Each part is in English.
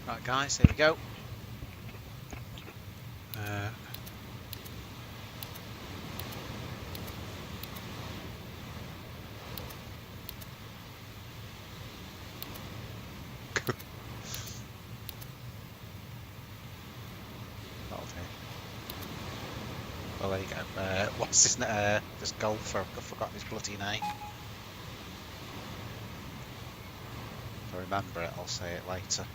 Right guys, here we go. That'll do. Well, there you go. What's his name? This golfer, I've forgotten his bloody name. If I remember it, I'll say it later.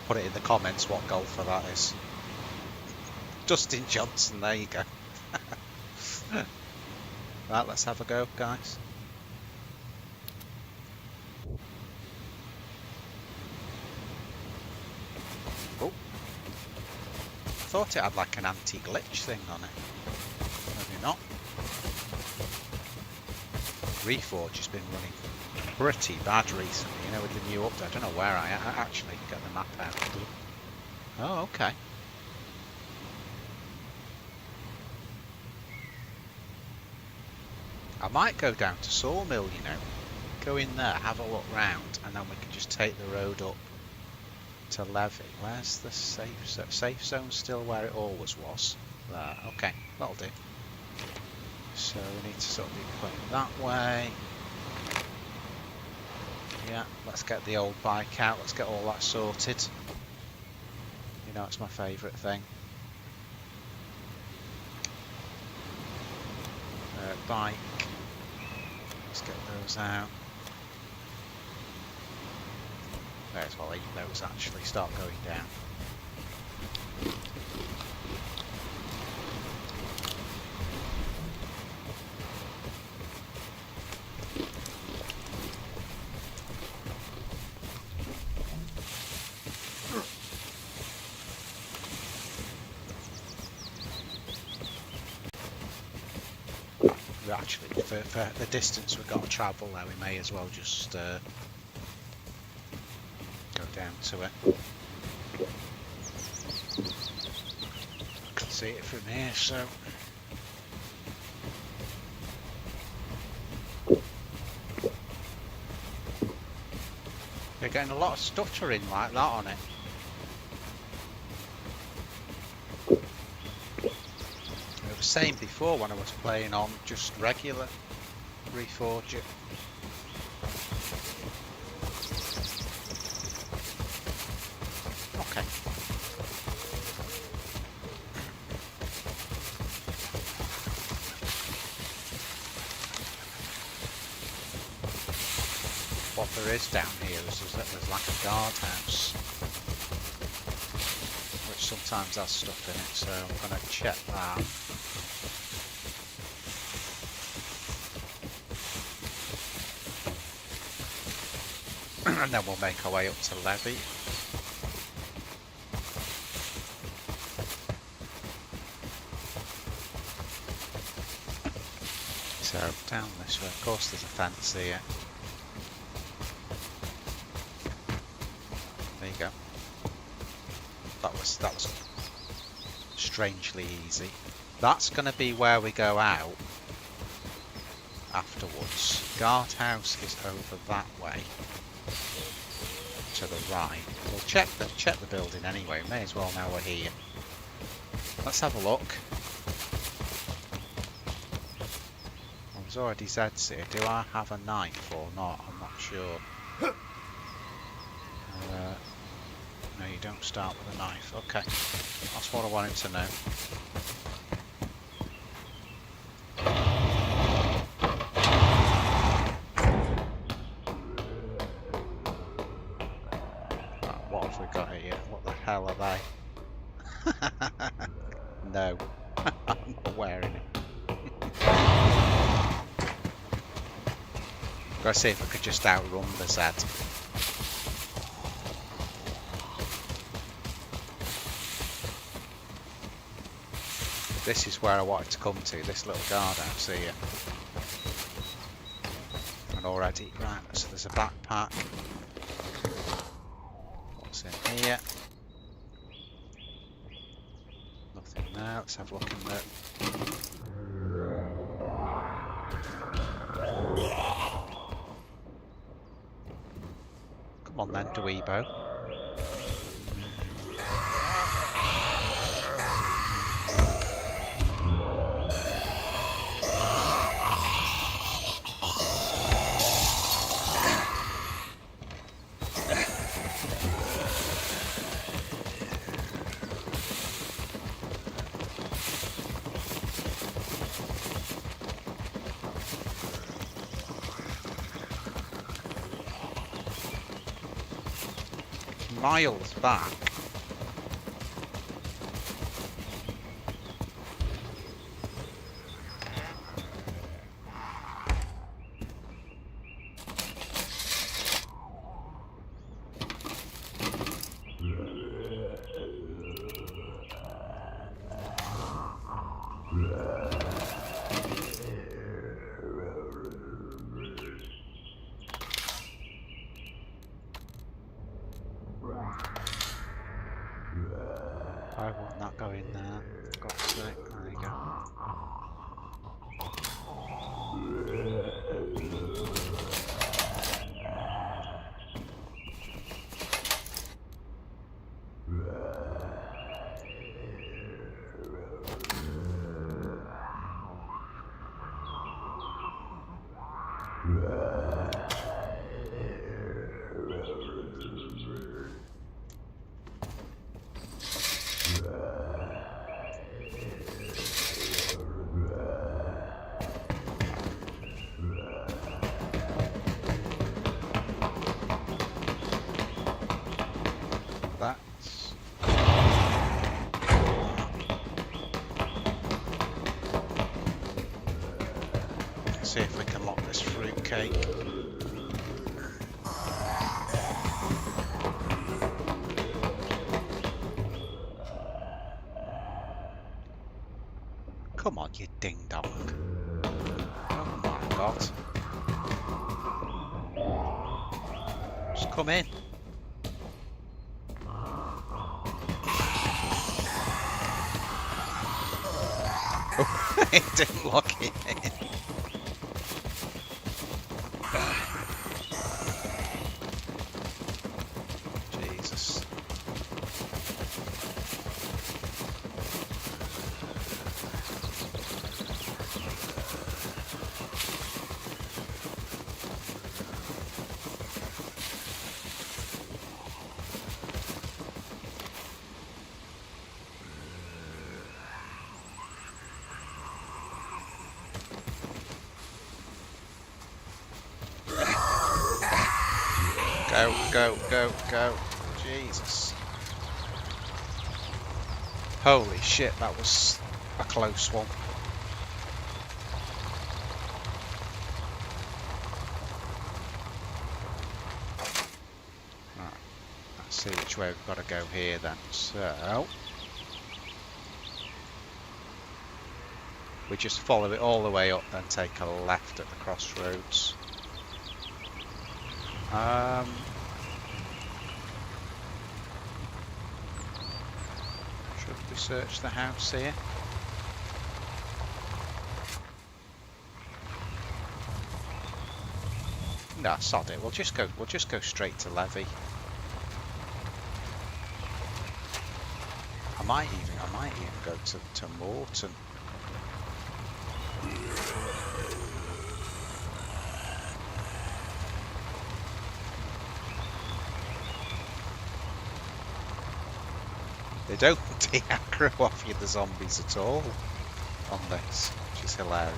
Put it in the comments what golfer that is. Dustin Johnson, there you go. Right, let's have a go, guys. Oh, I thought it had like an anti-glitch thing on it. Maybe not. Reforge has been running pretty bad recently, you know, with the new update. I don't know where I actually get the map out. Oh, okay. I might go down to Sawmill, you know, go in there, have a look round, and then we can just take the road up to Levy. Where's the safe zone? Safe zone still where it always was. There, okay, that'll do. So we need to sort of be putting that way. Yeah, let's get the old bike out, let's get all that sorted. You know, it's my favourite thing. Bike. Let's get those out. May as well eat those actually, start going down. Actually, for the distance we've got to travel there, we may as well just go down to it. I can see it from here, so they're getting a lot of stuttering like that on it. I was saying before when I was playing on just regular ReforgedZ. Okay. What there is down here is that there's like a guardhouse, which sometimes has stuff in it, so I'm going to check that. And then we'll make our way up to Levy. So down this way, of course there's a fence here. There you go. That was strangely easy. That's going to be where we go out afterwards. Guardhouse is over that way. To the right. We'll check the building anyway. May as well now we're here. Let's have a look. Well, there's already Z's here. Do I have a knife or not? I'm not sure. No, you don't start with a knife. Okay, that's what I wanted to know. What have we got here? What the hell are they? No, I'm not wearing it. Gotta see if I could just outrun the Z. This is where I wanted to come to, this little guardhouse here. And already, right, so there's a backpack. What's in here? Nothing there, let's have a look in there. Come on then, Dweebo. Miles back. I want that going there. God's sake, there you go. That's... Let's see if we can lock this fruitcake. Come on, you ding-dong. Oh my god. Just come in. Oh, it didn't lock it in. Jesus. Go, go, go, go. Jesus. Holy shit, that was a close one. Right, let's see which way we've got to go here then. So, we just follow it all the way up, then take a left at the crossroads. Should we search the house here? Nah, sod it. We'll just go straight to Levy. I might even go to Morton. They don't de-aggro off you, the zombies, at all on this, which is hilarious.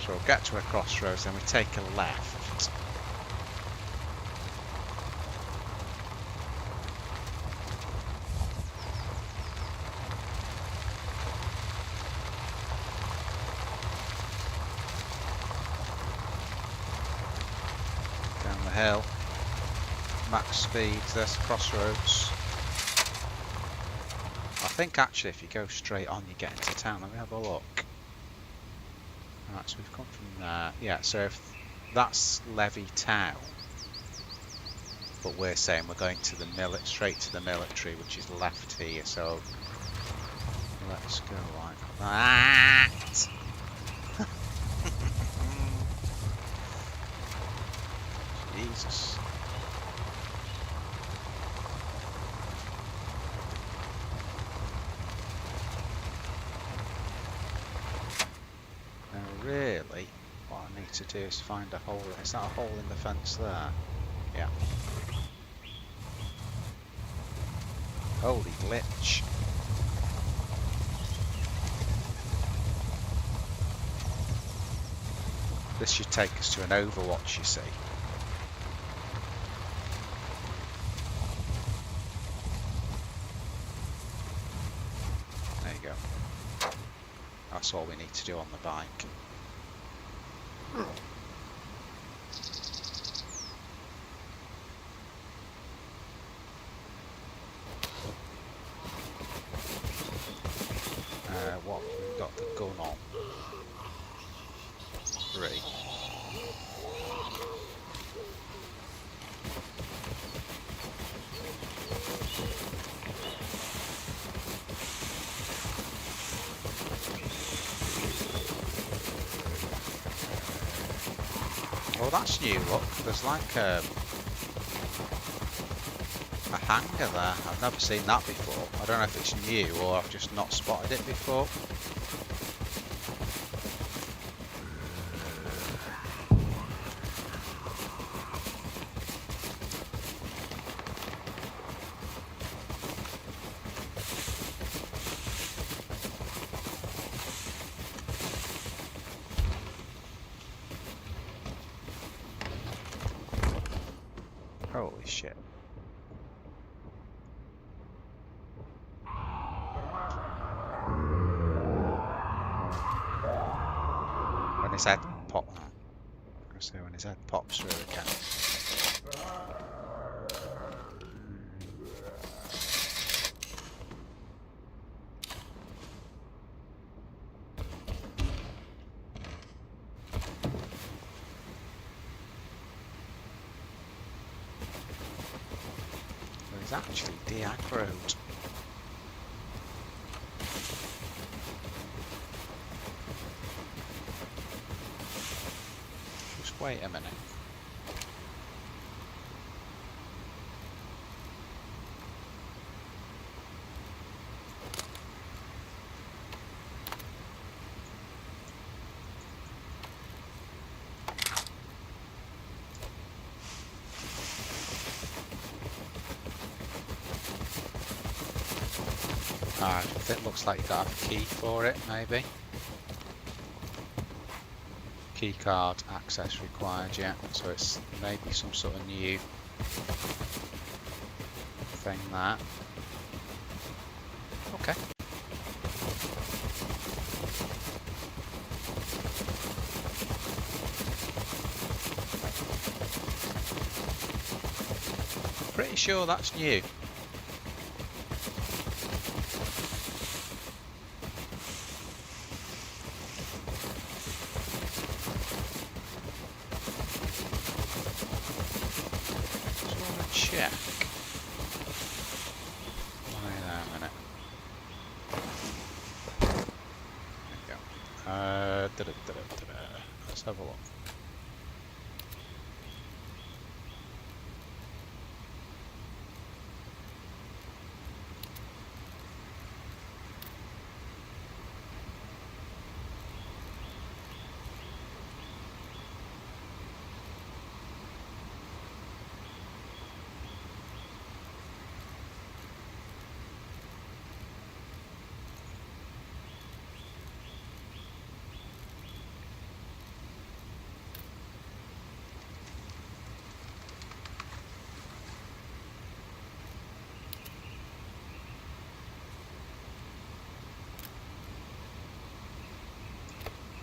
So we'll get to a crossroads, then we take a left. Hill, max speed, there's crossroads. I think actually if you go straight on you get into town. Let me have a look. Right, so we've come from there. Yeah, so if that's Levy Town, but we're saying we're going to the straight to the military, which is left here. So let's go like that. Jesus. Now really, what I need to do is find a hole. Is that a hole in the fence there? Yeah. Holy glitch. This should take us to an Overwatch, you see. There you go. That's all we need to do on the bike. What? We've got the gun on. 3. Oh, that's new, look. There's like a hanger there. I've never seen that before. I don't know if it's new or I've just not spotted it before. Holy shit. When his head when his head pops through again. So he's actually de-aggroed. Just wait a minute. It looks like you got to have a key for it, maybe. Key card access required, yeah. So it's maybe some sort of new thing there. Okay. Pretty sure that's new. Check. Wait a minute. There we go. Let's have a look.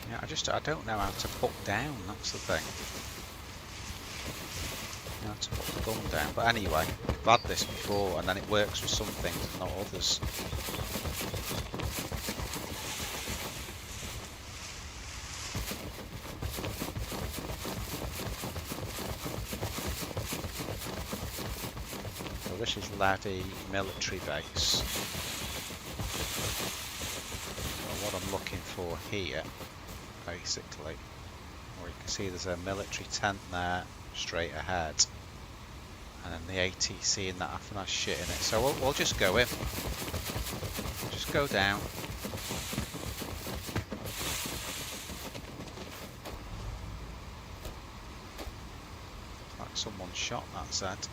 Yeah, I don't know how to put down, that's the thing. You have to put the gun down, but anyway, we've had this before and then it works with some things and not others. this is Levy military base. Well, what I'm looking for here, basically, where you can see there's a military tent there straight ahead, and then the ATC and that half nice shit in it. So we'll just go in. Just go down. Like someone shot that Z.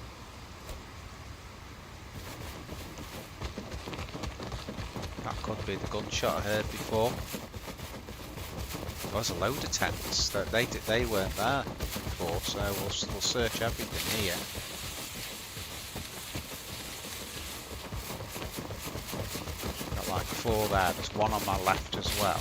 That could be the gunshot I heard before. There's a load of tents that they weren't there before, so we'll search everything here. Got like 4 there. There's one on my left as well.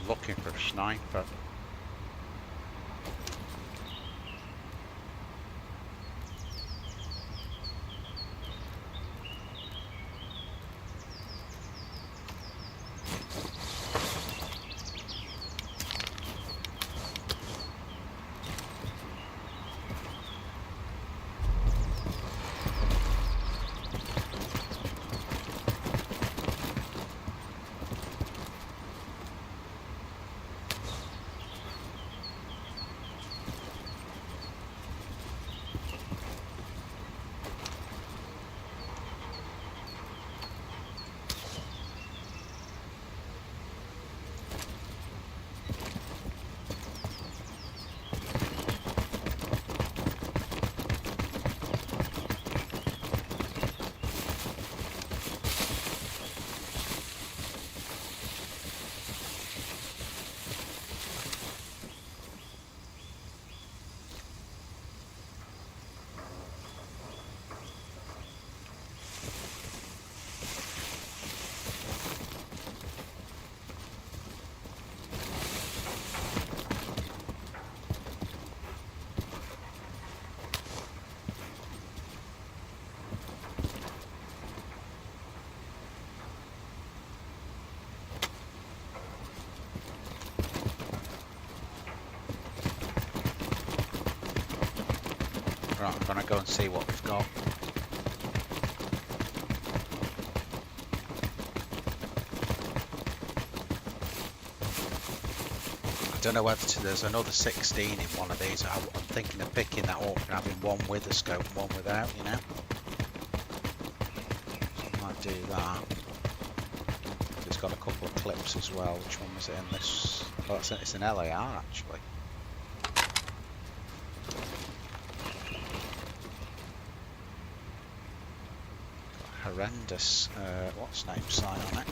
Looking for a sniper. Right, I'm gonna go and see what we've got. I don't know whether there's another 16 in one of these. I'm thinking of picking that up and having one with a scope and one without, you know. So I might do that. It's got a couple of clips as well. Which one was it in this? Oh, it's an LAR actually. Horrendous, what's name sign on it?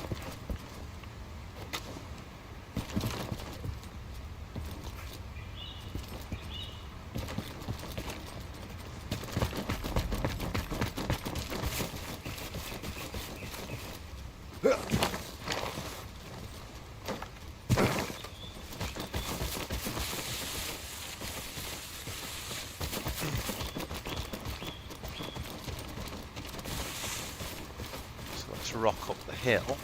Rock up the hill.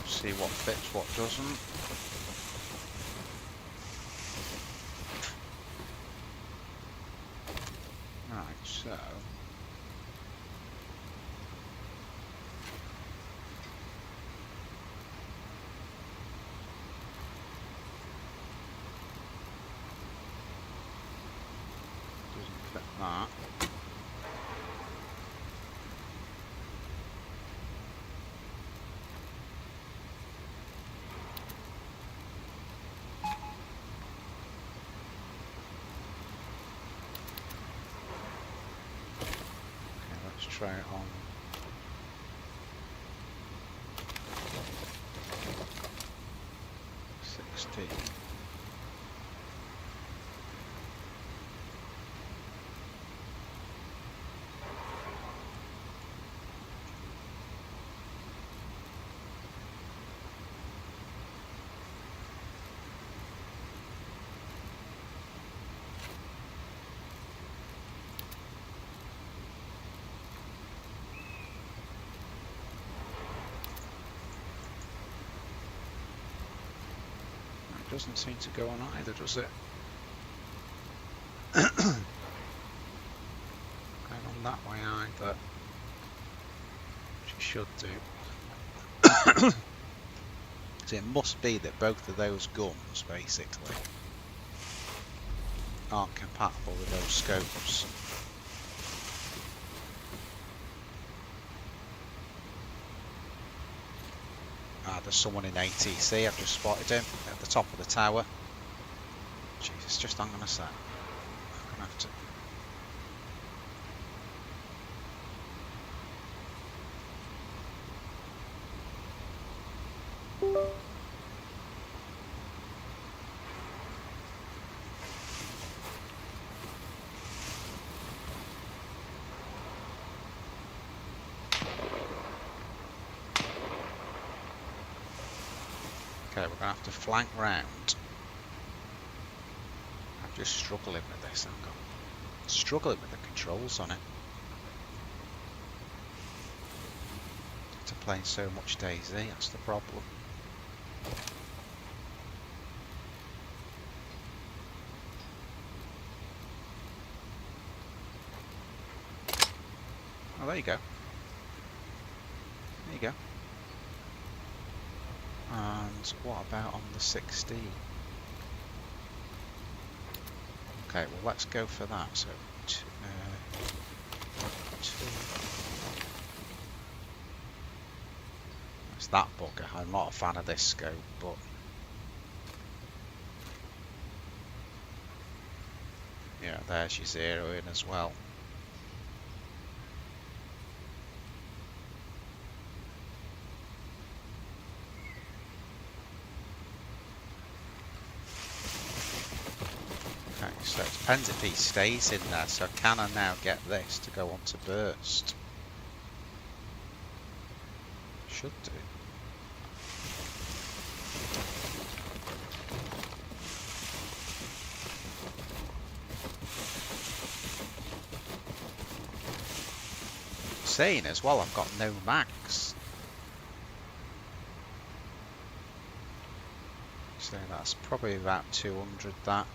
See what fits, what doesn't. Right, so that. Okay, let's try it on. Doesn't seem to go on either, does it? Going on that way either. Which it should do. So it must be that both of those guns, basically, aren't compatible with those scopes. Ah, there's someone in ATC. I've just spotted him at the top of the tower. Jesus, just hang on a sec. I'm gonna have to. Okay, we're gonna have to flank round. I'm just struggling with this. I'm struggling with the controls on it. After playing so much DayZ, that's the problem. Oh, there you go. There you go. And what about on the 16? Okay, well let's go for that. So, two. That's that bugger. I'm not a fan of this scope, but yeah, there's your zero in as well. So it depends if he stays in there. So can I now get this to go on to burst? Should do. Saying as well, I've got no max. So that's probably about 200 that.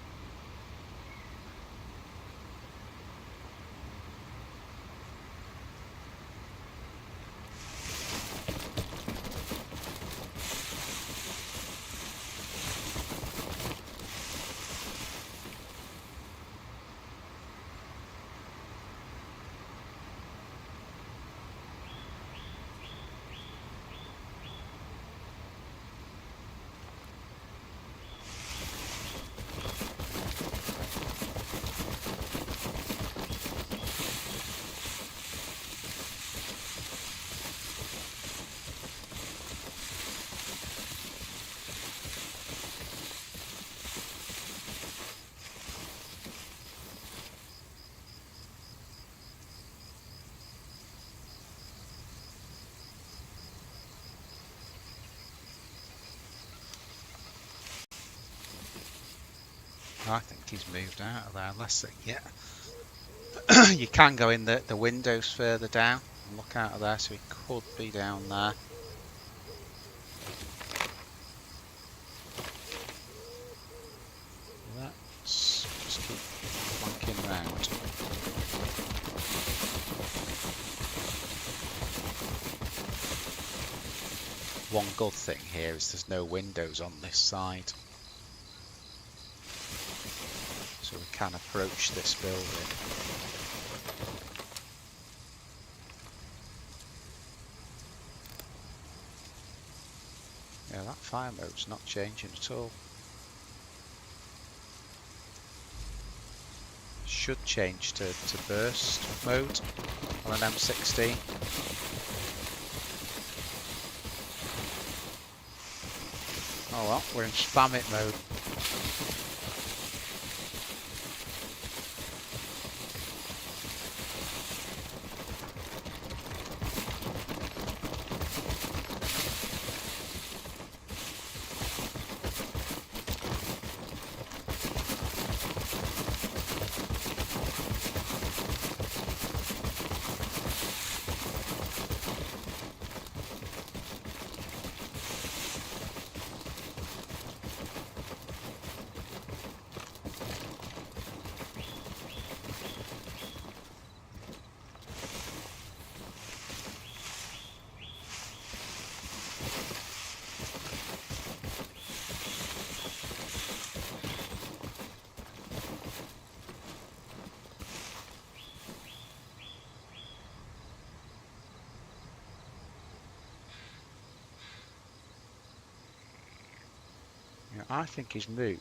I think he's moved out of there. Unless yeah, you can go in the windows further down and look out of there, so he could be down there. Let's just keep flanking round. One good thing here is there's no windows on this side, so we can approach this building. Yeah, that fire mode's not changing at all. Should change to burst mode on an M16. Oh well, we're in spam it mode. Yeah, I think he's moved.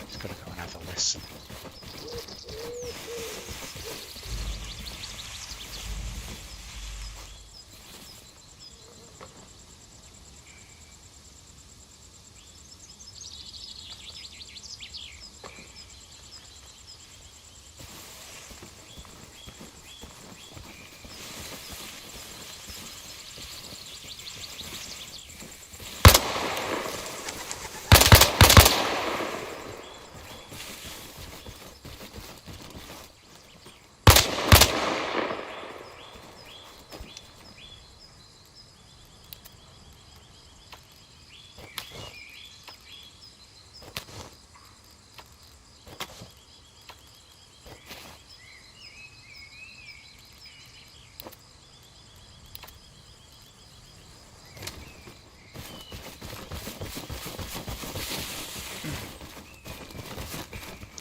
He's got to go and have a listen.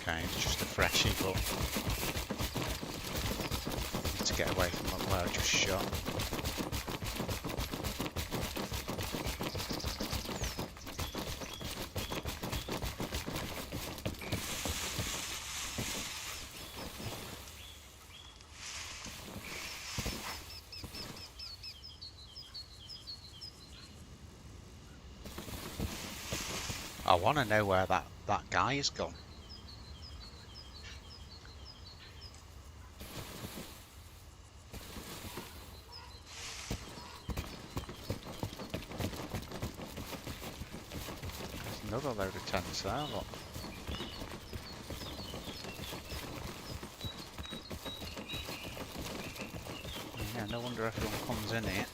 Okay, it's just a freshie, but I need to get away from where I just shot. I want to know where that guy has gone. There's another load of tents there, look. Yeah, no wonder everyone comes in here.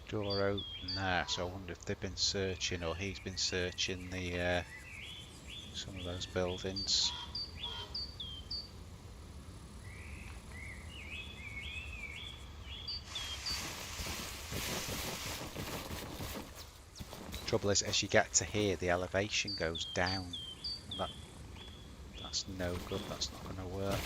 Door open there, so I wonder if they've been searching or he's been searching the some of those buildings. Trouble is, as you get to here, the elevation goes down. That's no good. That's not going to work.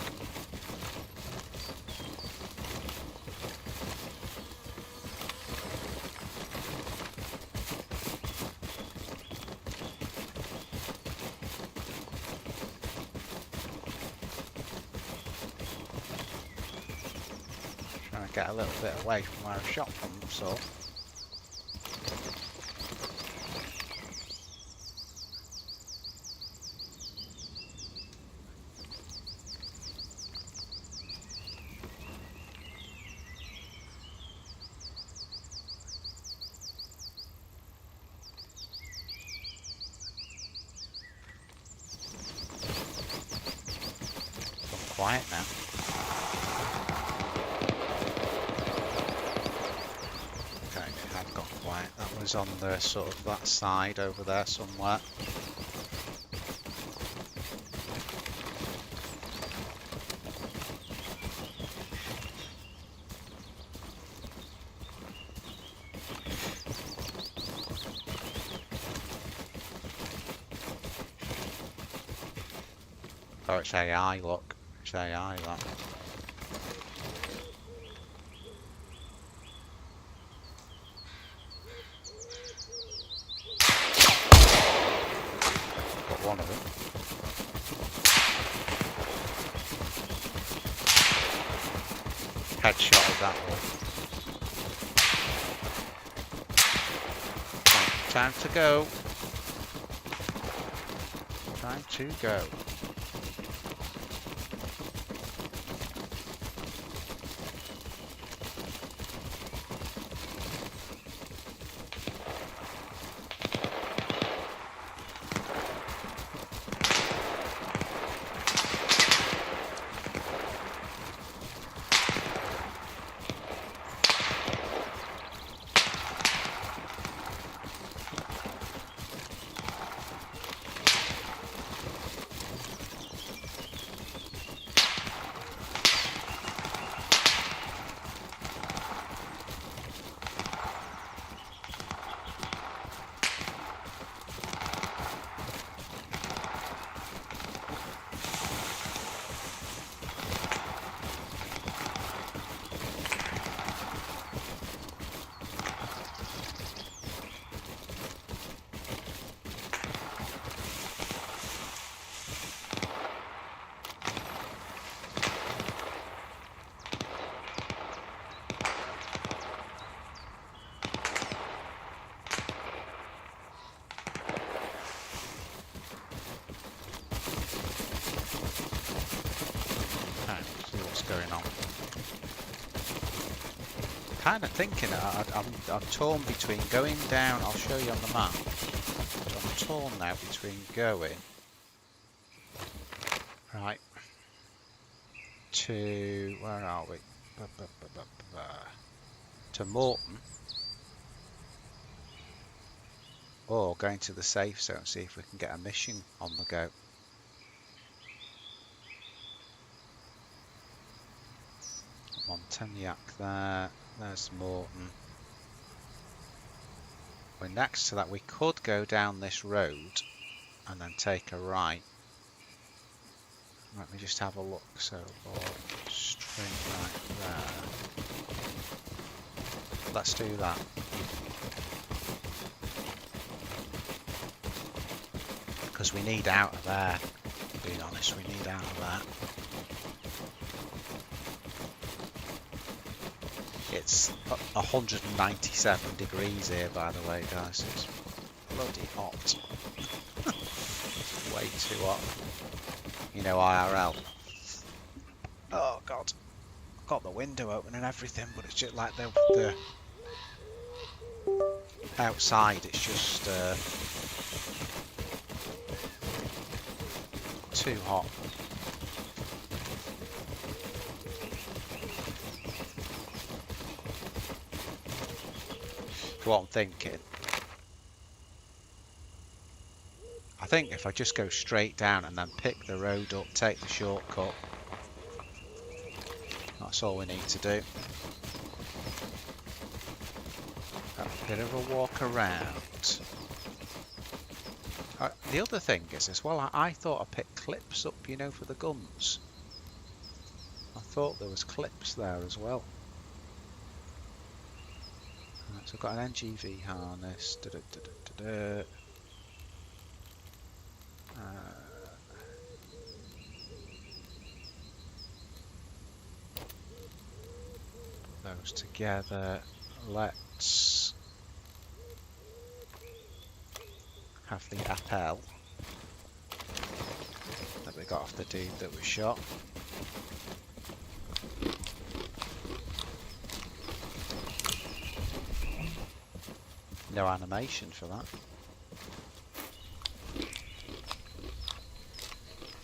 Trying to get a little bit away from where I shot from, so. Quiet now. Okay, it had gone quiet. That was on the sort of that side over there somewhere. Oh, it's AI, look. It's AI, that. Got one of them. Headshot of that one. Time to go. Time to go. Going on. Kind of thinking, I'm torn between going down. I'll show you on the map. So I'm torn now between going right to where are we? To Morton, or going to the safe zone. See if we can get a mission on the go. Montagnac there, there's Morton. We're next to that. We could go down this road and then take a right. Let me just have a look. So, straight right there. Let's do that. Because we need out of there. Being honest, we need out of there. It's 197 degrees here, by the way, guys. It's bloody hot. Way too hot. You know, IRL. Oh God, I've got the window open and everything, but it's just like the outside. It's just too hot. What I'm thinking, I think if I just go straight down and then pick the road up, take the shortcut, that's all we need to do. A bit of a walk around. The other thing is as well, I thought I picked clips up, you know, for the guns. I thought there was clips there as well. Right, so I've got an NGV harness. Put those together. Let's have the appel that we got off the dude that we shot. No animation for that.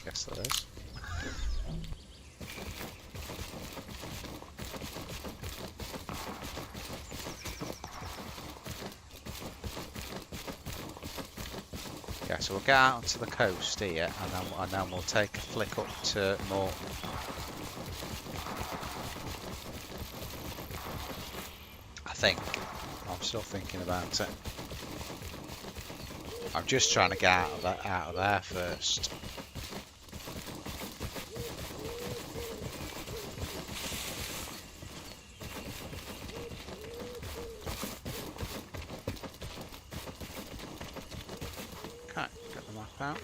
Guess there is. Yeah, so we'll get out onto the coast here, and then we'll take a flick up to Morton. I think. I'm still thinking about it. I'm just trying to get out of there first. Okay, get the map out.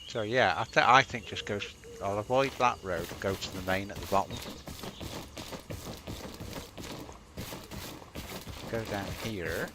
So yeah, I think just go. I'll avoid that road and go to the main at the bottom. Go down here.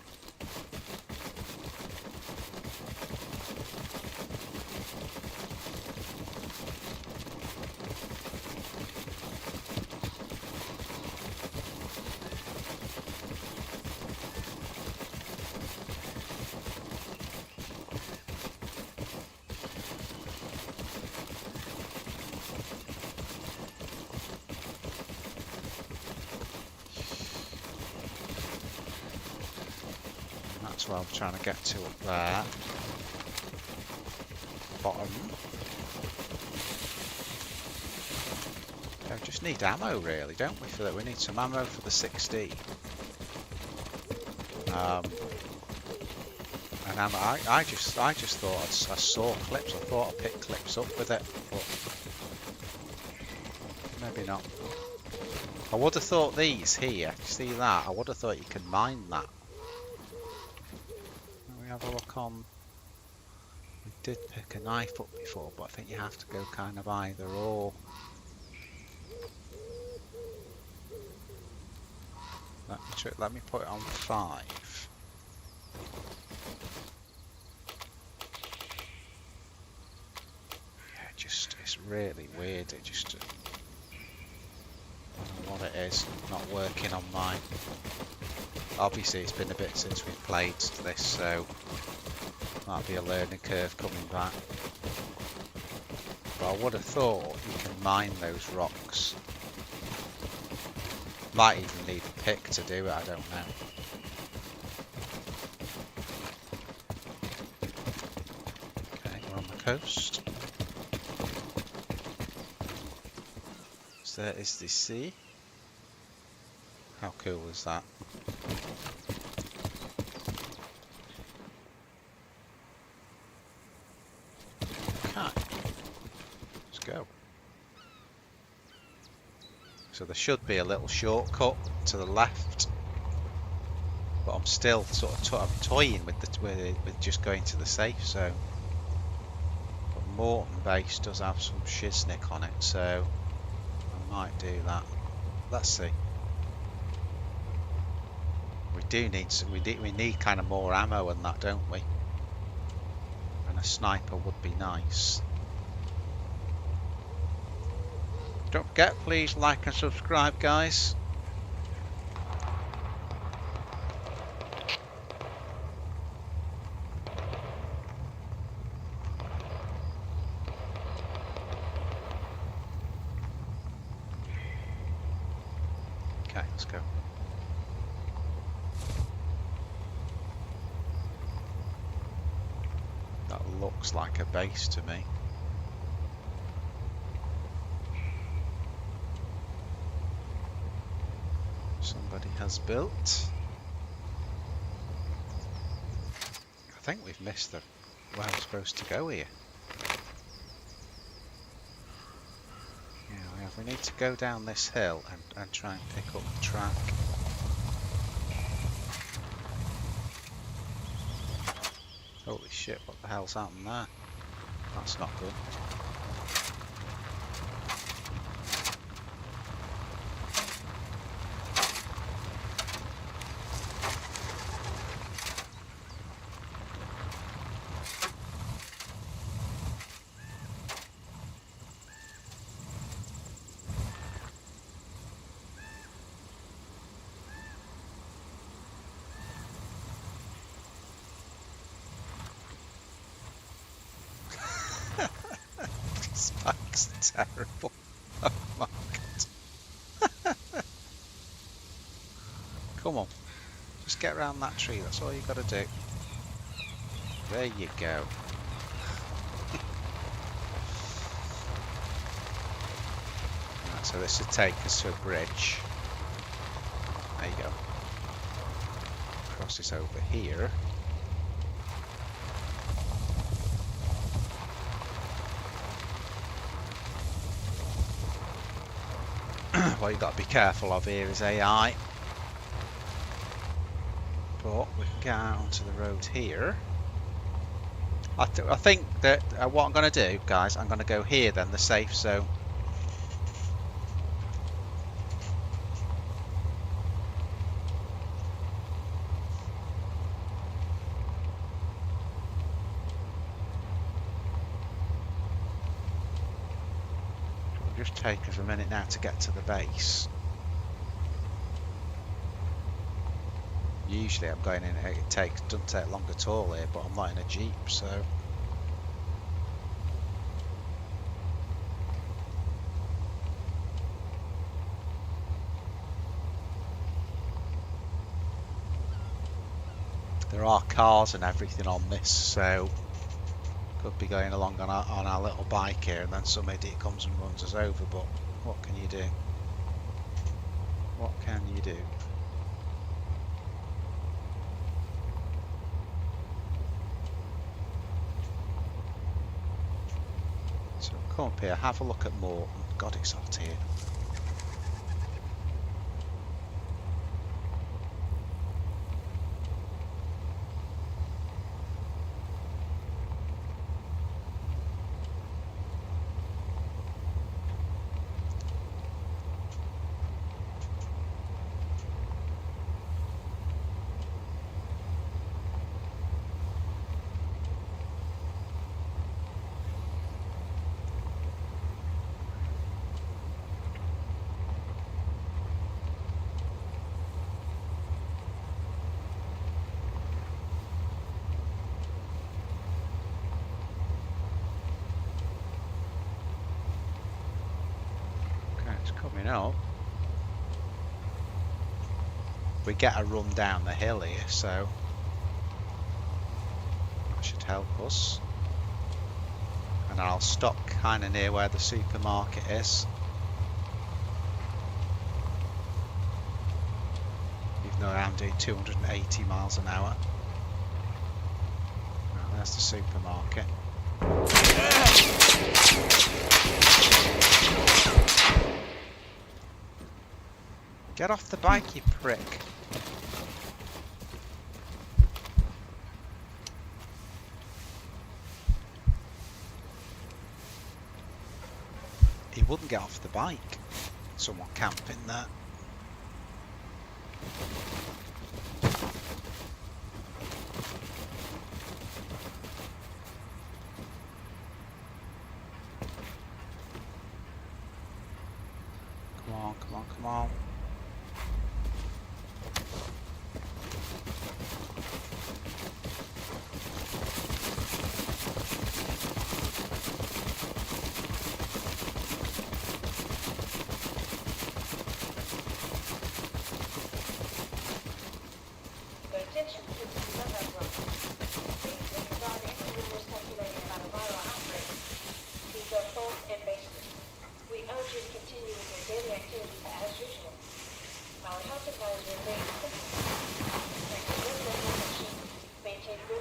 That's what I'm trying to get to up there. Bottom. We just need ammo really, don't we? For that, we need some ammo for the 16. And ammo. I just thought I saw clips. I thought I picked clips up with it, but maybe not. I would have thought these here. See that? I would have thought you could mine that. Have a look on. We did pick a knife up before, but I think you have to go kind of either or. Let me put it on 5. Yeah, it's really weird. It just I don't know what it is. Not working on mine. Obviously it's been a bit since we've played this, so might be a learning curve coming back. But I would have thought you can mine those rocks. Might even need a pick to do it, I don't know. Okay, we're on the coast. So there is the sea. How cool is that? Go. So there should be a little shortcut to the left, but I'm still sort of toying with just going to the safe zone. But Morton base does have some shiznick on it, so I might do that. Let's see. We need kind of more ammo and that, don't we? And a sniper would be nice. Don't forget, please like and subscribe, guys. Okay, let's go. That looks like a base to me. Somebody has built. I think we've missed the where we're supposed to go here. Yeah, we need to go down this hill and try and pick up the track. Holy shit, what the hell's happened there? That's not good. This bike's terrible. Oh my god. Come on. Just get around that tree, that's all you gotta do. There you go. Right, so this will take us to a bridge. There you go. Cross this over here. What you've got to be careful of here is AI. But we can get out onto the road here. I think that what I'm going to do, guys, I'm going to go here then, the safe zone. It'll just take us a minute now to get to the base. Usually I'm going in, it doesn't take long at all here, but I'm not in a Jeep, so. There are cars and everything on this, so could be going along on our little bike here and then some idiot comes and runs us over, but what can you do? What can you do? So come up here, have a look at Morton. God, it's hot here. Coming up, we get a run down the hill here, so that should help us. And I'll stop kind of near where the supermarket is, even though I'm doing 280 miles an hour. Right, there's the supermarket. Get off the bike, you prick. He wouldn't get off the bike. Someone camping there. Come on, come on, come on.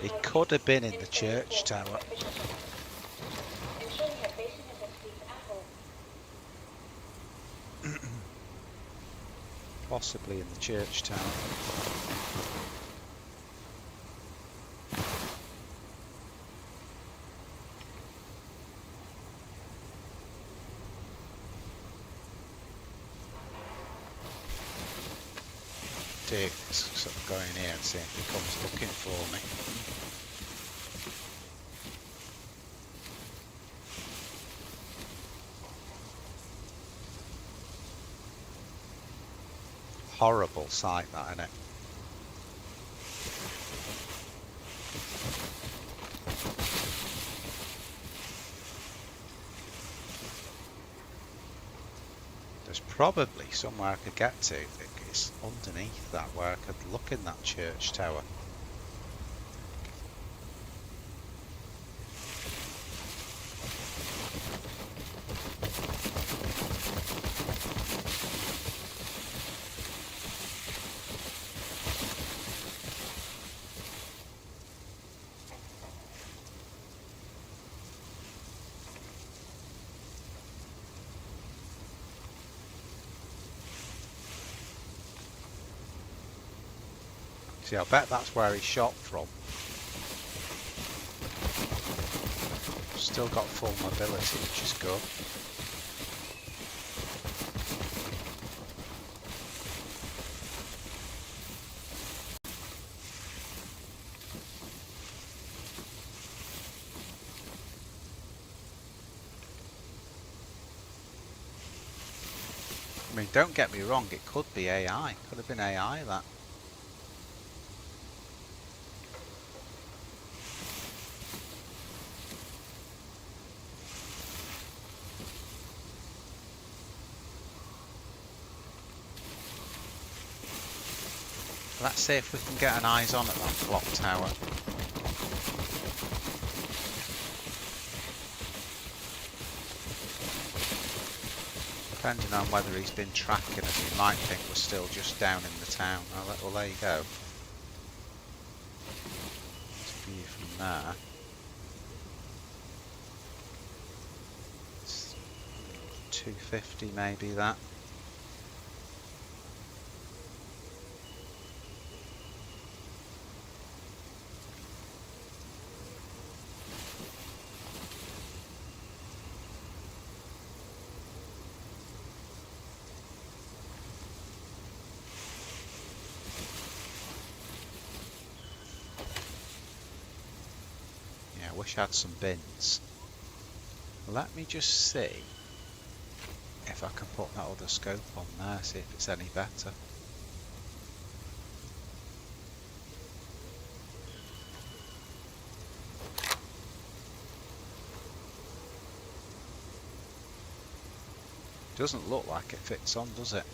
He could have been in the church tower. Possibly in the church tower. Dick's sort of going here and see if he comes looking for me. Horrible sight, that, isn't it? There's probably somewhere I could get to that is underneath that, where I could look in that church tower. See, I bet that's where he shot from. Still got full mobility, which is good. I mean, don't get me wrong, it could be AI. Could have been AI, that. Let's see if we can get an eyes on at that clock tower. Depending on whether he's been tracking us, he might think we're still just down in the town. Oh, well, there you go. There's a view from there. It's 250 maybe, that. I wish I had some bins. Let me just see if I can put that other scope on there, see if it's any better. Doesn't look like it fits on, does it?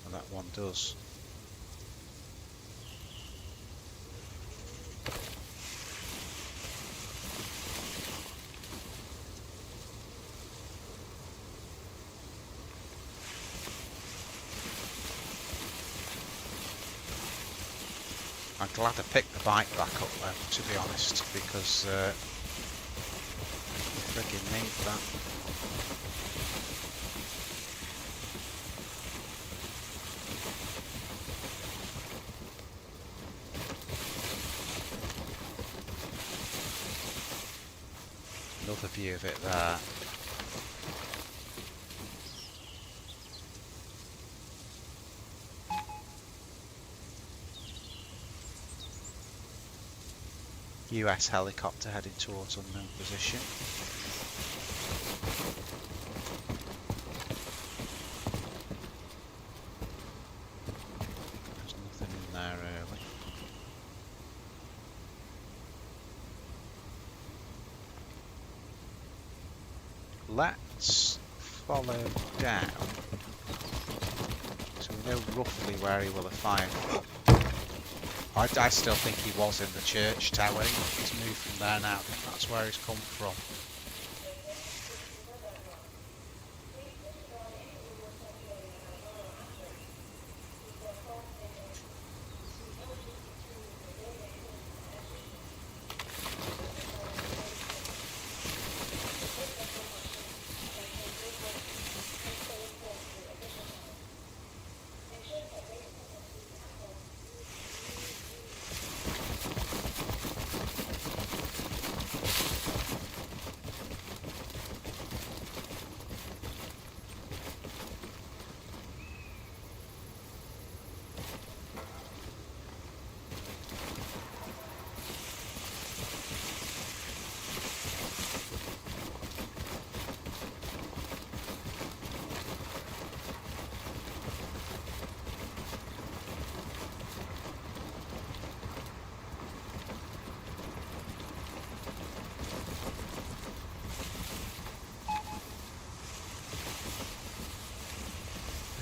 And that one does. I'm glad I picked the bike back up then, to be honest, because friggin' need that. Another view of it there. US helicopter heading towards unknown position. There's nothing in there early. Let's follow down so we know roughly where he will have fired from. I still think he was in the church tower. He's moved from there now. I think that's where he's come from.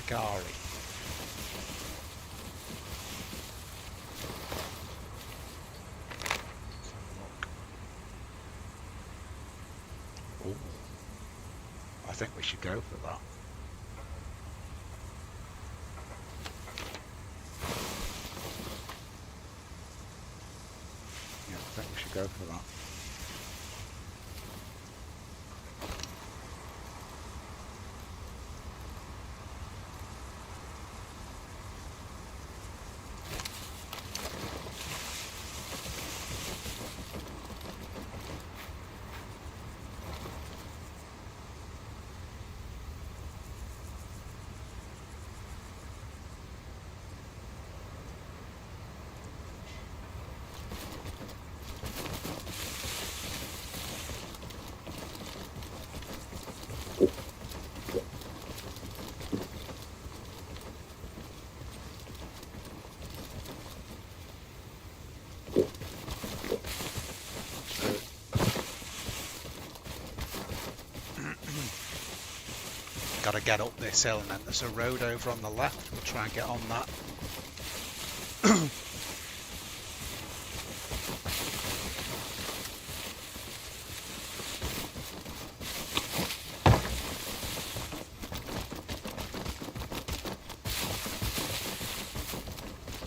Figari. Ooh. I think we should go for that. Yeah, I think we should go for that. Got to get up this hill, and then there's a road over on the left. We'll try and get on that.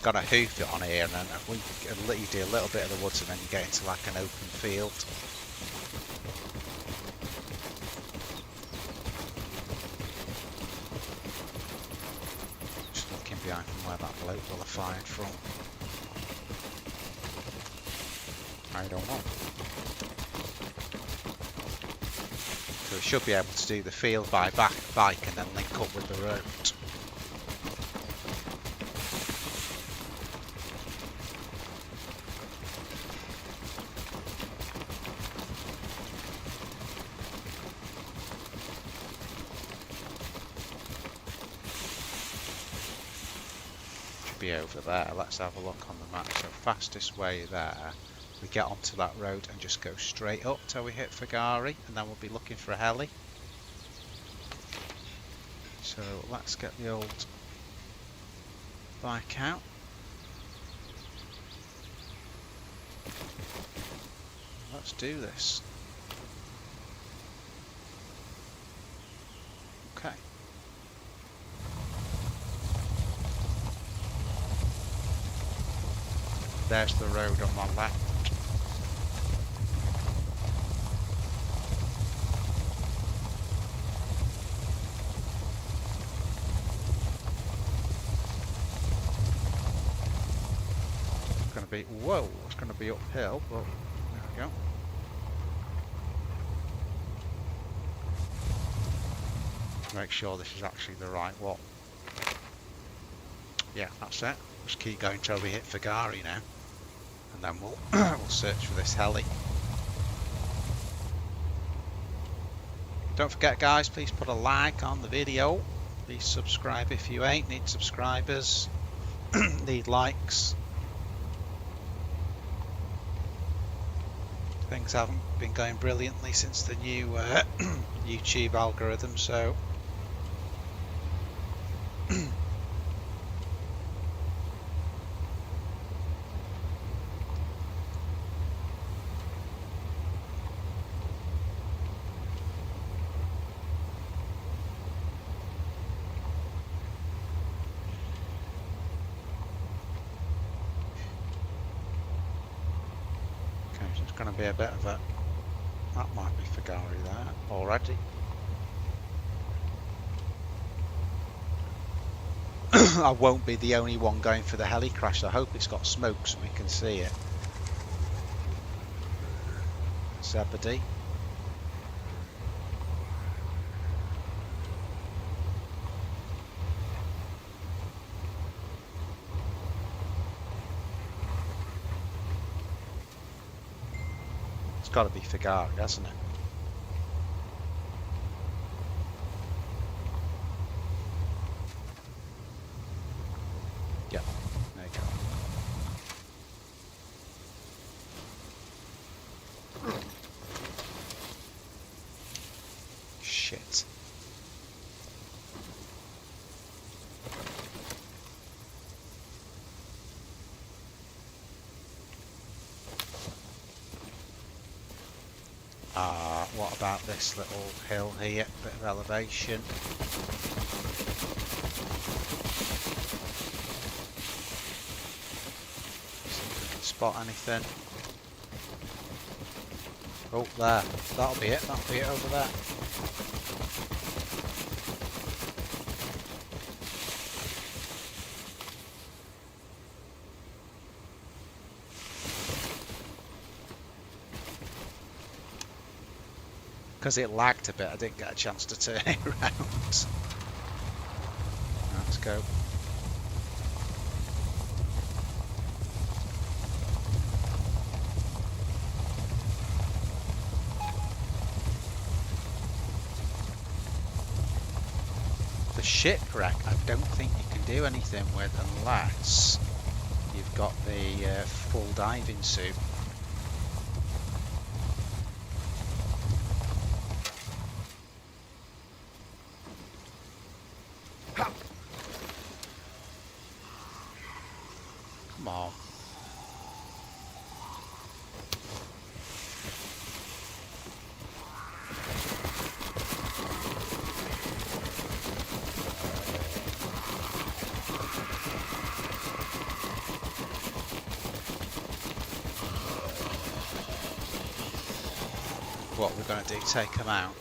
Got to hoof it on here, and then you do a little bit of the woods, and then you get into like an open field. Just looking behind from where that bloke will have fired from. I don't know. So we should be able to do the field by bike and then link up with the road. Be over there. Let's have a look on the map. So fastest way there, we get onto that road and just go straight up till we hit Figari, and then we'll be looking for a heli. So let's get the old bike out. Let's do this. Okay. There's the road on my left. It's going to be, whoa, it's going to be uphill, but there we go. Make sure this is actually the right one. Yeah, that's it. Just keep going till we hit Figari now. And then we'll search for this heli. Don't forget, guys, please put a like on the video. Please subscribe if you ain't. Need subscribers. Need likes. Things haven't been going brilliantly since the new YouTube algorithm, so it's going to be a bit of a... That might be Figari there already. I won't be the only one going for the heli crash. I hope it's got smoke so we can see it. Zebedee. It's got to be Figari, hasn't it? Yeah, there you go. Shit. What about this little hill here? Bit of elevation. See if we can spot anything. Oh, there. That'll be it. That'll be it over there. Because it lagged a bit, I didn't get a chance to turn it around. Let's go. The shipwreck, I don't think you can do anything with unless you've got the full diving suit. Come on. What we're going to do, take them out.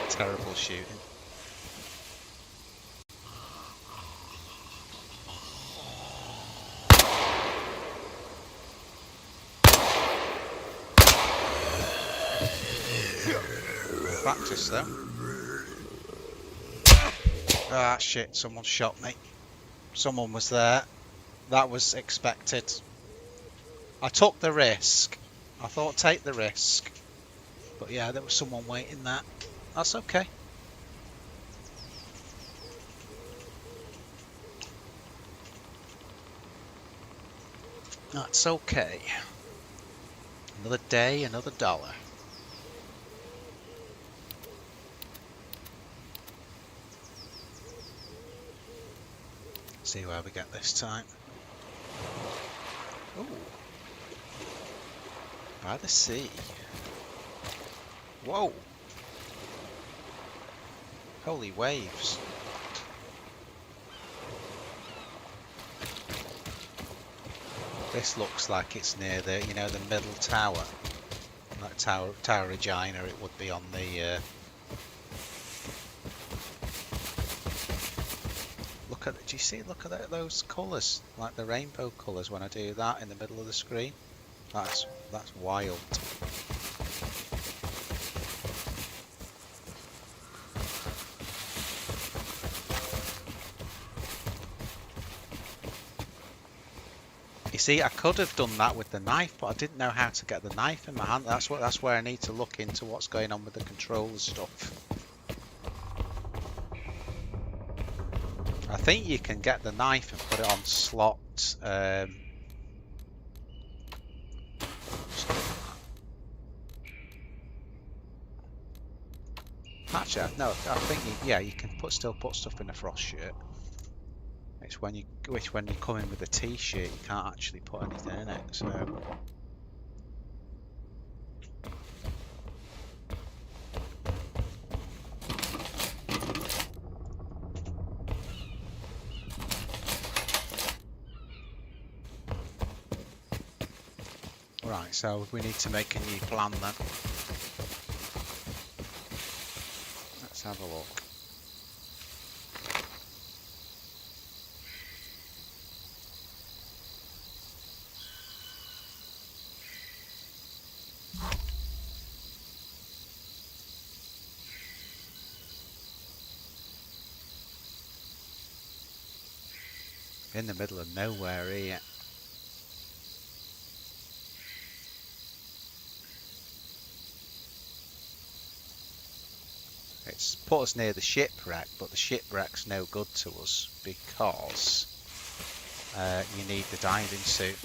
Terrible shooting. Practice though. Ah shit, someone shot me. Someone was there. That was expected. I took the risk. I thought take the risk. But yeah, there was someone waiting there. That's okay. That's okay. Another day, another dollar. See where we get this time. Ooh. By the sea. Whoa. Holy waves. This looks like it's near the, you know, the middle tower. Like Tower Regina, it would be on the... Look at, do you see, look at those colours? Like the rainbow colours when I do that in the middle of the screen. That's wild. You see, I could have done that with the knife, but I didn't know how to get the knife in my hand. That's where I need to look into what's going on with the controller stuff. I think you can get the knife and put it on slot. Actually, no, I think you can still put stuff in a frost shirt. It's when you come in with a t-shirt, you can't actually put anything in it. So. Right, so we need to make a new plan then. Let's have a look. In the middle of nowhere here. It's put us near the shipwreck, but the shipwreck's no good to us because you need the diving suit.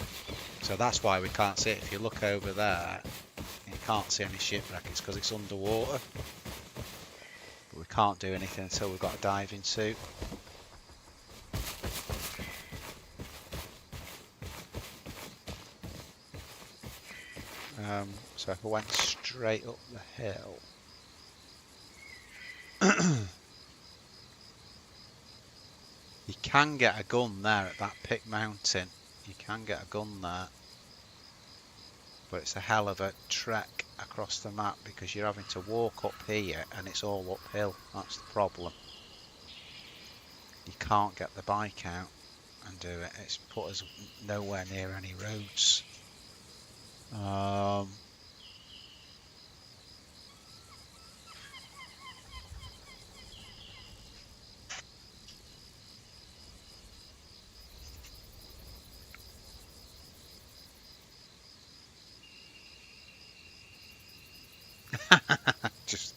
So that's why we can't see it. If you look over there, you can't see any shipwreck. It's because it's underwater. But we can't do anything until we've got a diving suit. So if I went straight up the hill, you can get a gun there at that Pick Mountain. You can get a gun there. But it's a hell of a trek across the map because you're having to walk up here and it's all uphill. That's the problem. You can't get the bike out and do it. It's put us nowhere near any roads. Just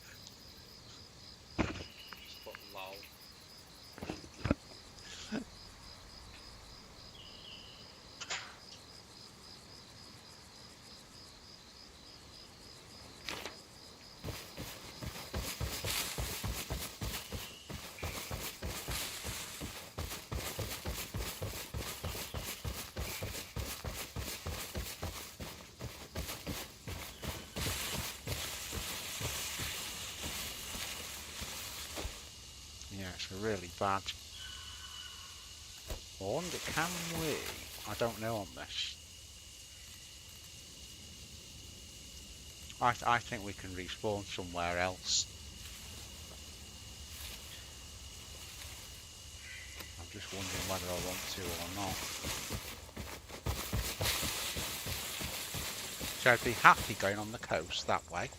put lol. Yeah, it's really bad. I wonder, can we? I don't know on this. I think we can respawn somewhere else. I'm just wondering whether I want to or not. So I'd be happy going on the coast that way.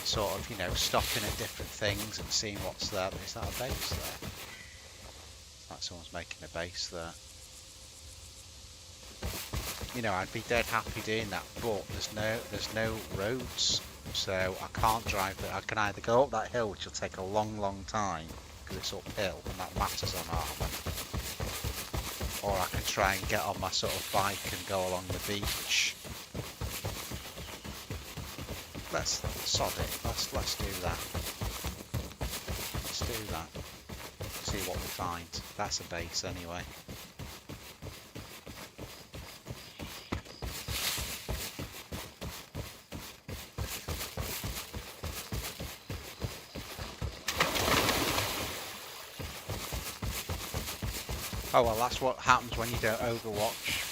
Sort of, you know, stopping at different things and seeing what's there. Is that a base there? Like someone's making a base there. You know, I'd be dead happy doing that, but there's no roads, so I can't drive it. I can either go up that hill, which will take a long time because it's uphill and that matters on armour, or I can try and get on my sort of bike and go along the beach. Let's sod it. Let's do that. Let's do that. See what we find. That's a base anyway. Oh well, that's what happens when you don't Overwatch.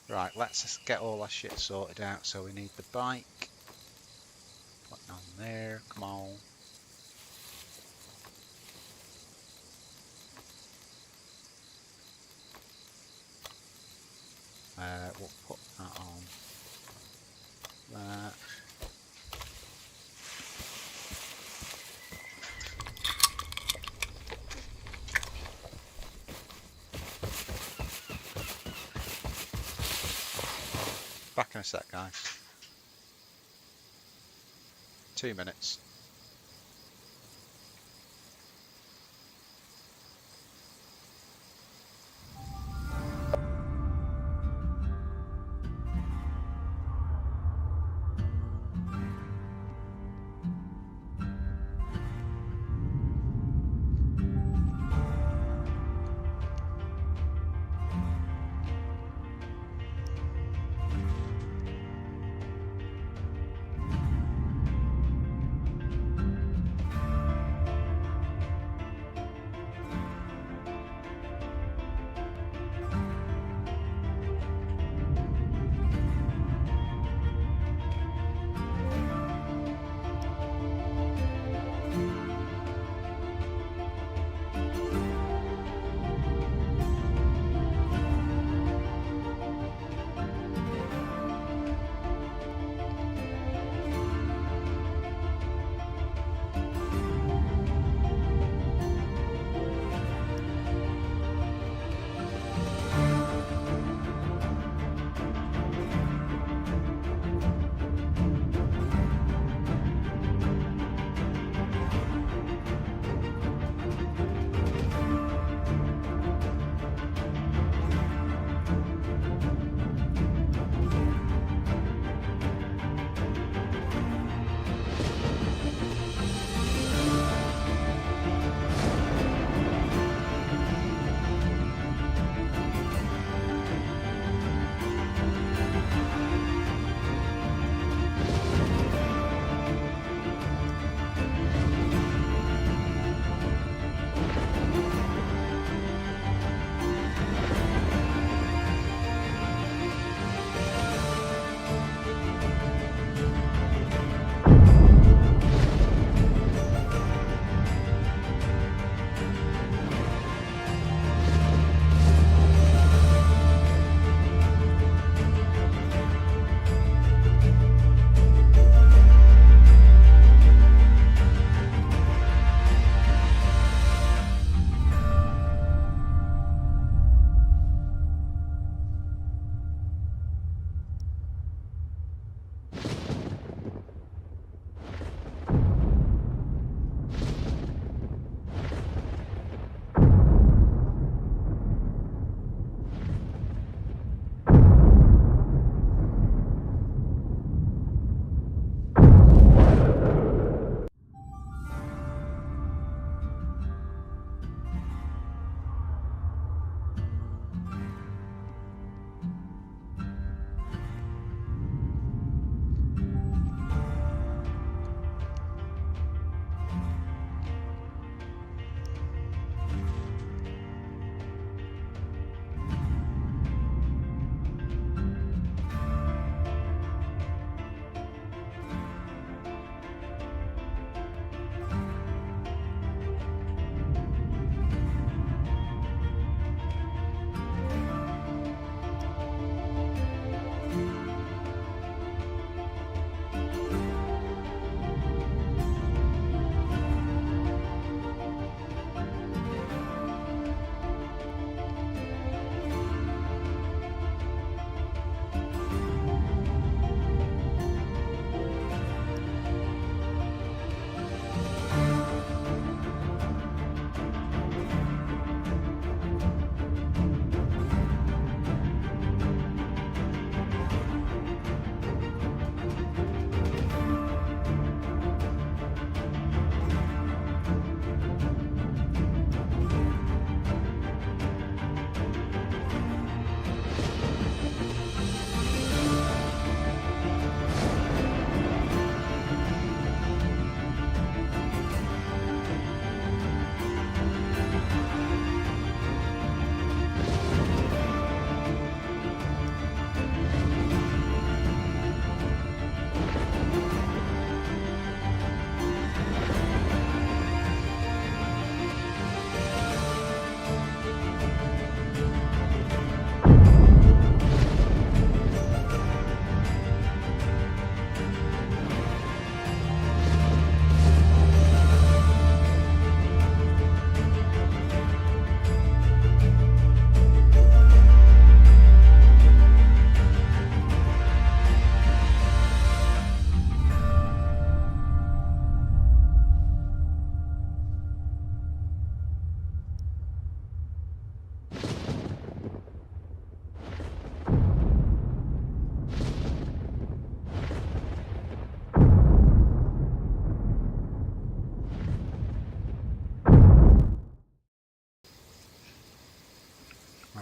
Right, let's just get all our shit sorted out. So we need the bike. Put it on there, come on. We'll put that on there. Back in a sec, guys. 2 minutes.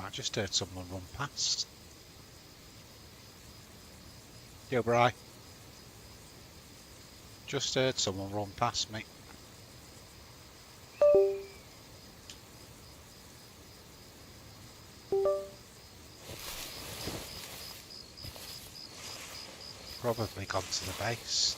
I just heard someone run past. Yo, Bri. Just heard someone run past me. Probably gone to the base.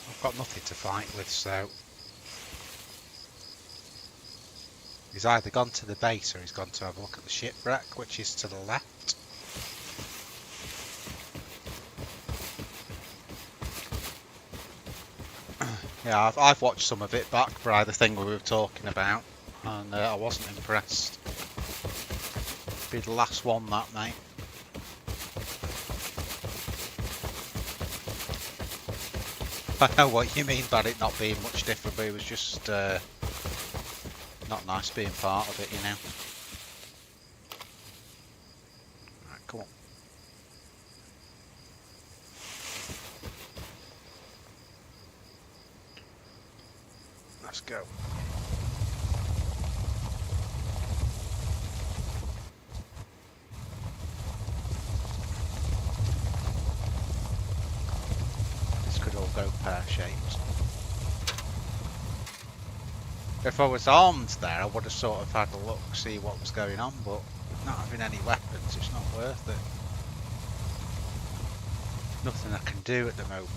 I've got nothing to fight with, so he's either gone to the base or he's gone to have a look at the shipwreck, which is to the left. Yeah, I've watched some of it back for the thing we were talking about, and I wasn't impressed. Be the last one, that, mate. I know what you mean about it not being much different, but it was just not nice being part of it, you know. Right, come on. Let's go. This could all go pear-shaped. If I was armed there, I would have sort of had a look, see what was going on, but not having any weapons, it's not worth it. Nothing I can do at the moment.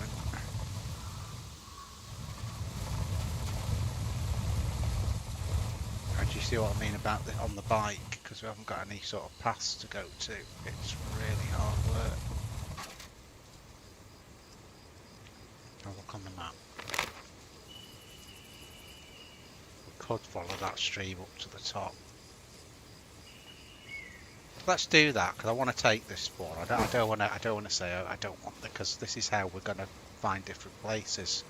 And do you see what I mean about on the bike? Because we haven't got any sort of paths to go to. It's really hard work. I'll look on the map. Could follow that stream up to the top. Let's do that because I want to take this spawn. I don't want to say I don't want it, because this is how we're going to find different places.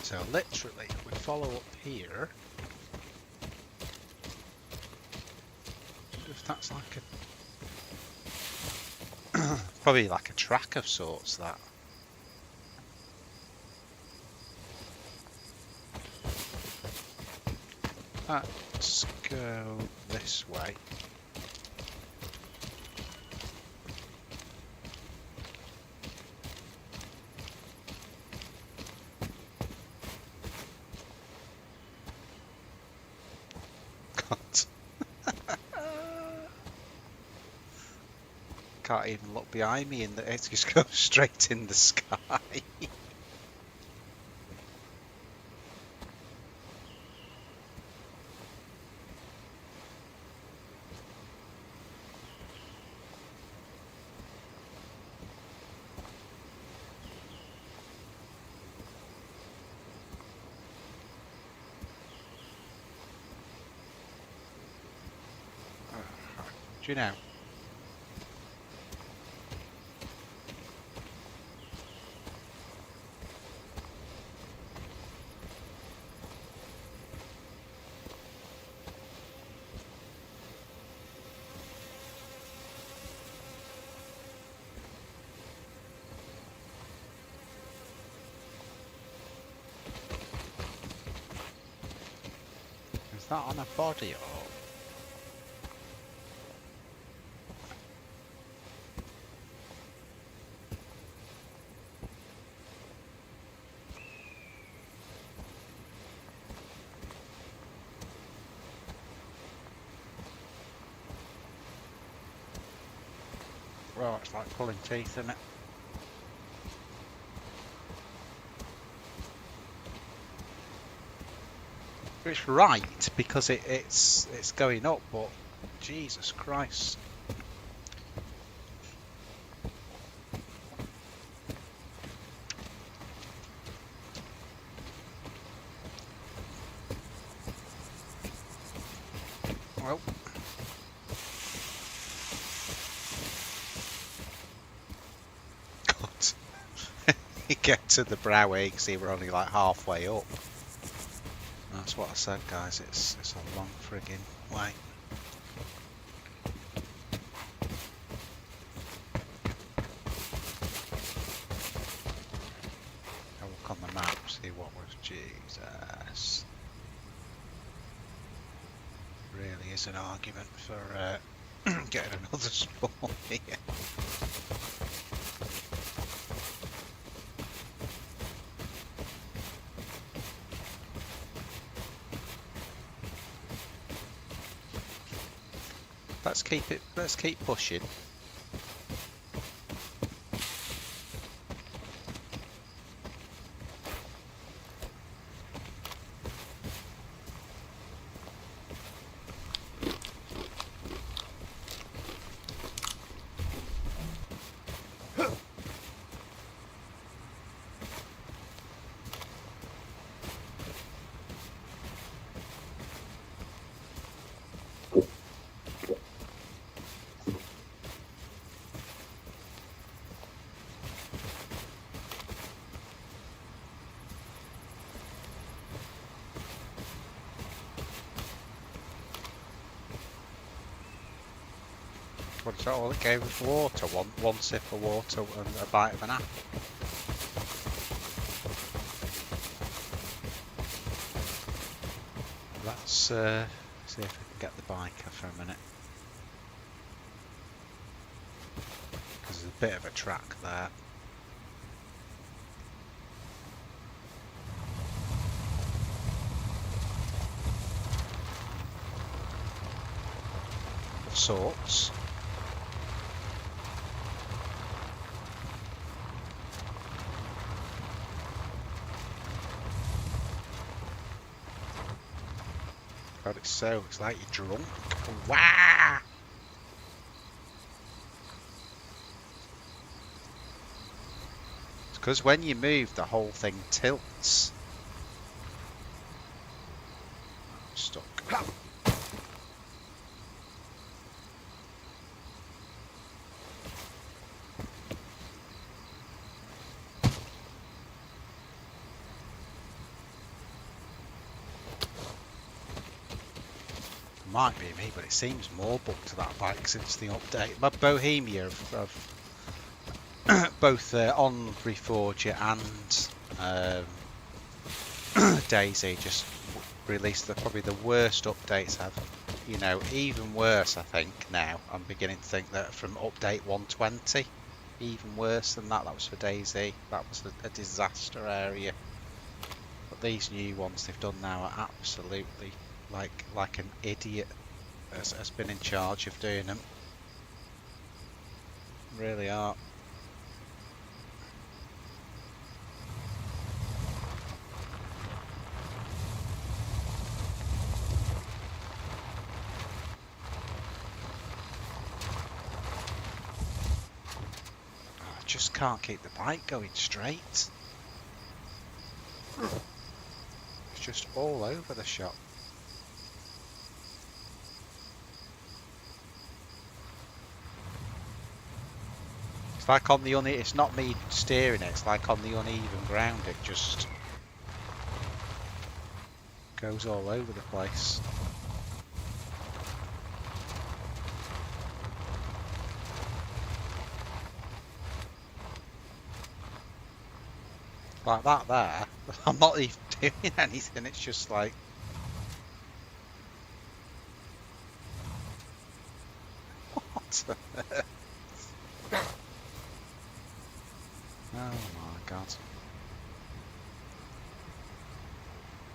So literally, if we follow up here, I wonder if that's like a probably like a track of sorts, that. Let's go this way. God. Can't even look behind me, and it just goes straight in the sky. Do you know? Is that on a body or? Well, it's like pulling teeth, isn't it? It's right because it's going up, but Jesus Christ. get to the brow here, you can see we're only like halfway up. That's what I said, guys. It's a long friggin' way. I'll look on the map, see what was. Jesus. Really is an argument for getting another spawn here. Let's keep pushing. What's that? All it gave was water. One sip of water and a bite of an apple. Let's see if we can get the biker for a minute. Because there's a bit of a track there. Of sorts. God, it's like you're drunk. Wow! It's because when you move, the whole thing tilts. I'm stuck. Might be me, but it seems more bugged to that bike since the update. My Bohemia of both on ReforgedZ and DayZ just released probably the worst updates ever. You know, even worse I think now. I'm beginning to think that from update 120, even worse than that. That was for DayZ. That was a disaster area. But these new ones they've done now are absolutely like an idiot has been in charge of doing them. Really are. I just can't keep the bike going straight. It's just all over the shop. It's like on the it's not me steering it, it's like on the uneven ground it just goes all over the place. Like that there, I'm not even doing anything, it's just like... What on earth? Oh my god.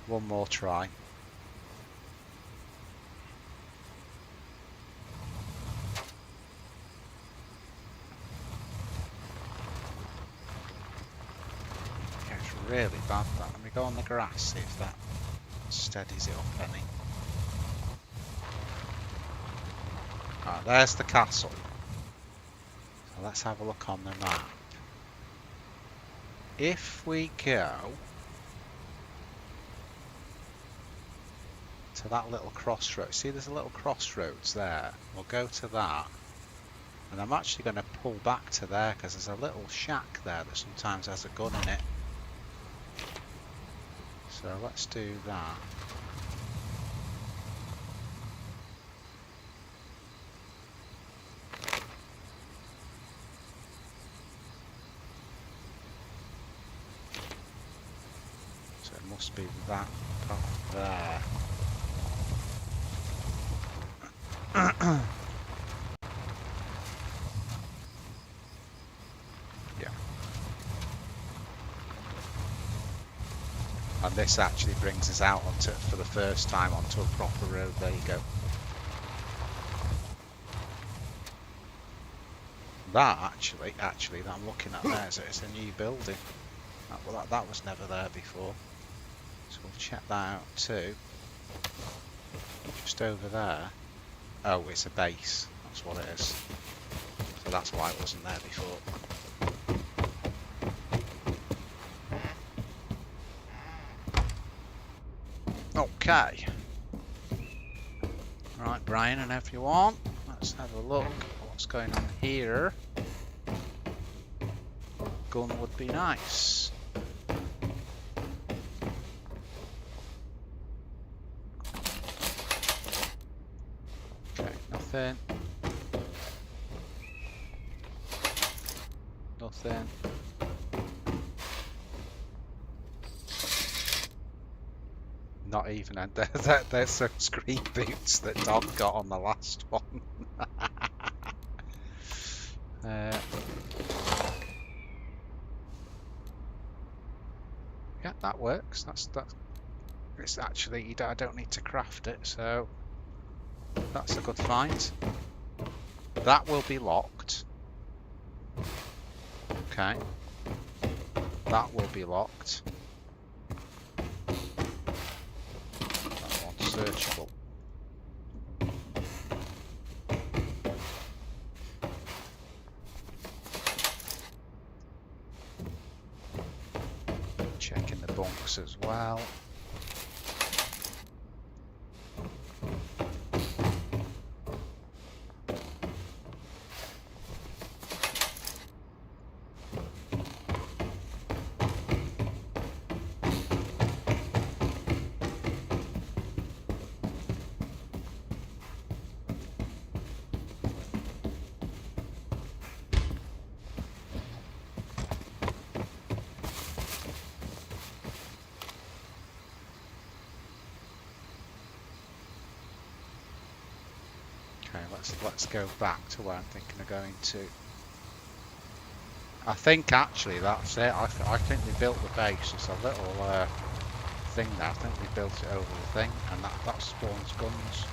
One more try. Yeah, it's really bad that. Let me go on the grass, see if that steadies it up any. Alright, there's the castle. So let's have a look on the map. If we go to that little crossroads, see there's a little crossroads there, we'll go to that And I'm actually going to pull back to there because there's a little shack there that sometimes has a gun in it. So let's do that. So it must be that part there. Yeah. And this actually brings us out onto, for the first time, onto a proper road. There you go. That actually that I'm looking at there is a new building. That was never there before. So we'll check that out too. Just over there. Oh, it's a base. That's what it is. So that's why it wasn't there before. Okay. Right, Brian and everyone, let's have a look at what's going on here. Gun would be nice. Okay, nothing. Nothing. Not even, and there's some screen boots that Don got on the last one. Yeah, that works. That's it's actually, I don't need to craft it, so that's a good find. That will be locked. Okay. That will be locked. That one's searchable. Checking the bunks as well. Let's go back to where I'm thinking of going to. I think actually that's it. I think we built the base. It's a little thing there. I think we built it over the thing, and that spawns guns.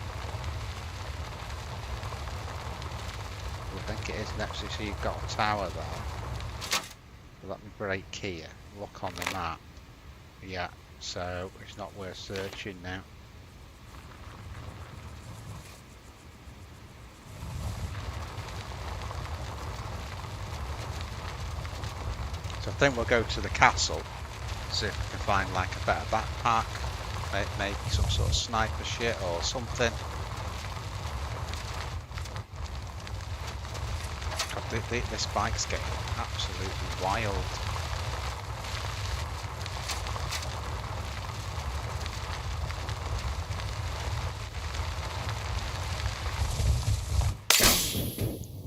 I think it is next to you. So you've got a tower there. So let me break here. Look on the map. Yeah. So it's not worth searching now. So I think we'll go to the castle, see if we can find like a better backpack, maybe some sort of sniper shit or something. God, this bike's getting absolutely wild.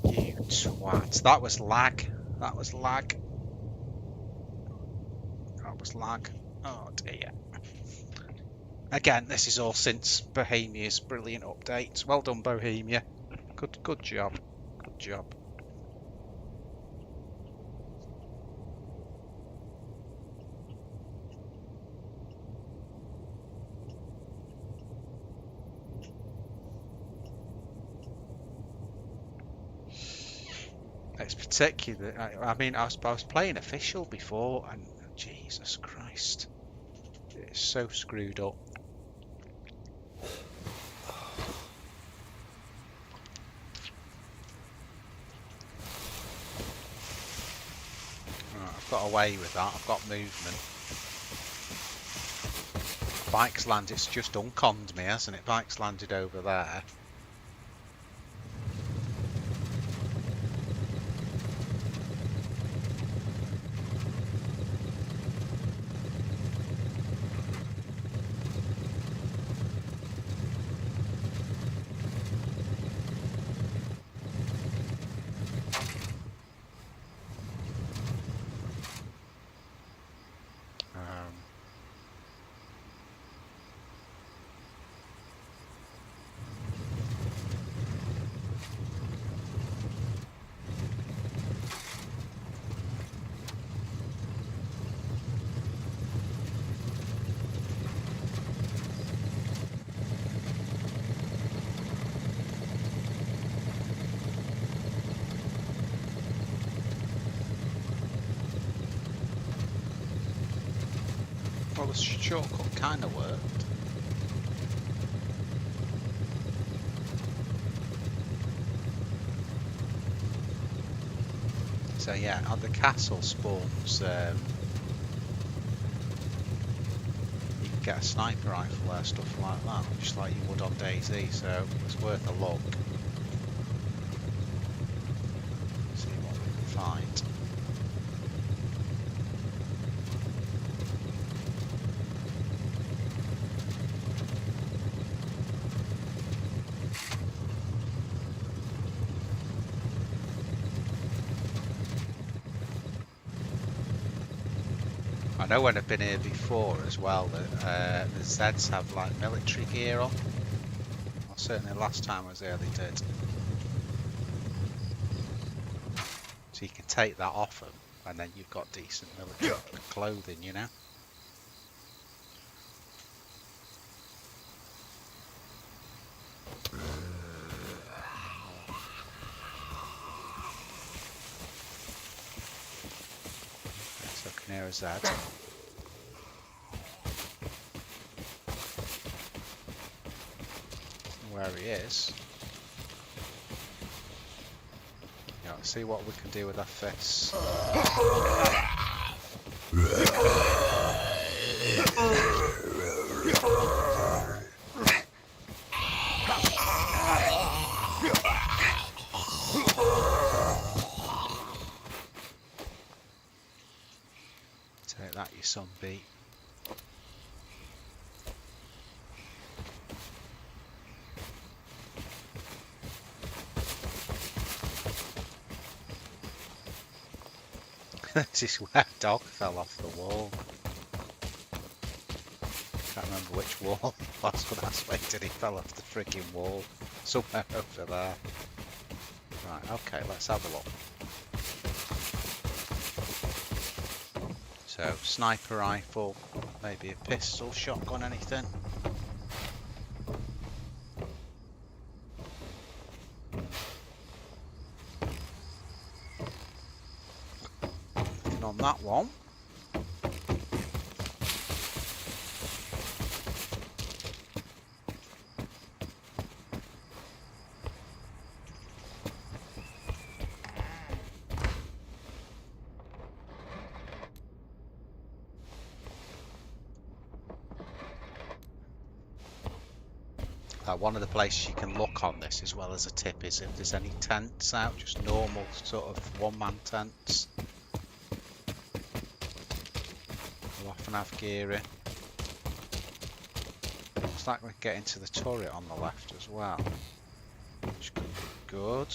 You twat. That was lag. That was lag. Lag. Oh dear. Again, this is all since Bohemia's brilliant update. Well done, Bohemia. Good job. Good job. It's particular. I mean, I was playing official before, and Jesus Christ, it's so screwed up. Right, I've got away with that. I've got movement. Bike's landed. It's just unconned me, hasn't it? Bike's landed over there. Well, the shortcut kind of worked. So yeah, on the castle spawns, you can get a sniper rifle there, stuff like that, just like you would on DayZ, so it's worth a look. See what we can find. I know when I've been here before as well that the Zeds have like military gear on. Well, certainly last time I was there they did. So you can take that off them and then you've got decent military clothing, you know. So I can hear a Zed. Where he is. Yeah, let's see what we can do with our fists. Take that, you son beat. This is where a dog fell off the wall. Can't remember which wall it was, but that's where he fell off the frigging wall. Somewhere over there. Right, okay, let's have a look. So, sniper rifle, maybe a pistol, shotgun, anything. Nothing on that one. One of the places you can look on this as well as a tip is if there's any tents out, just normal sort of one-man tents. We'll often have gear in. Looks like we're getting to the turret on the left as well, which could be good.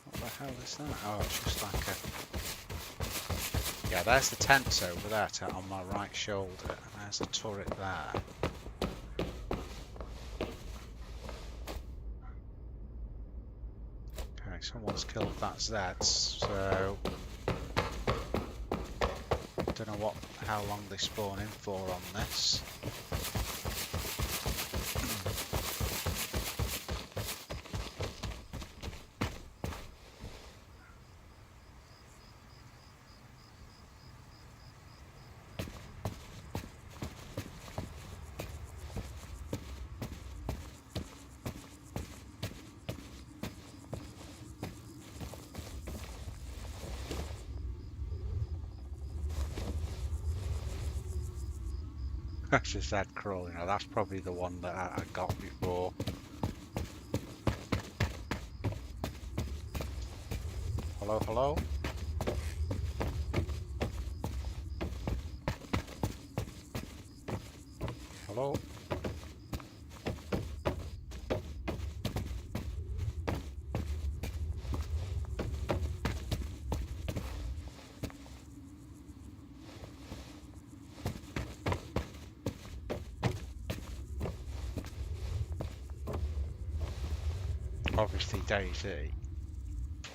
What the hell is that? Oh, it's just like a... Yeah, there's the tents over there on my right shoulder, and there's the turret there. Okay, someone's killed that Zed, so... Don't know how long they spawn in for on this. That's just Zed crawling. Now that's probably the one that I got before. Hello, hello? Hello? Obviously DayZ,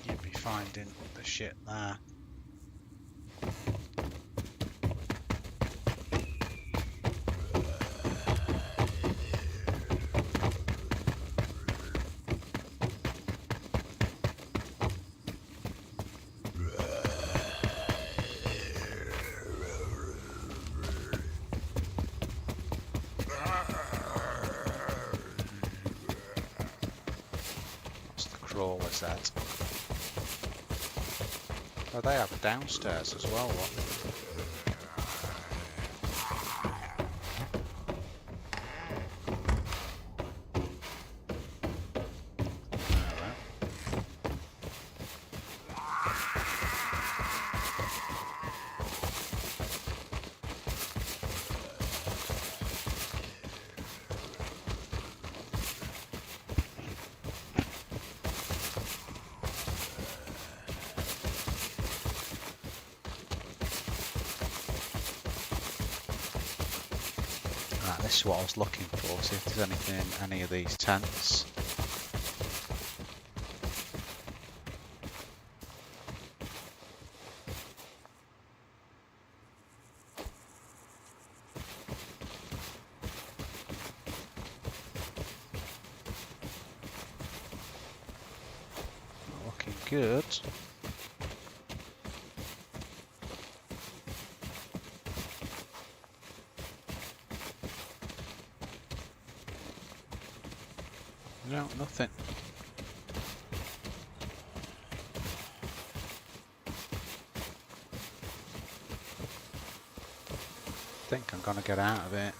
you'd be finding the shit there. DayZ. Oh, they have a downstairs as well. What? Right, this is what I was looking for, see if there's anything in any of these tents. Not looking good. No, nothing. I think I'm gonna get out of it.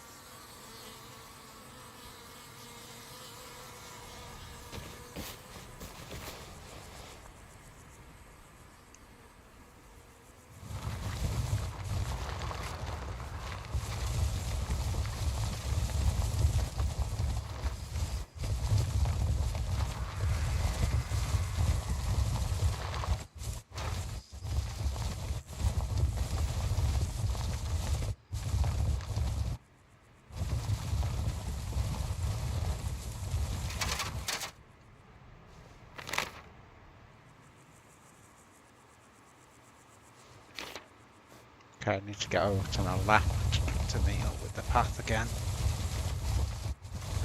Okay, I need to get over to the left to meet up with the path again.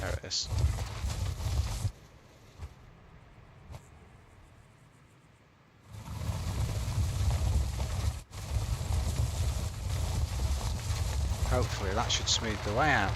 There it is. Hopefully that should smooth the way out.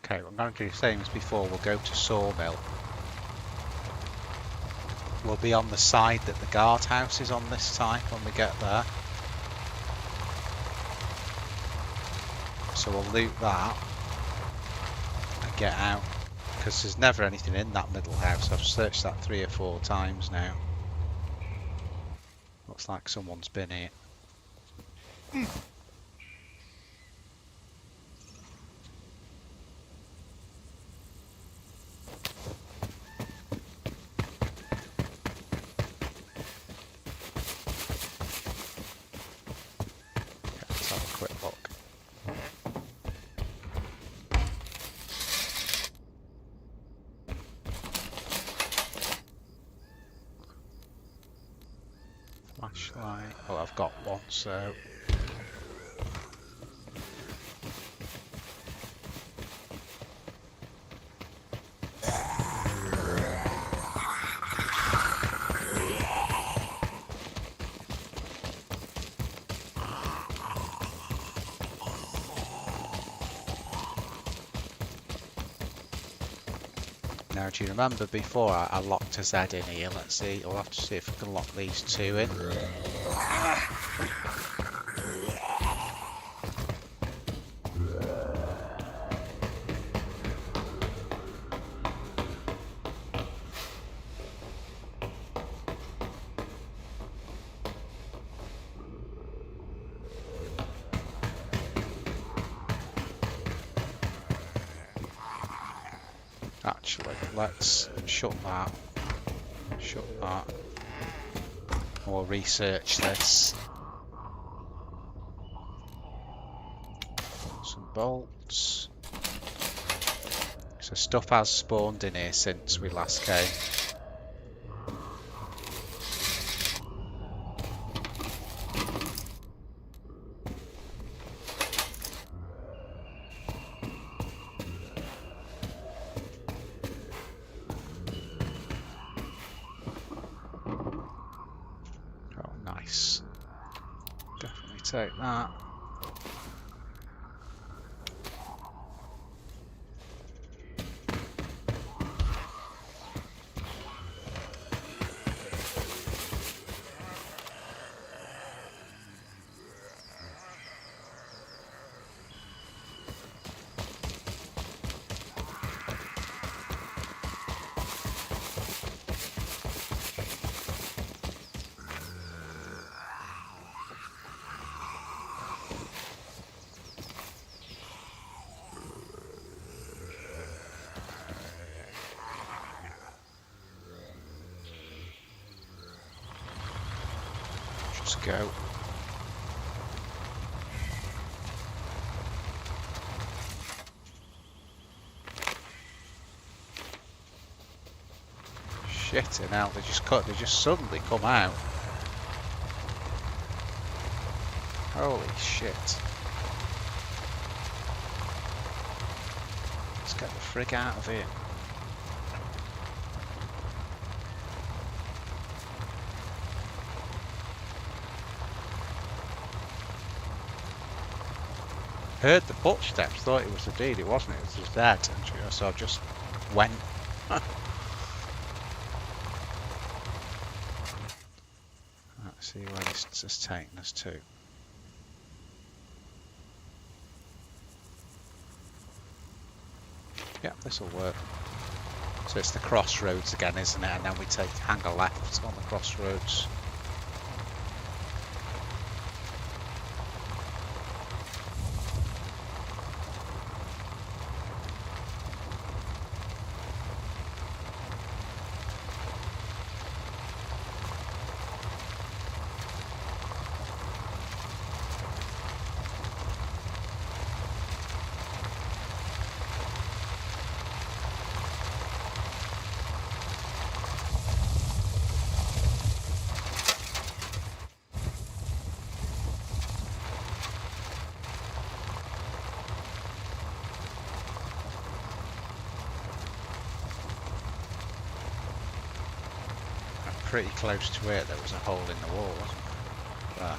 Okay, I'm going to do the same as before. We'll go to Sawmill. We'll be on the side that the guardhouse is on this time when we get there. So we'll loot that and get out. Because there's never anything in that middle house. I've searched that 3 or 4 times now. Looks like someone's been here. Let's have a quick look. Flashlight. Well, I've got one, so. Now, do you remember before I locked a Z in here? Let's see. I'll have to see if we can lock these 2 in. Actually, let's shut that. Shut that. We'll research this. Some bolts. So stuff has spawned in here since we last came. Oh, nice. Definitely take that. Just go. Shitting hell, they just suddenly come out. Holy shit. Let's get the frig out of here. Heard the footsteps, thought it was the deed, it wasn't, it was his dad, so I just went. Let's see where this has taken us to. Yeah, this will work. So it's the crossroads again, isn't it? And then we hang a left on the crossroads. Pretty close to it, there was a hole in the wall, wasn't there?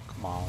Come on.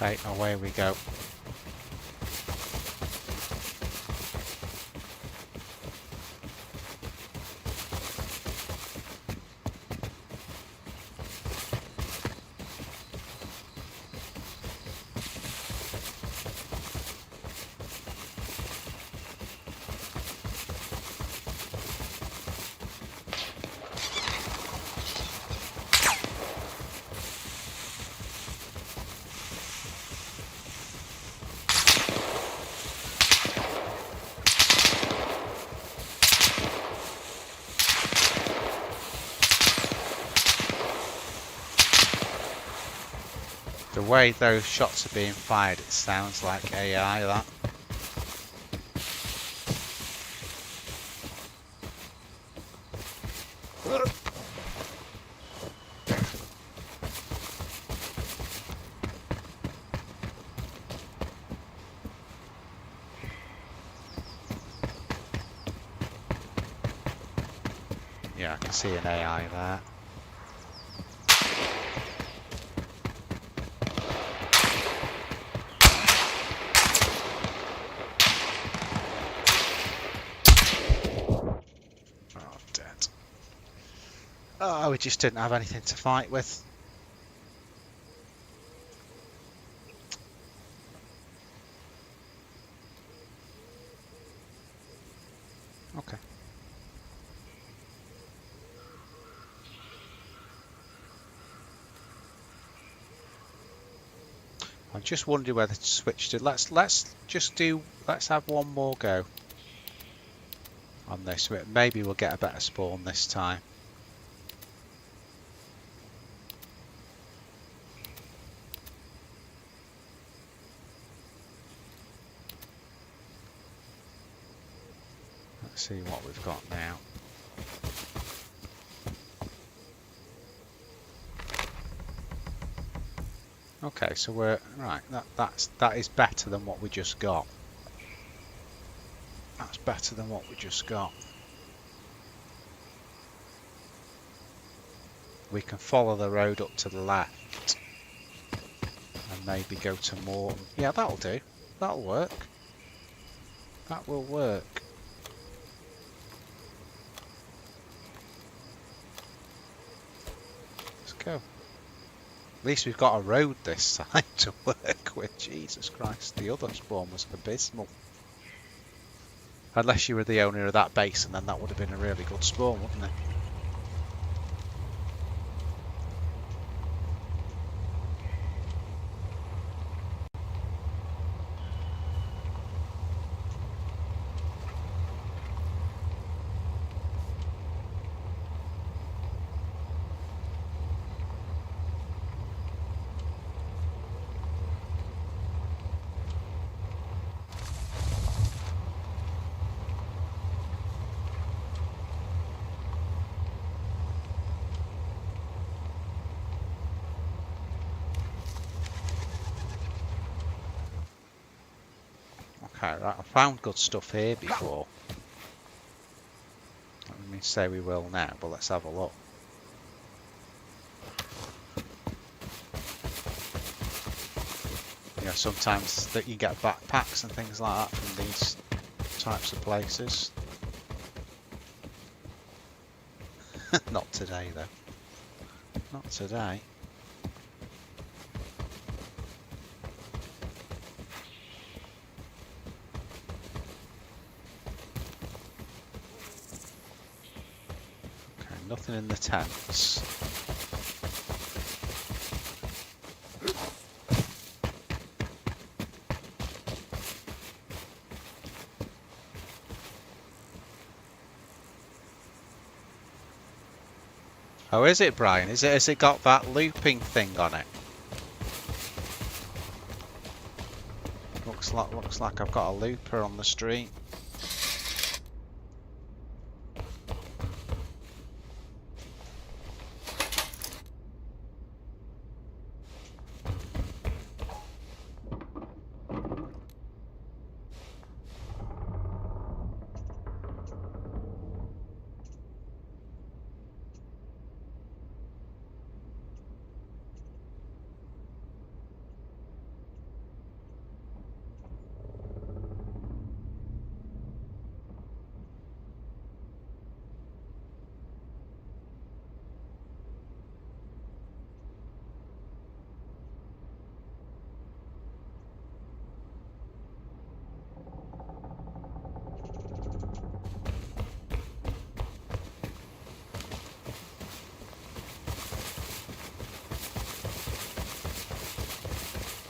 Okay, away we go. The way those shots are being fired, it sounds like AI, that. Yeah, I can see an AI there. Oh, dead. Oh, we just didn't have anything to fight with. Okay. I'm just wondering whether to switch to. Let's have one more go on this. Maybe we'll get a better spawn this time. Let's see what we've got now. Okay, so we're right. That is better than what we just got. That's better than what we just got. We can follow the road up to the left and maybe go to Morton. Yeah, that'll do. That'll work. That will work. Let's go. At least we've got a road this time to work with. Jesus Christ, the other spawn was abysmal. Unless you were the owner of that base, and then that would have been a really good spawn, wouldn't it? Okay, right, I found good stuff here before. Let me say we will now, but let's have a look. You know, sometimes that you get backpacks and things like that from these types of places. Not today, though. Not today. Okay, nothing in the tents. Oh, is it, Brian? Has it got that looping thing on it? Looks like I've got a looper on the street.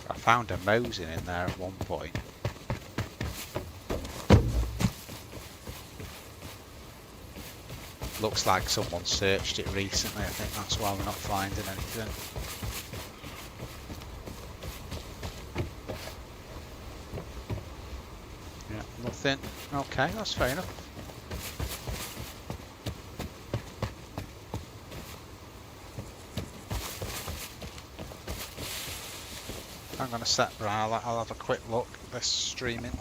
I found a Mosin in there at one point. Looks like someone searched it recently. I think that's why we're not finding anything. Yeah, nothing. Okay, that's fair enough. I'm going to set, Brian, I'll have a quick look at this streaming.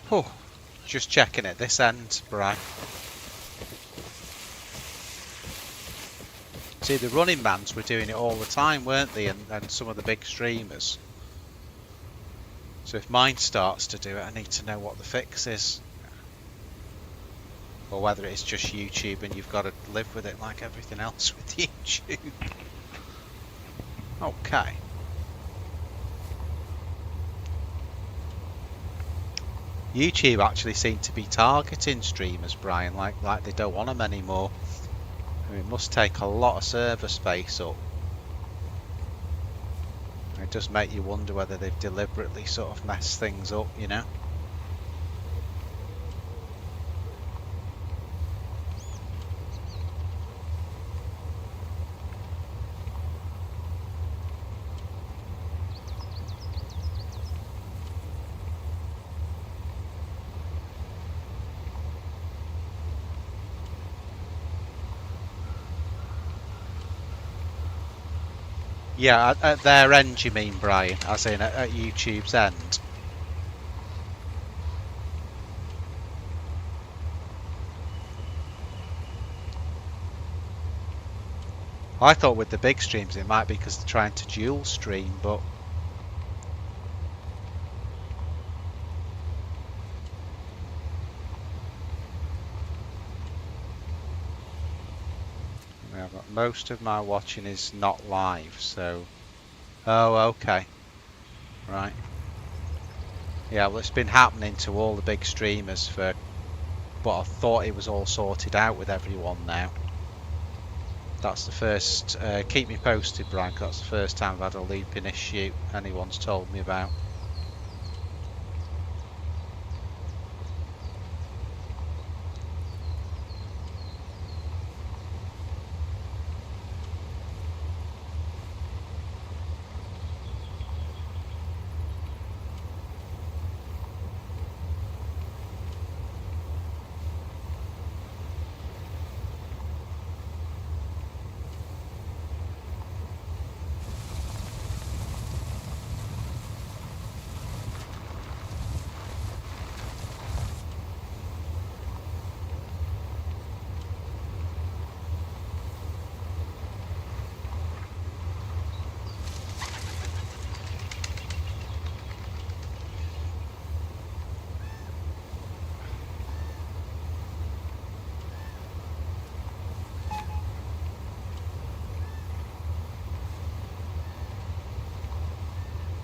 Oh, just checking at this end, Brian. See, the running mans were doing it all the time, weren't they? And some of the big streamers. So if mine starts to do it, I need to know what the fix is. Or whether it's just YouTube and you've got to live with it like everything else with YouTube. Okay. YouTube actually seem to be targeting streamers, Brian, like they don't want them anymore. I mean, it must take a lot of server space up. It does make you wonder whether they've deliberately sort of messed things up, you know? Yeah, at their end, you mean, Brian? As in at YouTube's end? I thought with the big streams it might be because they're trying to dual stream, but... Yeah, but most of my watching is not live, so... Oh, okay. Right. Yeah, well, it's been happening to all the big streamers for... But I thought it was all sorted out with everyone now. That's the first... keep me posted, Brian, 'cause that's the first time I've had a looping issue anyone's told me about.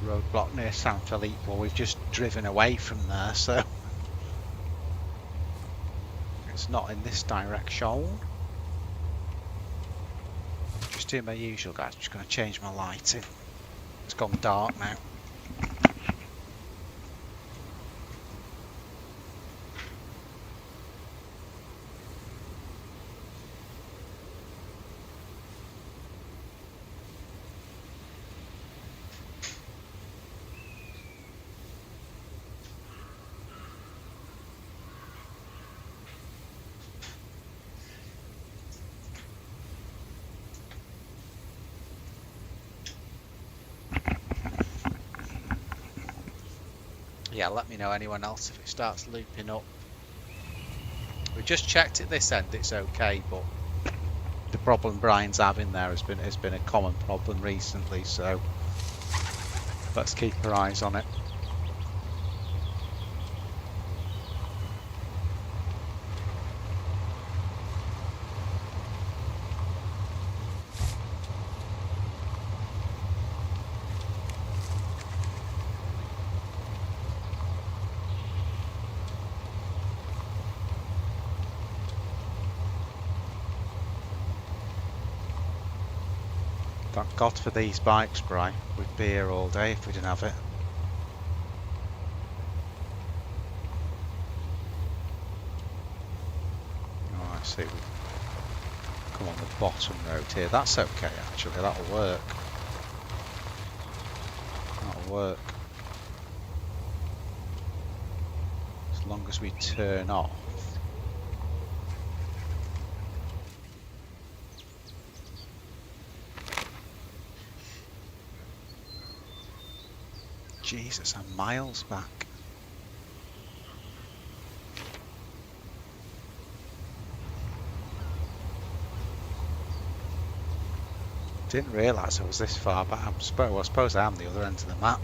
Roadblock near San Felipe. Well, we've just driven away from there, so it's not in this direction. Just doing my usual, guys. Just going to change my lighting. It's gone dark now. Yeah, let me know anyone else if it starts looping up. We just checked at this end, it's okay, but the problem Brian's having there has been a common problem recently, so let's keep our eyes on it. Thank God for these bikes, Brian. We'd be here all day if we didn't have it. Oh, I see. We come on the bottom road here. That's okay, actually. That'll work. That'll work. As long as we turn off. Jesus, I'm miles back. Didn't realise I was this far back. I suppose I am the other end of the map.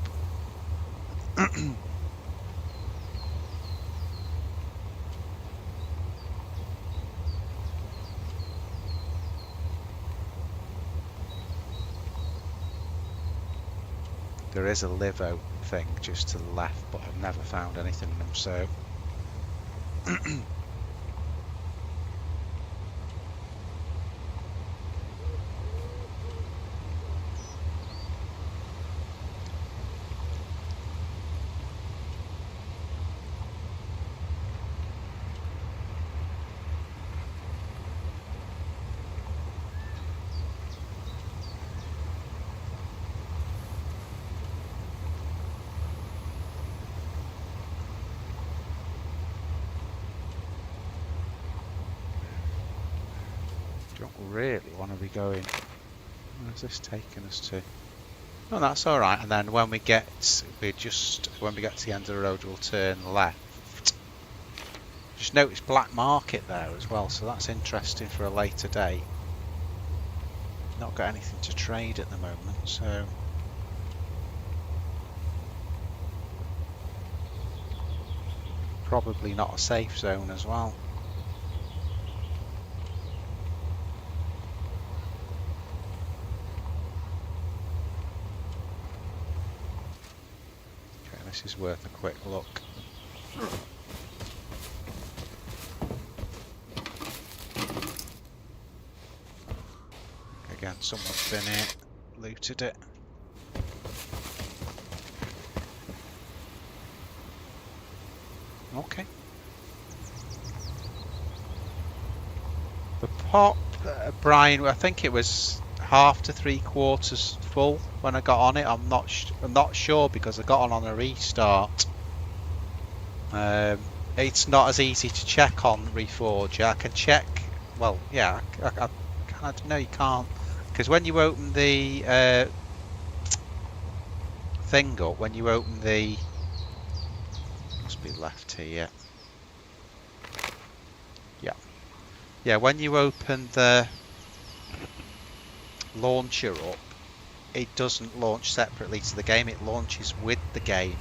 There is a Livo thing just to the left, but I've never found anything in them, so... Don't really want to be going... Where's this taking us to? Oh, that's all right. And then when we get to the end of the road, we'll turn left. Just notice black market there as well, so that's interesting for a later date. Not got anything to trade at the moment, so... Probably not a safe zone as well. This is worth a quick look. Again, someone's been here, looted it. Okay. The pop, Brian, I think it was half to 3/4 full when I got on it. I'm not sure because I got on a restart. It's not as easy to check on Reforger. I can check. Well, yeah, I no, you can't, because when you open the thing up, when you open the must be left here. Yeah, when you open the launcher up, it doesn't launch separately to the game, it launches with the game.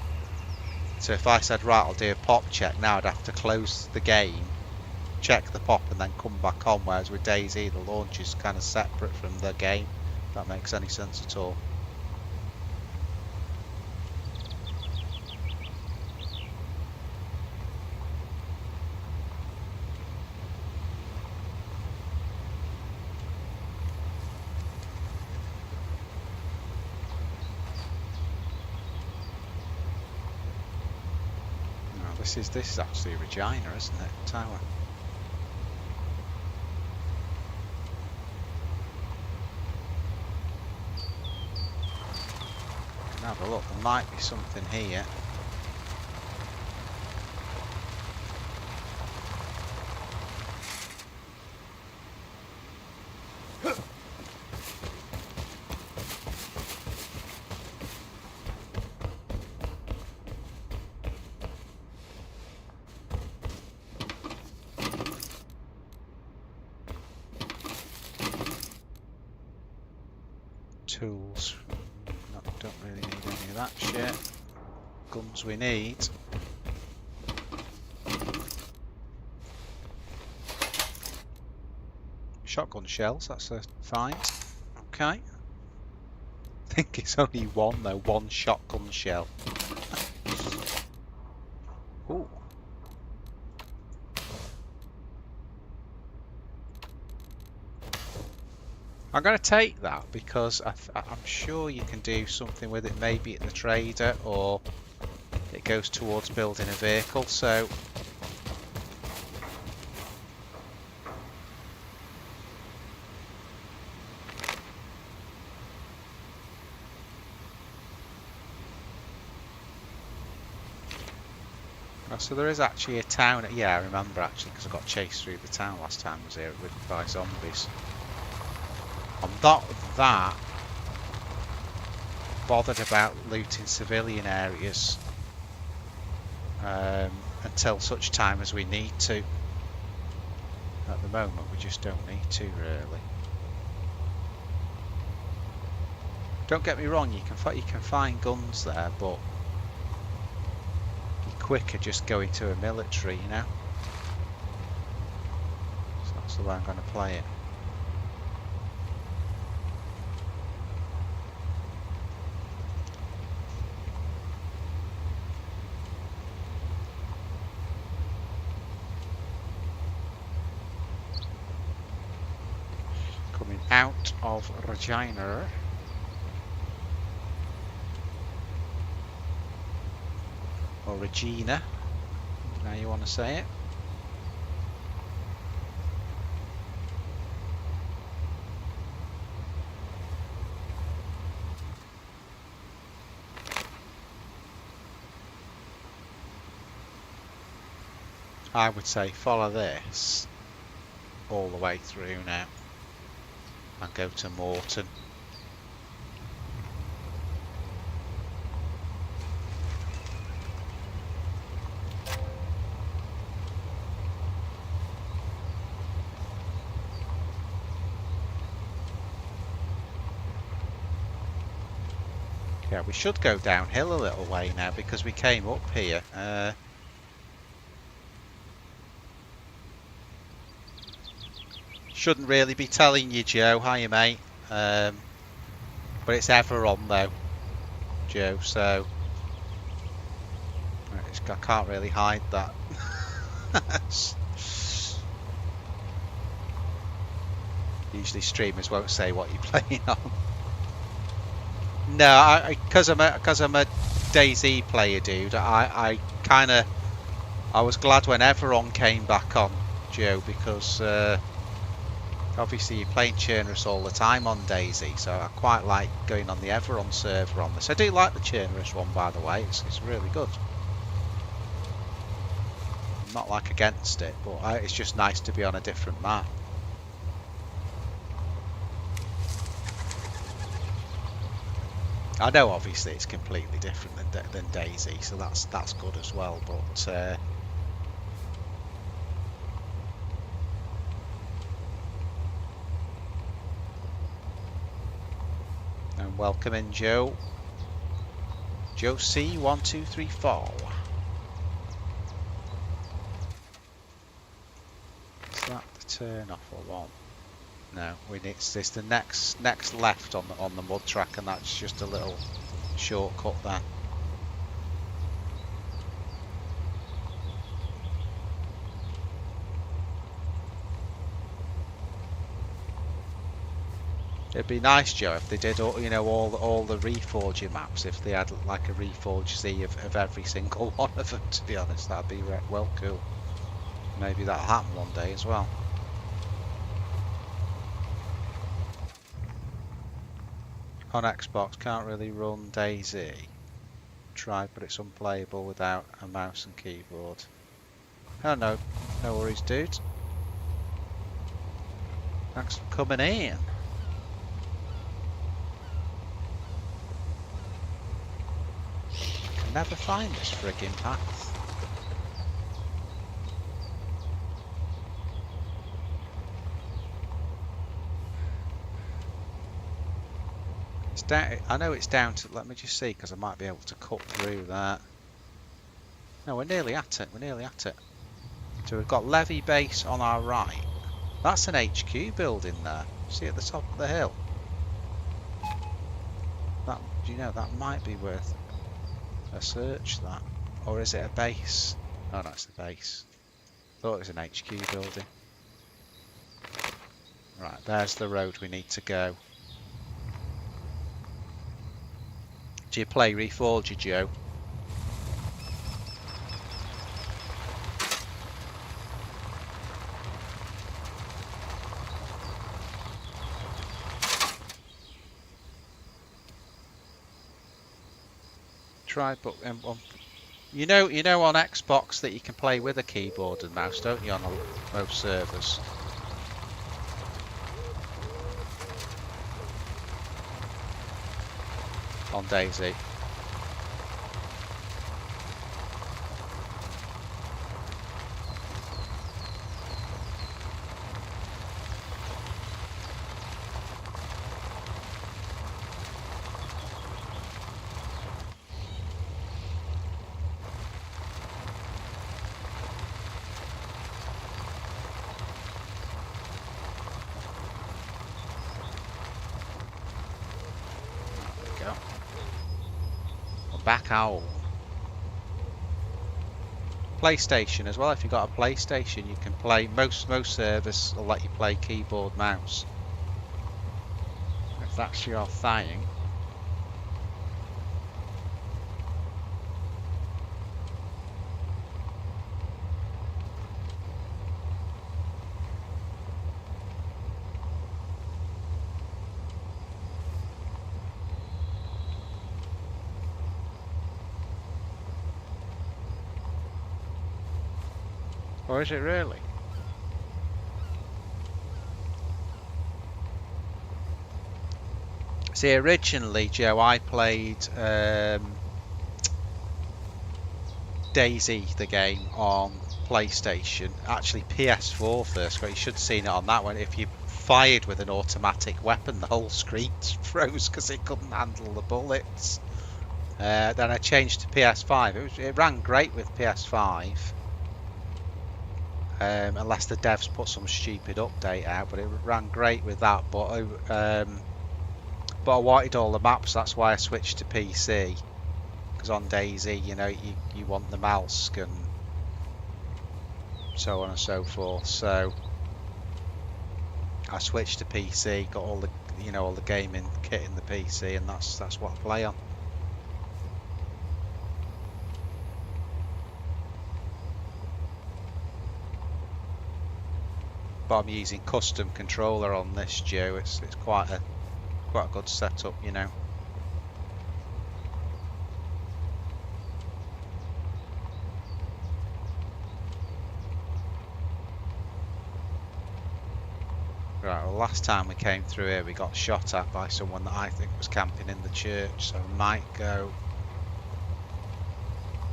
So if I said, right, I'll do a pop check now, I'd have to close the game, check the pop and then come back on, whereas with DayZ the launch is kind of separate from the game, if that makes any sense at all. This is actually Regina, isn't it? Tower. Can have a look. There might be something here. Tools. No, don't really need any of that shit. Guns we need. Shotgun shells, that's a find. Okay. I think it's only one though, one shotgun shell. Ooh. I'm going to take that because I'm sure you can do something with it, maybe at the trader, or it goes towards building a vehicle, so... Oh, so there is actually a town, yeah, I remember actually, because I got chased through the town last time I was here by zombies. I'm not that bothered about looting civilian areas until such time as we need to. At the moment we just don't need to really. Don't get me wrong, you can find guns there, but you're quicker just going to a military, you know. So that's the way I'm going to play it. Coming out of Regina. Or Regina, how you want to say it. I would say follow this all the way through now and go to Morton. Yeah, we should go downhill a little way now because we came up here. Shouldn't really be telling you, Joe. Hiya, mate. But it's Everon though, Joe, so I can't really hide that. Usually streamers won't say what you're playing on. No, because I'm a DayZ player, dude. I was glad when Everon came back on, Joe, because obviously you're playing Chernarus all the time on DayZ, so I quite like going on the Everon server on this. I do like the Chernarus one, by the way. It's really good. I'm not like against it, but it's just nice to be on a different map. I know obviously it's completely different than DayZ, so that's good as well. But and welcome in, Joe. Joe C1234. Is that the turn off or what? No, it's the next left on the mud track, and that's just a little shortcut there. It'd be nice, Joe, if they did all the Reforger maps. If they had like a ReforgedZ of every single one of them. To be honest, that'd be well cool. Maybe that'll happen one day as well. On Xbox, can't really run DayZ. Tried, but it's unplayable without a mouse and keyboard. Oh no, no worries, dude. Thanks for coming in. I can never find this frigging path. I know it's down to, let me just see, because I might be able to cut through that. No, we're nearly at it, So we've got Levy Base on our right. That's an HQ building there. See at the top of the hill? That, do you know, that might be worth a search, that. Or is it a base? Oh no, it's the base. Thought it was an HQ building. Right, there's the road we need to go. Do you play Reforger, Joe? Try, but you know on Xbox that you can play with a keyboard and mouse, don't you? On most servers. On DayZ. back owl. PlayStation as well. If you've got a PlayStation, you can play. Most servers will let you play keyboard mouse. If that's your thing. Or is it really? See, originally, Joe, I played DayZ, the game, on PlayStation. Actually, PS4 first, but you should have seen it on that one. If you fired with an automatic weapon, the whole screen froze because it couldn't handle the bullets. Then I changed to PS5. It ran great with PS5. Unless the devs put some stupid update out, but it ran great with that. But I wanted all the maps, that's why I switched to PC. Because on DayZ, you know, you want the mouse and so on and so forth. So I switched to PC, got all the all the gaming kit in the PC, and that's what I play on. But I'm using custom controller on this, Joe. It's quite a good setup, you know. Right, well, last time we came through here, we got shot at by someone that I think was camping in the church, so I might go...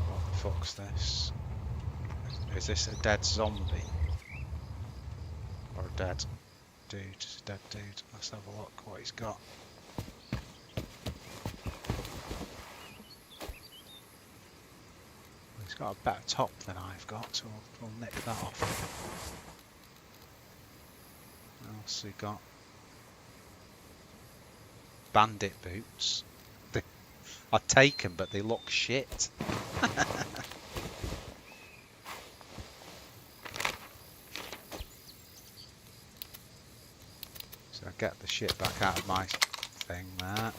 What the fuck's this? Is this a dead zombie? Or a dead dude? It's a dead dude. Let's have a look what he's got. He's got a better top than I've got, so we'll nick that off. What else we got? Bandit boots. I'd take them, but they look shit. So I get the shit back out of my thing there.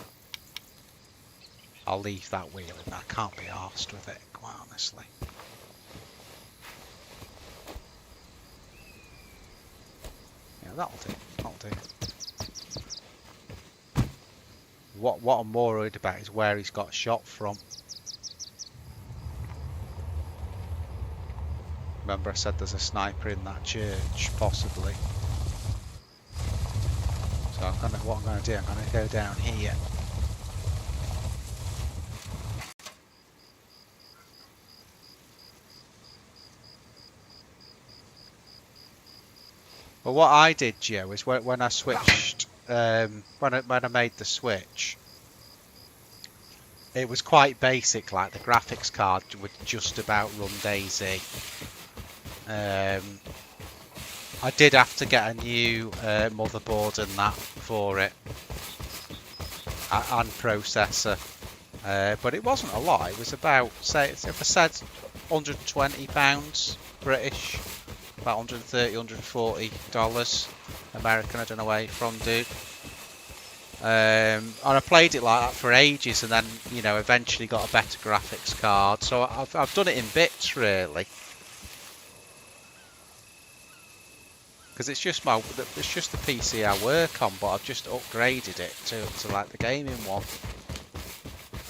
I'll leave that wheel in. I can't be arsed with it, quite honestly. Yeah, that'll do. That'll do. What I'm more worried about is where he's got shot from. Remember I said there's a sniper in that church, possibly. So what I'm going to do, I'm going to go down here. Well, what I did, Joe, is when I switched, when I made the switch, it was quite basic. Like the graphics card would just about run DayZ. I did have to get a new motherboard and that for it, and processor, but it wasn't a lot. It was about, say, if I said £120 British, about $130, $140 American. I don't know where you're from, dude. And I played it like that for ages, and then eventually got a better graphics card. So I've done it in bits, really. Because it's just the PC I work on, but I've just upgraded it to like the gaming one.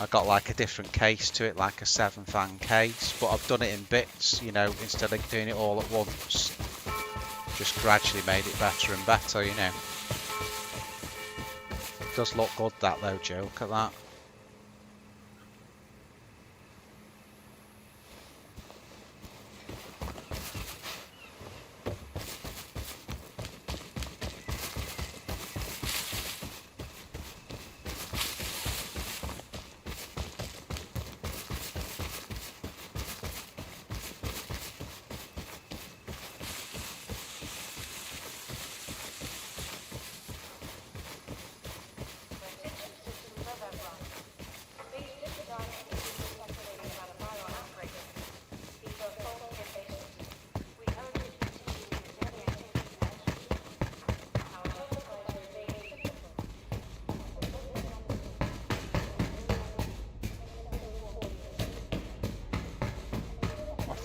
I got like a different case to it, like a 7-fan case, but I've done it in bits, instead of doing it all at once. Just gradually made it better and better, It does look good, that though, Joe. Look at that.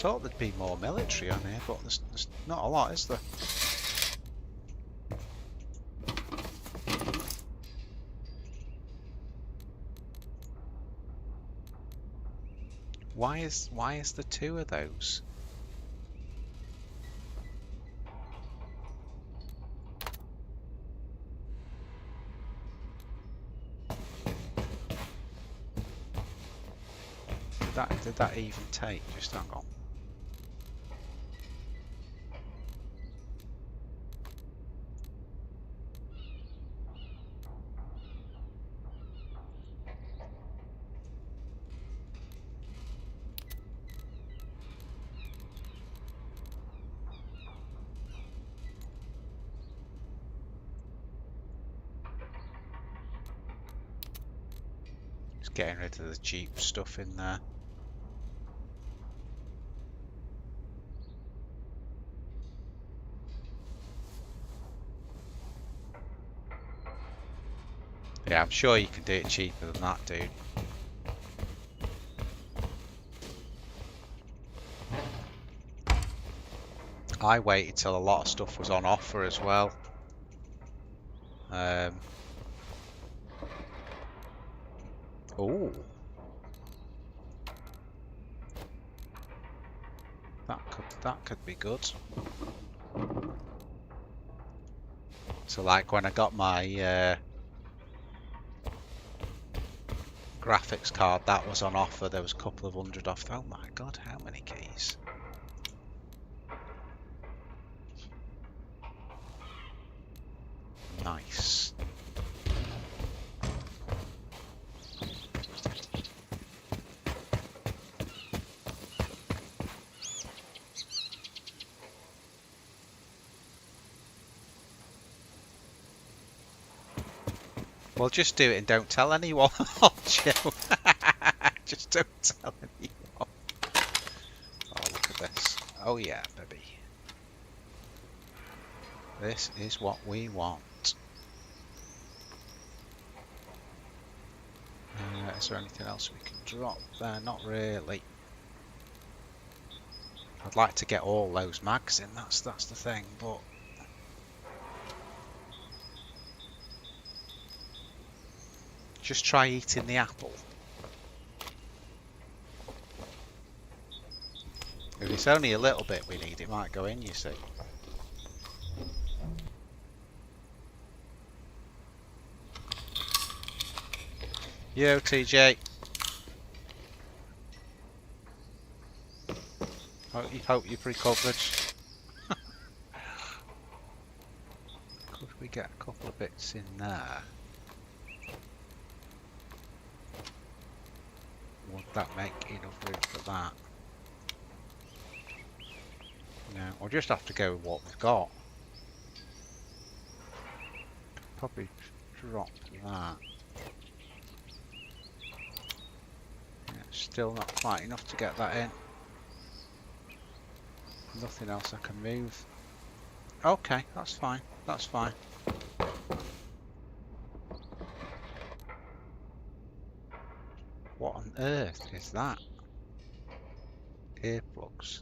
Thought there'd be more military on here, but there's not a lot, is there? Why is there two of those? Did that even take? Just hang on. Just getting rid of the cheap stuff in there. Yeah, I'm sure you can do it cheaper than that, dude. I waited till a lot of stuff was on offer as well. Oh, that could be good. So like when I got my graphics card, that was on offer. There was a couple of hundred off. Oh my god, how many keys? Nice. Well, just do it and don't tell anyone. Oh, Joe. Just don't tell anyone. Oh, look at this. Oh yeah, baby. This is what we want. Is there anything else we can drop there? Not really. I'd like to get all those mags in, that's the thing, but just try eating the apple. If it's only a little bit we need, it might go in, you see. Yo, TJ. Hope you've recovered. Could we get a couple of bits in there? Would that make enough room for that? No, we'll just have to go with what we've got. Probably drop that. Yeah, still not quite enough to get that in. Nothing else I can move. Okay, that's fine. That's fine. What on earth is that? Earplugs.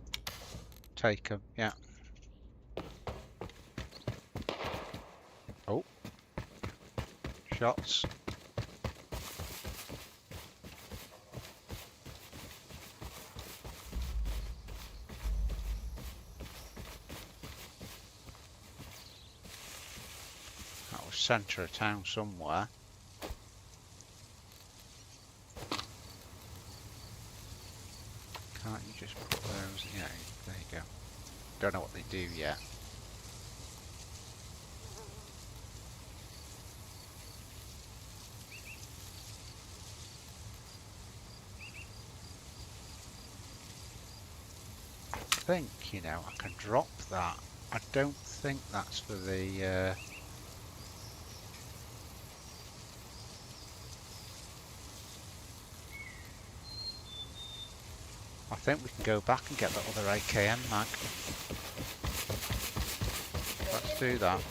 Take them, yeah. Oh. Shots. That was centre of town somewhere. Can't you just put those? Yeah, there you go. Don't know what they do yet. I think, you know, I can drop that. I don't think that's for the I think we can go back and get that other AKM mag. Let's do that.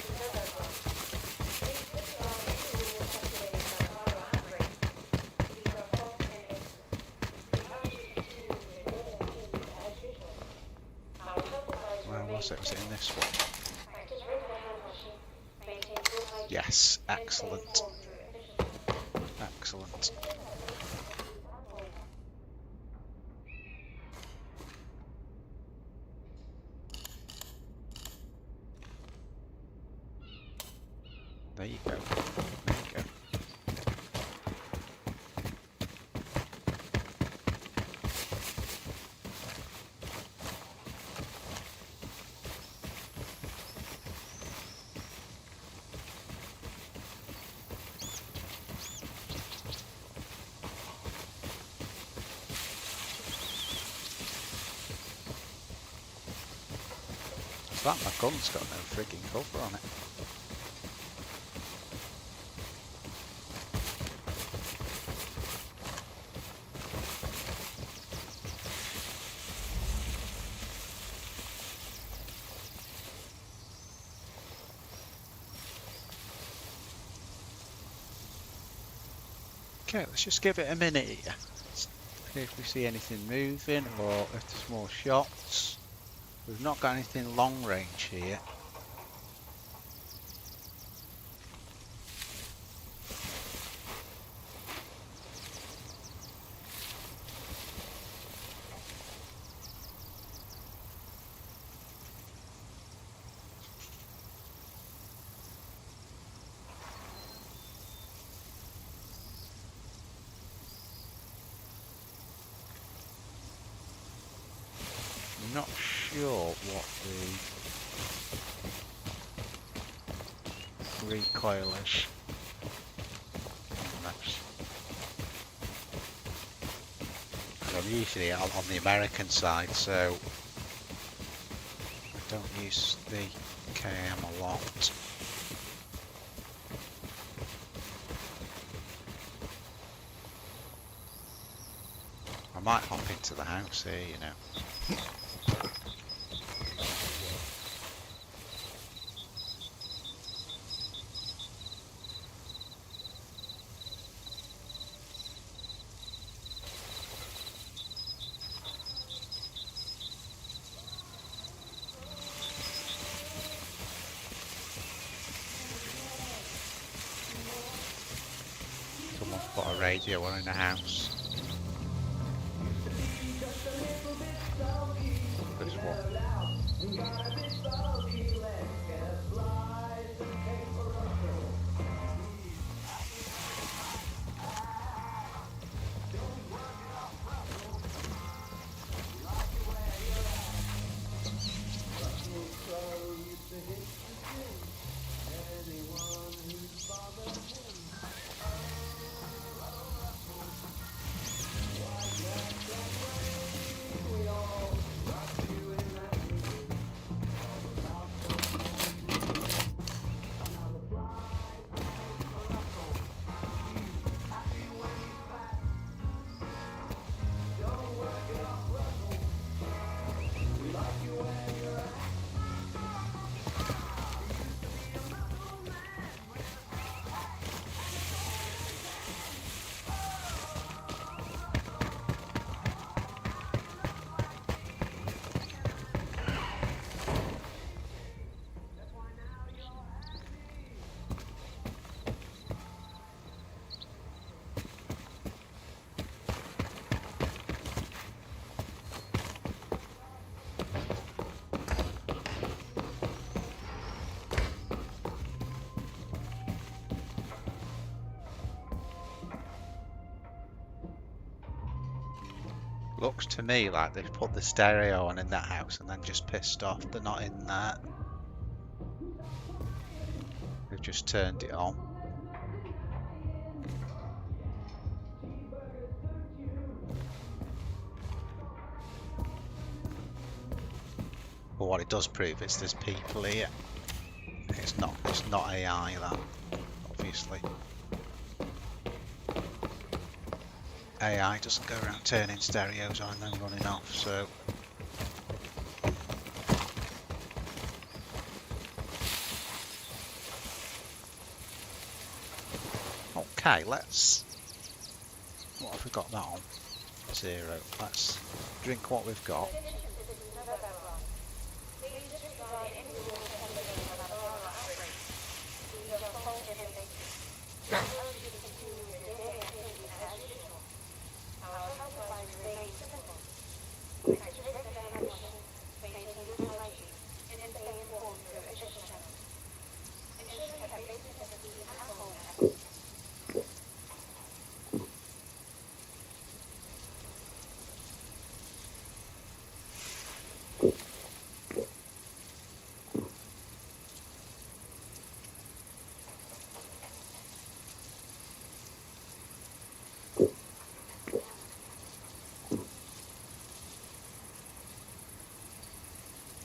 was it? Was it in this one? Yes, excellent. Excellent. There you go. There you go. It's like my gun's got no frigging cover on it. Okay, let's just give it a minute here. See if we see anything moving or if there's more shots. We've not got anything long range here. I'm not sure what the recoil is. I'm usually on the American side, so I don't use the KM a lot. I might hop into the house here, you know. Someone's put a radio on in the house. There's one. Looks to me like they've put the stereo on in that house and then just pissed off they're not in that. They've just turned it on. But what it does prove is there's people here. It's not AI, that, obviously. AI doesn't go around turning stereos on and then running off, so okay, let's, what have we got that on? 0. Let's drink what we've got.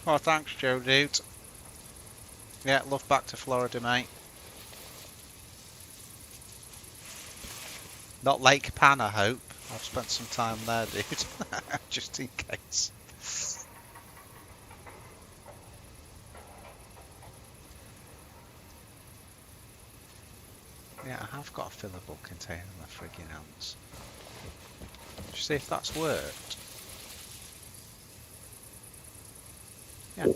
Oh, thanks, Joe, dude. Yeah, love back to Florida, mate. Not Lake Pan, I hope. I've spent some time there, dude. Just in case. Yeah, I have got a fillable container in my friggin' hands. Just see if that's worked. Yeah,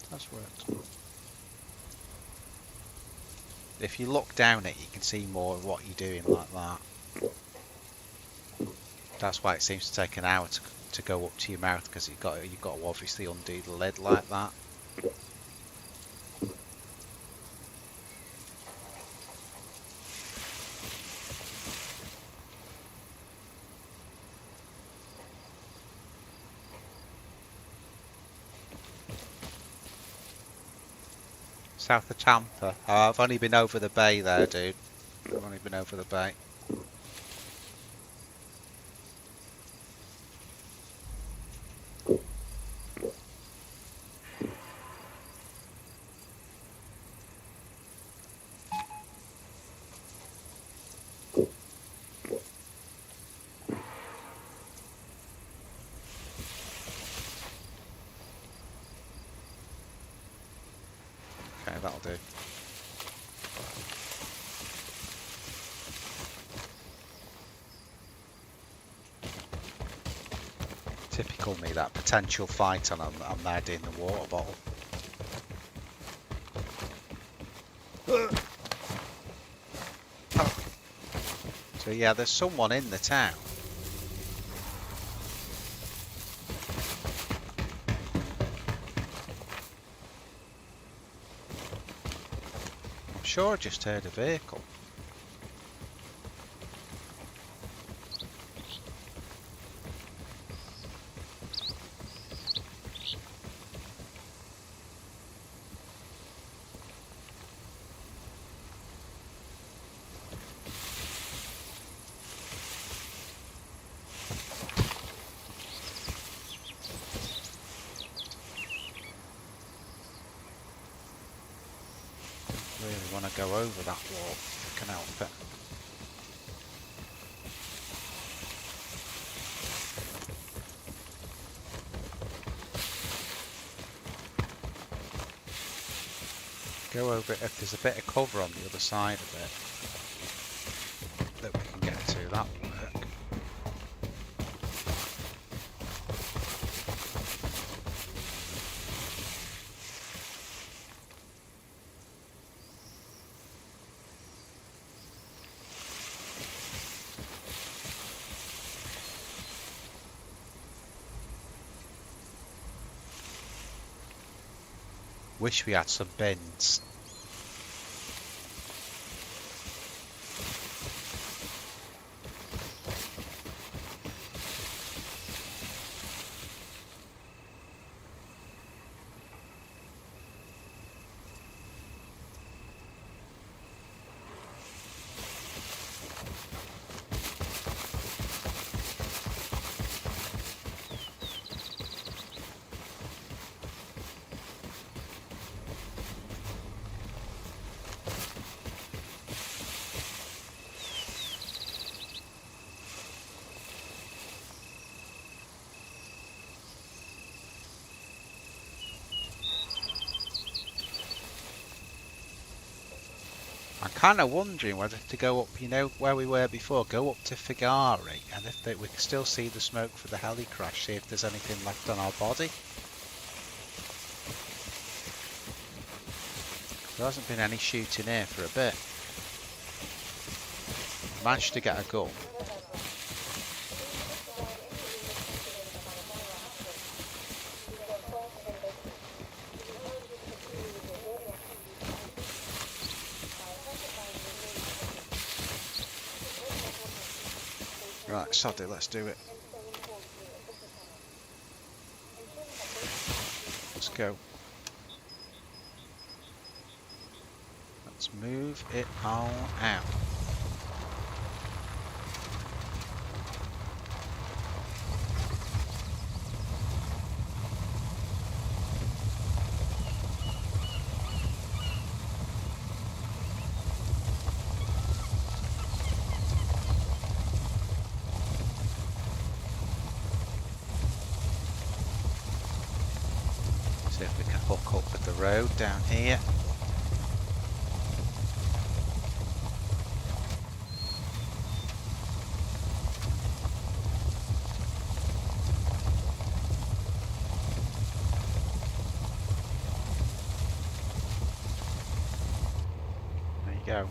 that's worked. If you look down it, you can see more of what you're doing like that. That's why it seems to take an hour to go up to your mouth, because you've got to obviously undo the lid like that. South of Tampa. Oh, I've only been over the bay there, dude. I've only been over the bay. Okay, that'll do. Typical me, that potential fight, and I'm there doing the water bottle. So yeah, there's someone in the town. I'm sure I just heard a vehicle. Really want to go over that wall if I can help it. Go over it if there's a bit of cover on the other side of it that we can get to. That will work. Wish we had some bins. I'm kind of wondering whether to go up, you know, where we were before, go up to Figari, and if we can still see the smoke for the heli crash, see if there's anything left on our body. There hasn't been any shooting here for a bit. Managed to get a gun. Right, sod it, let's do it. Let's go. Let's move it all out. See if we can hook up with the road down here. There you go.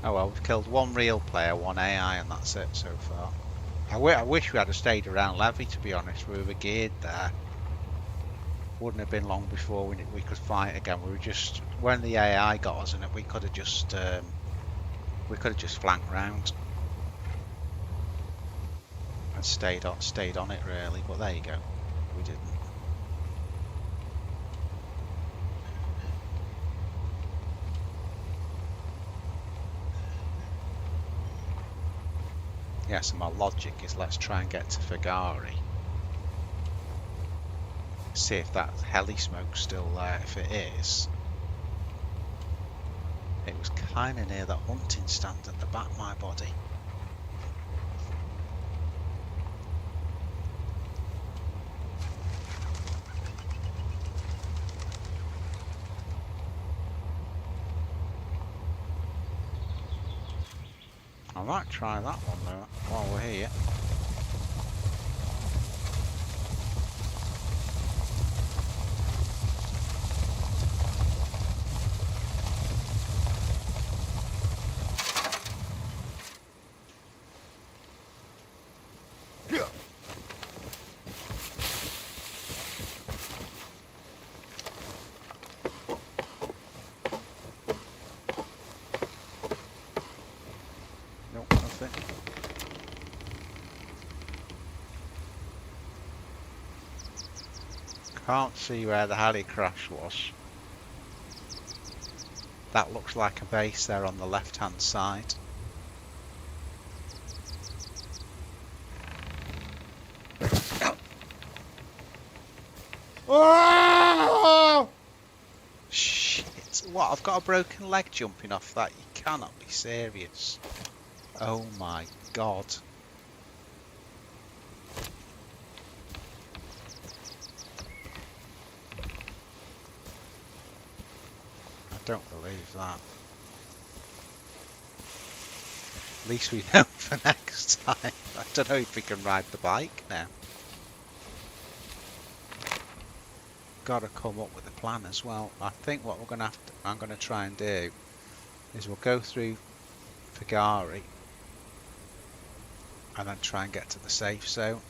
Oh well, we've killed one real player, one AI, and that's it so far. I wish we had stayed around Levy, to be honest. We were geared there. Wouldn't have been long before we could fight again. We were just, when the AI got us in it, we could have just flanked round and stayed on it really. But there you go, we didn't. Yeah, so my logic is let's try and get to Fagari. See if that heli smoke's still there. If it is, it was kind of near the hunting stand at the back of my body. I might try that one though while we're here. Nope, nothing. Can't see where the heli crash was. That looks like a base there on the left hand side. Oh! Shit, what, I've got a broken leg jumping off that? You cannot be serious. Oh my god. I don't believe that. At least we know for next time. I don't know if we can ride the bike now. Gotta come up with a plan as well. I think what I'm gonna try and do is we'll go through Fagari and then try and get to the safe zone.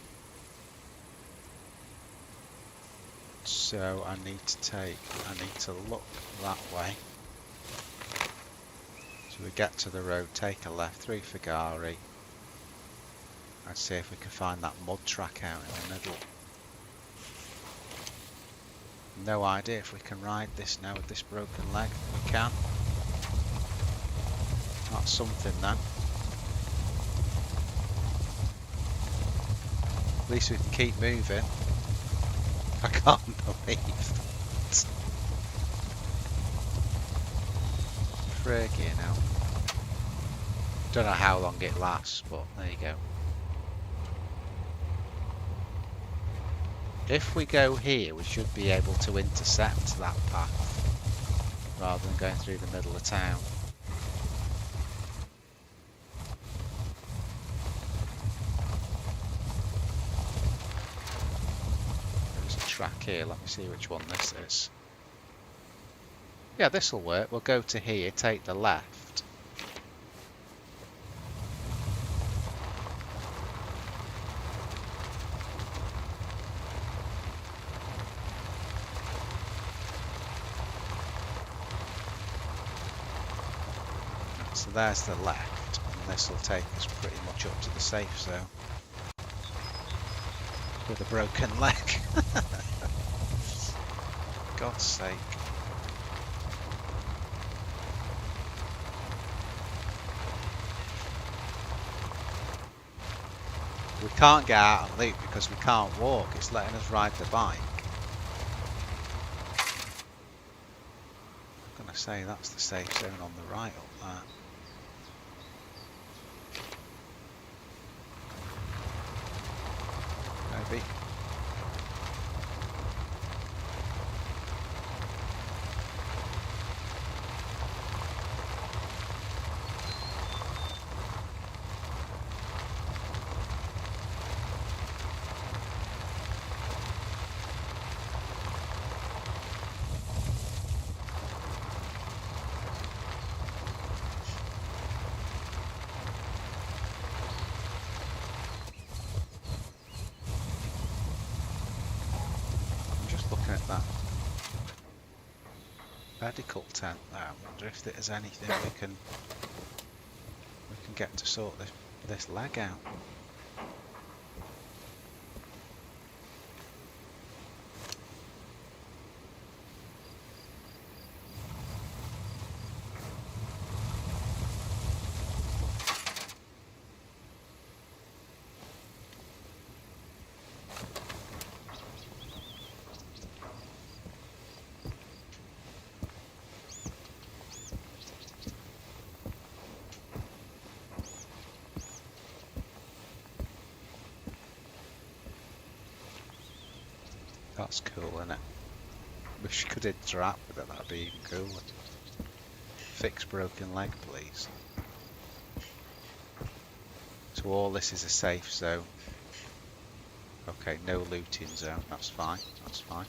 So I need to look that way. So we get to the road, take a left through Fagari and see if we can find that mud track out in the middle. No idea if we can ride this now with this broken leg. We can. That's something then. At least we can keep moving. I can't believe that. Freaky now. Don't know how long it lasts, but there you go. If we go here, we should be able to intercept that path rather than going through the middle of town. There's a track here, let me see which one this is. Yeah, this will work. We'll go to here, take the left. So there's the left, and this will take us pretty much up to the safe zone. With a broken leg. God's sake. We can't get out and loop because we can't walk, it's letting us ride the bike. I'm gonna say that's the safe zone on the right up there. maybe. Looking at that medical tent there, I wonder if there's anything we can get to sort this leg out. That's cool, isn't it? Wish you could interact with it, that'd be even cooler. Fix broken leg, please. So all this is a safe zone. Okay, no looting zone, that's fine, that's fine.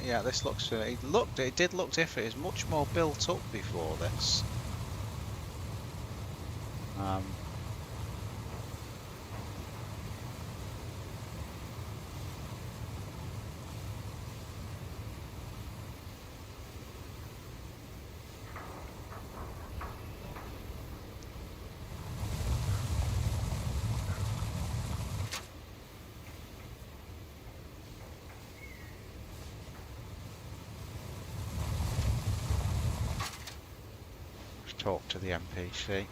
Yeah, this looks. It did look different. It's much more built up before this. Talk to the NPC.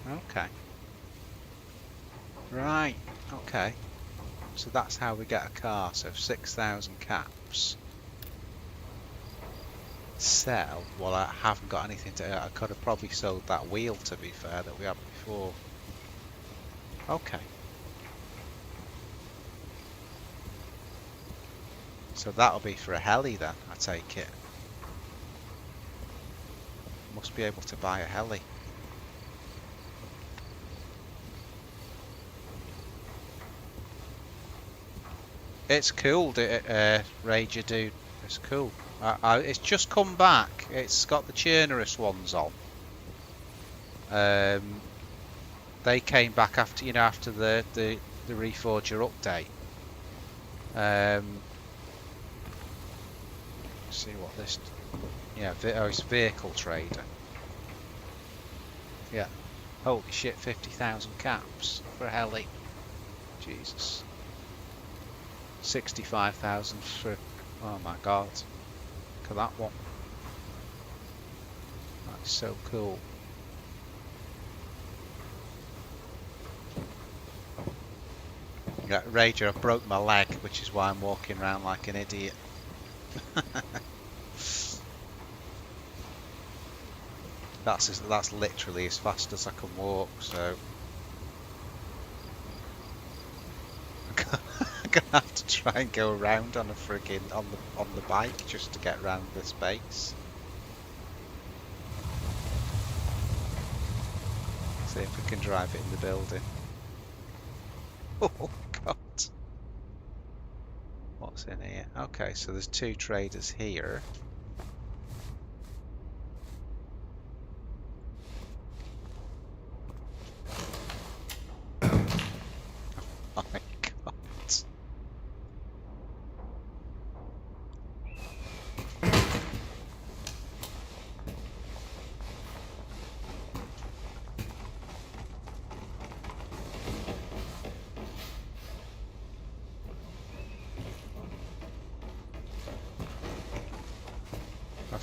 Okay. Right. Okay. So that's how we get a car. So 6,000 caps. Sell. Well, I haven't got anything to. I could have probably sold that wheel, to be fair, that we had before. Okay. So that'll be for a heli then, I take it. Must be able to buy a heli. It's cool, Rager dude. It's cool. It's just come back. It's got the Churnerous ones on. They came back after, you know, after the Reforger update. Let's see what this. Yeah, it's vehicle trader. Yeah. Holy shit! 50,000 caps for a heli. Jesus. 65,000 for. Oh my god. Look at that one. That's so cool. Yeah, Rager, I broke my leg, which is why I'm walking around like an idiot. That's literally as fast as I can walk, so I'm gonna have to try and go around on a friggin' on the bike just to get around this base. See if we can drive it in the building. Oh god. What's in here? Okay, so there's two traders here. Oh my god.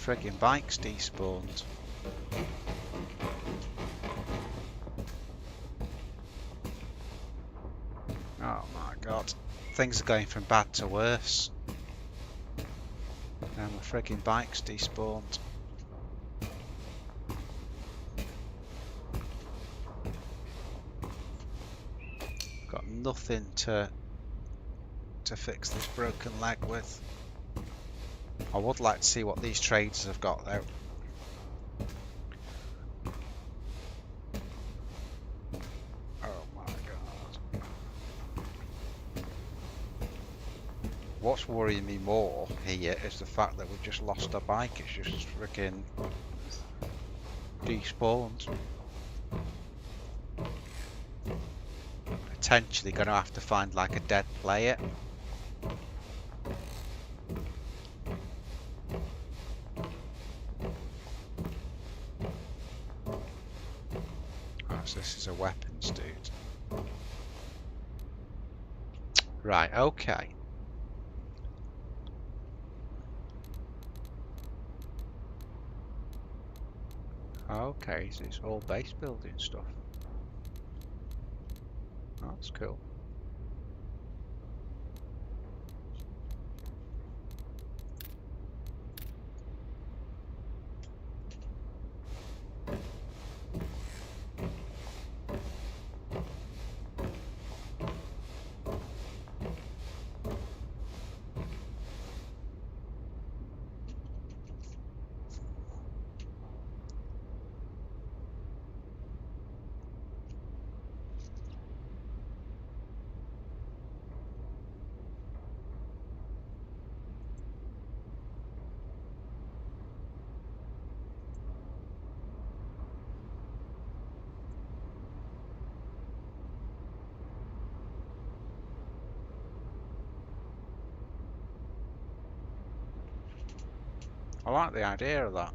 friggin' bike's despawned. Oh my god. Things are going from bad to worse. And my friggin' bike's despawned. Got nothing to fix this broken leg with. I would like to see what these traders have got though. Oh my god. What's worrying me more here is the fact that we've just lost our bike. It's just freaking despawned. Potentially going to have to find like a dead player. Oh, so this is a weapons dude. Right, okay. Okay, so it's all base building stuff. Oh, that's cool. I like the idea of that.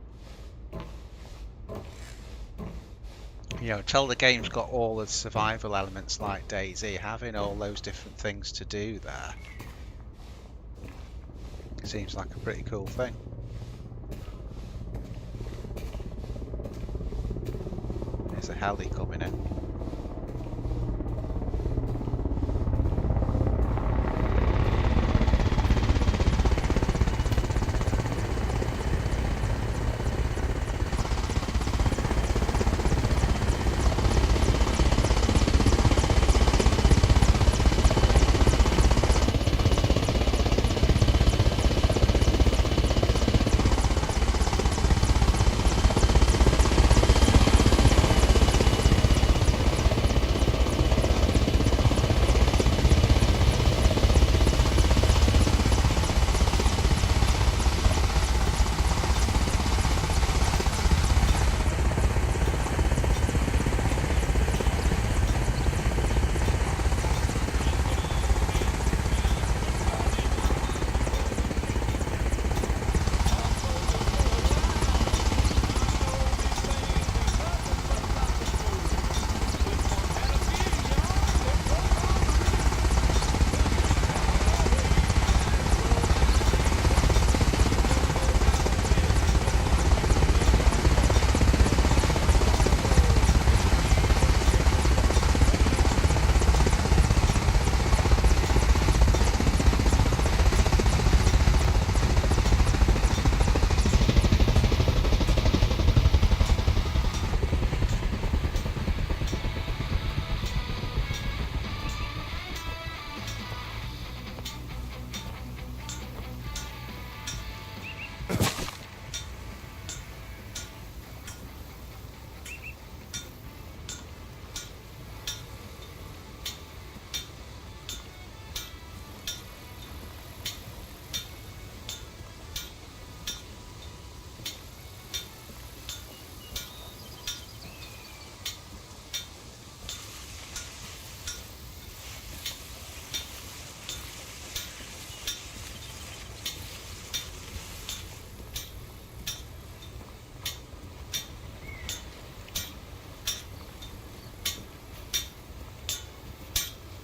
You know, till the game's got all the survival elements like DayZ, having all those different things to do there seems like a pretty cool thing. There's a heli coming in.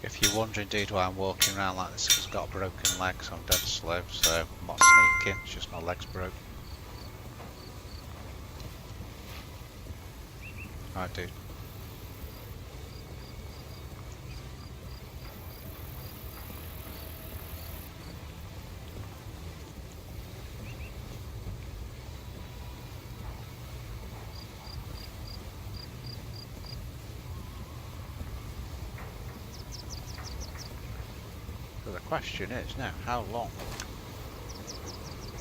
If you're wondering, dude, why I'm walking around like this, because I've got a broken leg, so I'm dead slow, so I'm not sneaking, it's just my leg's broke. I do. So the question is now, how long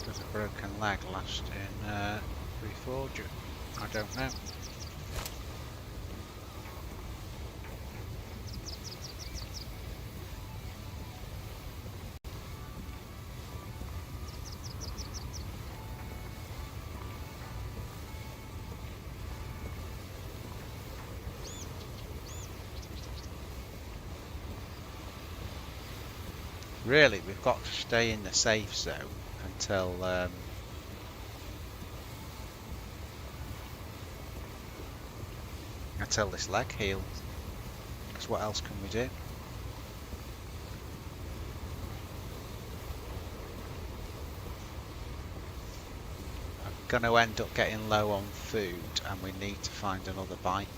does a broken leg last in Reforger? I don't know. Really, we've got to stay in the safe zone until this leg heals. Because what else can we do? I'm going to end up getting low on food, and we need to find another bike.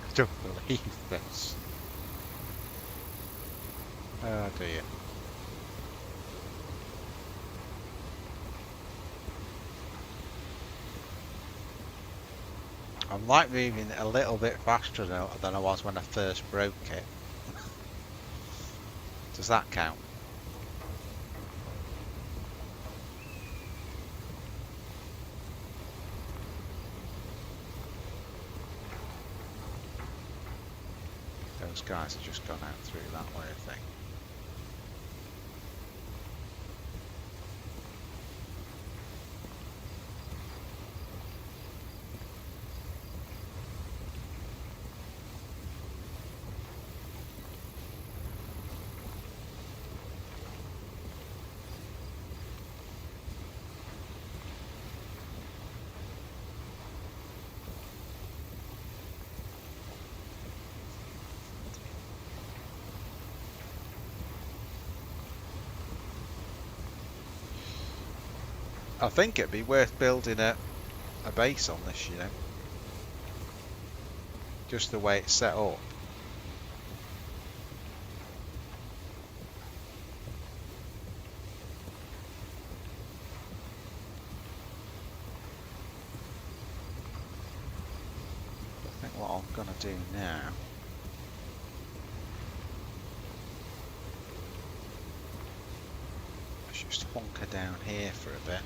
I don't believe this. Oh dear. I'm like moving a little bit faster than I was when I first broke it. Does that count? Those guys have just gone out through that way, I think. I think it'd be worth building a base on this, you know. Just the way it's set up. I think what I'm gonna do now is just hunker down here for a bit.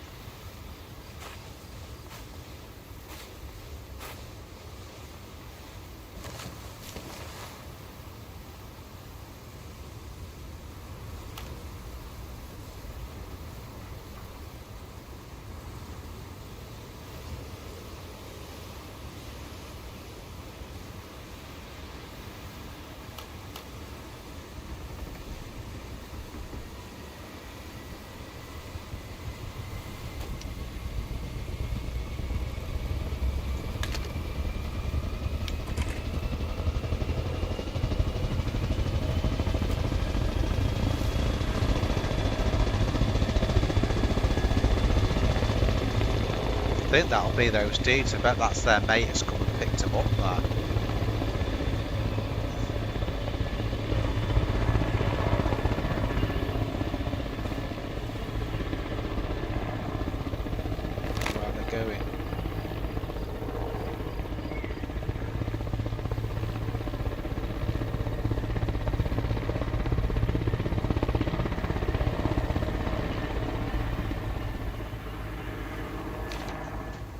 I think that'll be those dudes. I bet that's their mate has come and picked them up there. Where are they going?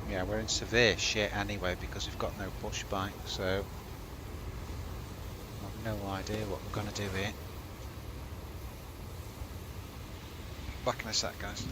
Yeah, we're in severe shit anyway because we've got no push bike, so I've no idea what we're going to do here. Back in a sec, guys.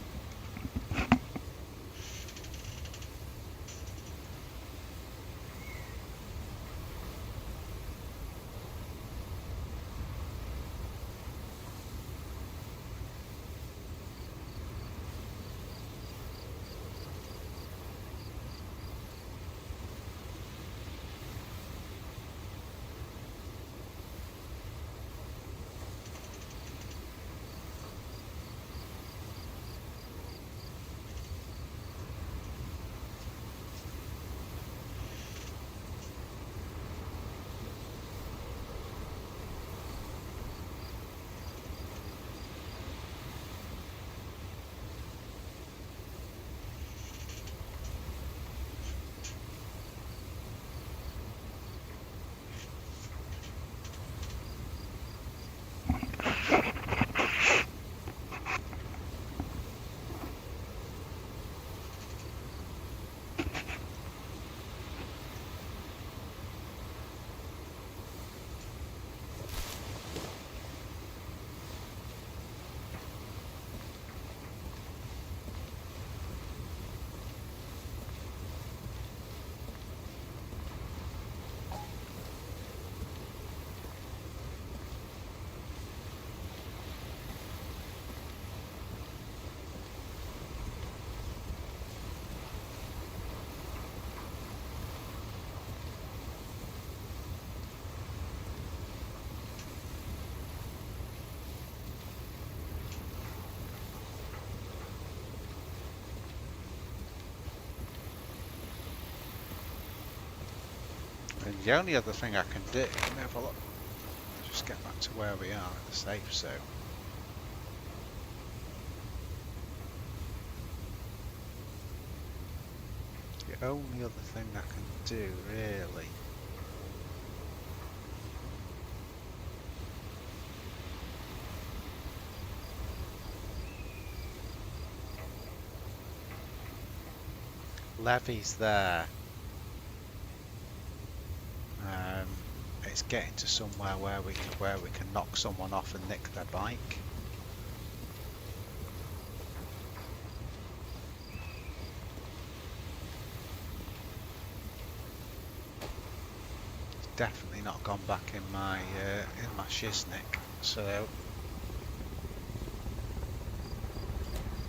And the only other thing I can do, let me have a look. Just get back to where we are at the safe zone. The only other thing I can do, really, levy's there. It's getting to somewhere where we can knock someone off and nick their bike. It's definitely not gone back in my shiznick. So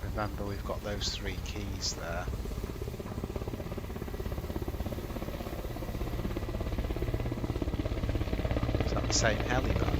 remember, we've got those 3 keys there. Same helipad.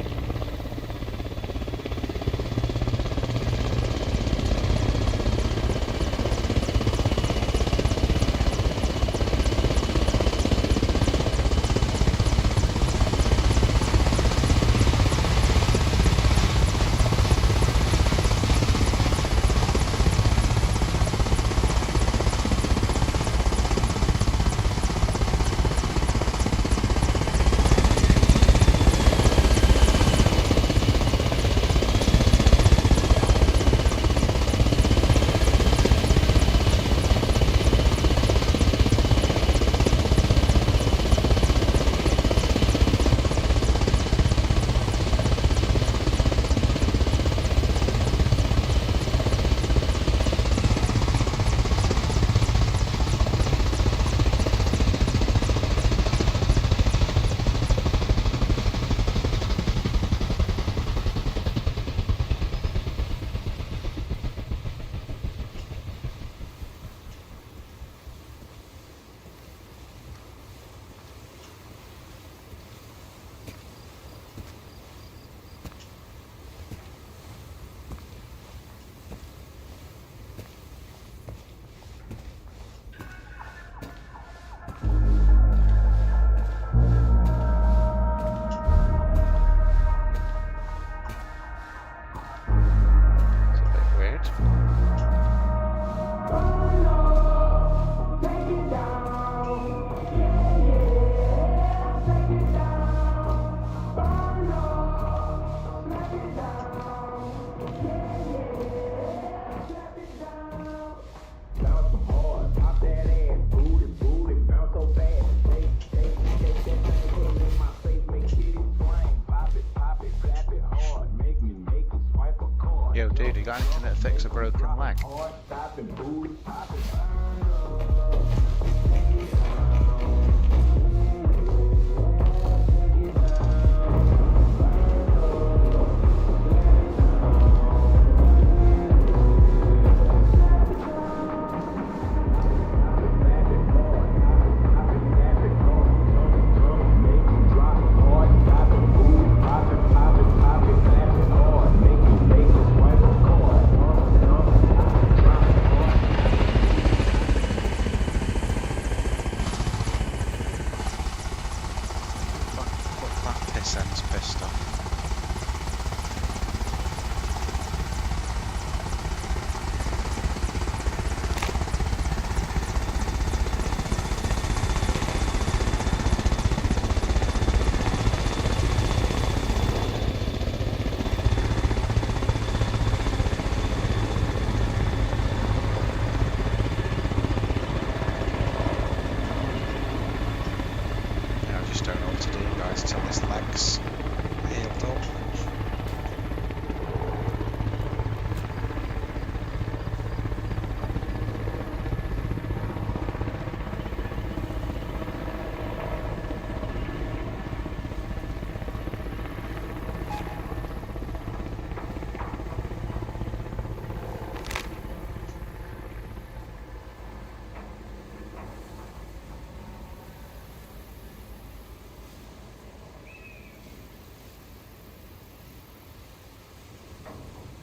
Yo, dude, you got anything that fix a broken leg?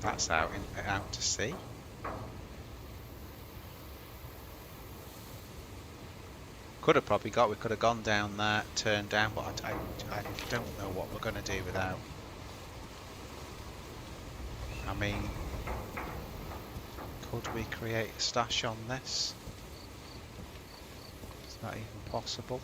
That's out to sea. Could have probably got. We could have gone down there, turned down, but I don't know what we're going to do without. I mean, could we create a stash on this? Is that even possible?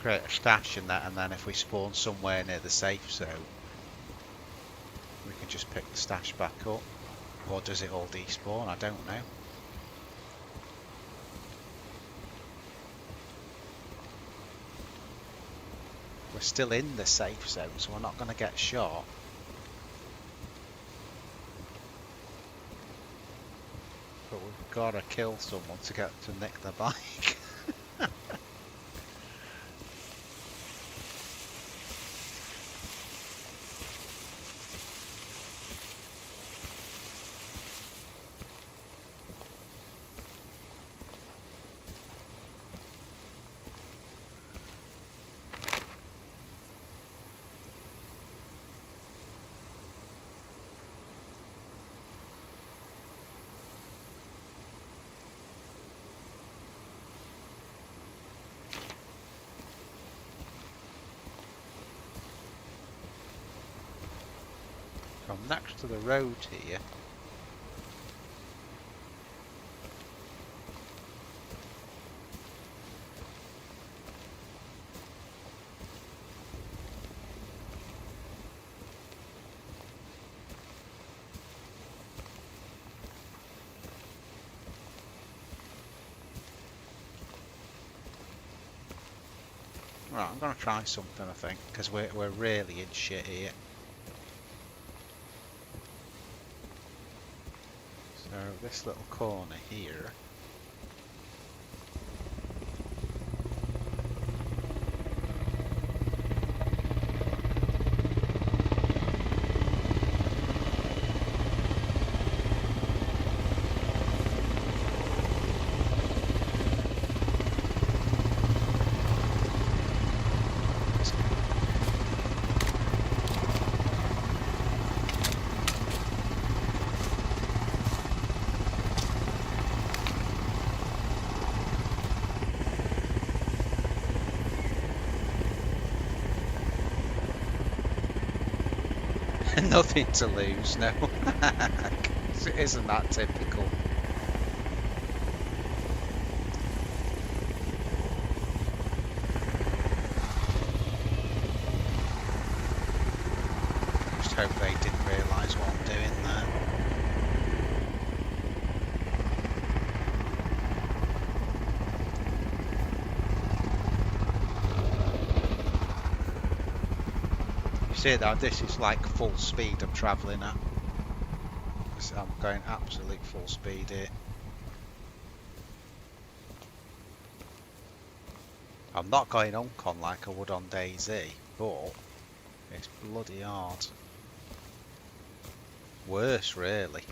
Create a stash in that, and then if we spawn somewhere near the safe zone, we can just pick the stash back up. Or does it all despawn? I don't know. We're still in the safe zone, so we're not going to get shot. But we've got to kill someone to get to nick the bike. I'm next to the road here. Right, I'm going to try something, I think, because we're really in shit here. So this little corner here. Nothing to lose, no. Isn't that typical? Just hope they didn't realise what I'm doing there. See that this is like full speed I'm travelling at. I'm going absolute full speed here. I'm not going uncon like I would on DayZ, but it's bloody hard. Worse, really.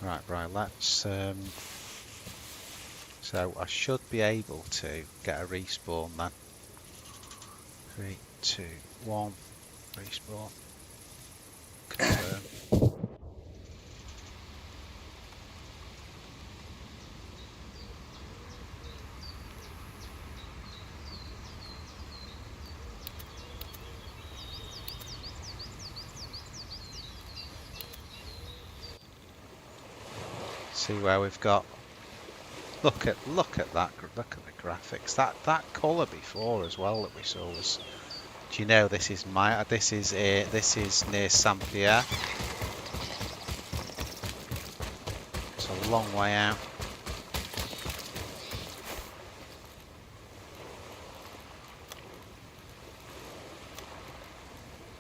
Right, let's so I should be able to get a respawn then. 3, 2, 1, respawn. Confirm. See where we've got. Look at that. Look at the graphics. That colour before as well that we saw was. Do you know this is near Saint Pierre. It's a long way out.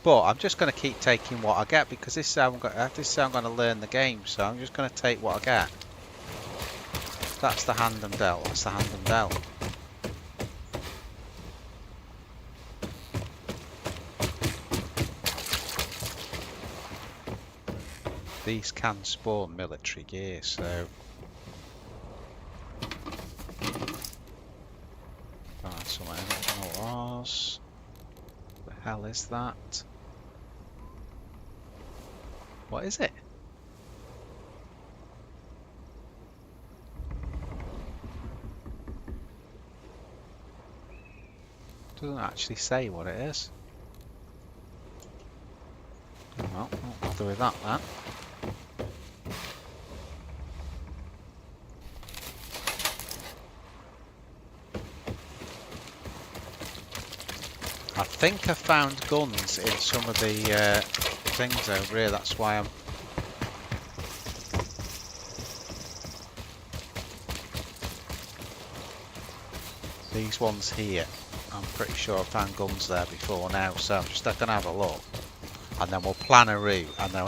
But I'm just going to keep taking what I get because this is how I'm going to learn the game. So I'm just going to take what I get. That's the hand and dealt. That's the hand and dealt. These can spawn military gear, so... Right, somewhere I don't know what it was. The hell is that? What is it? Doesn't actually say what it is. Well, won't bother with that then. I think I found guns in some of the things over here, that's why I'm... These ones here, I'm pretty sure I found guns there before now, so I'm just going to have a look. And then we'll plan a route, and then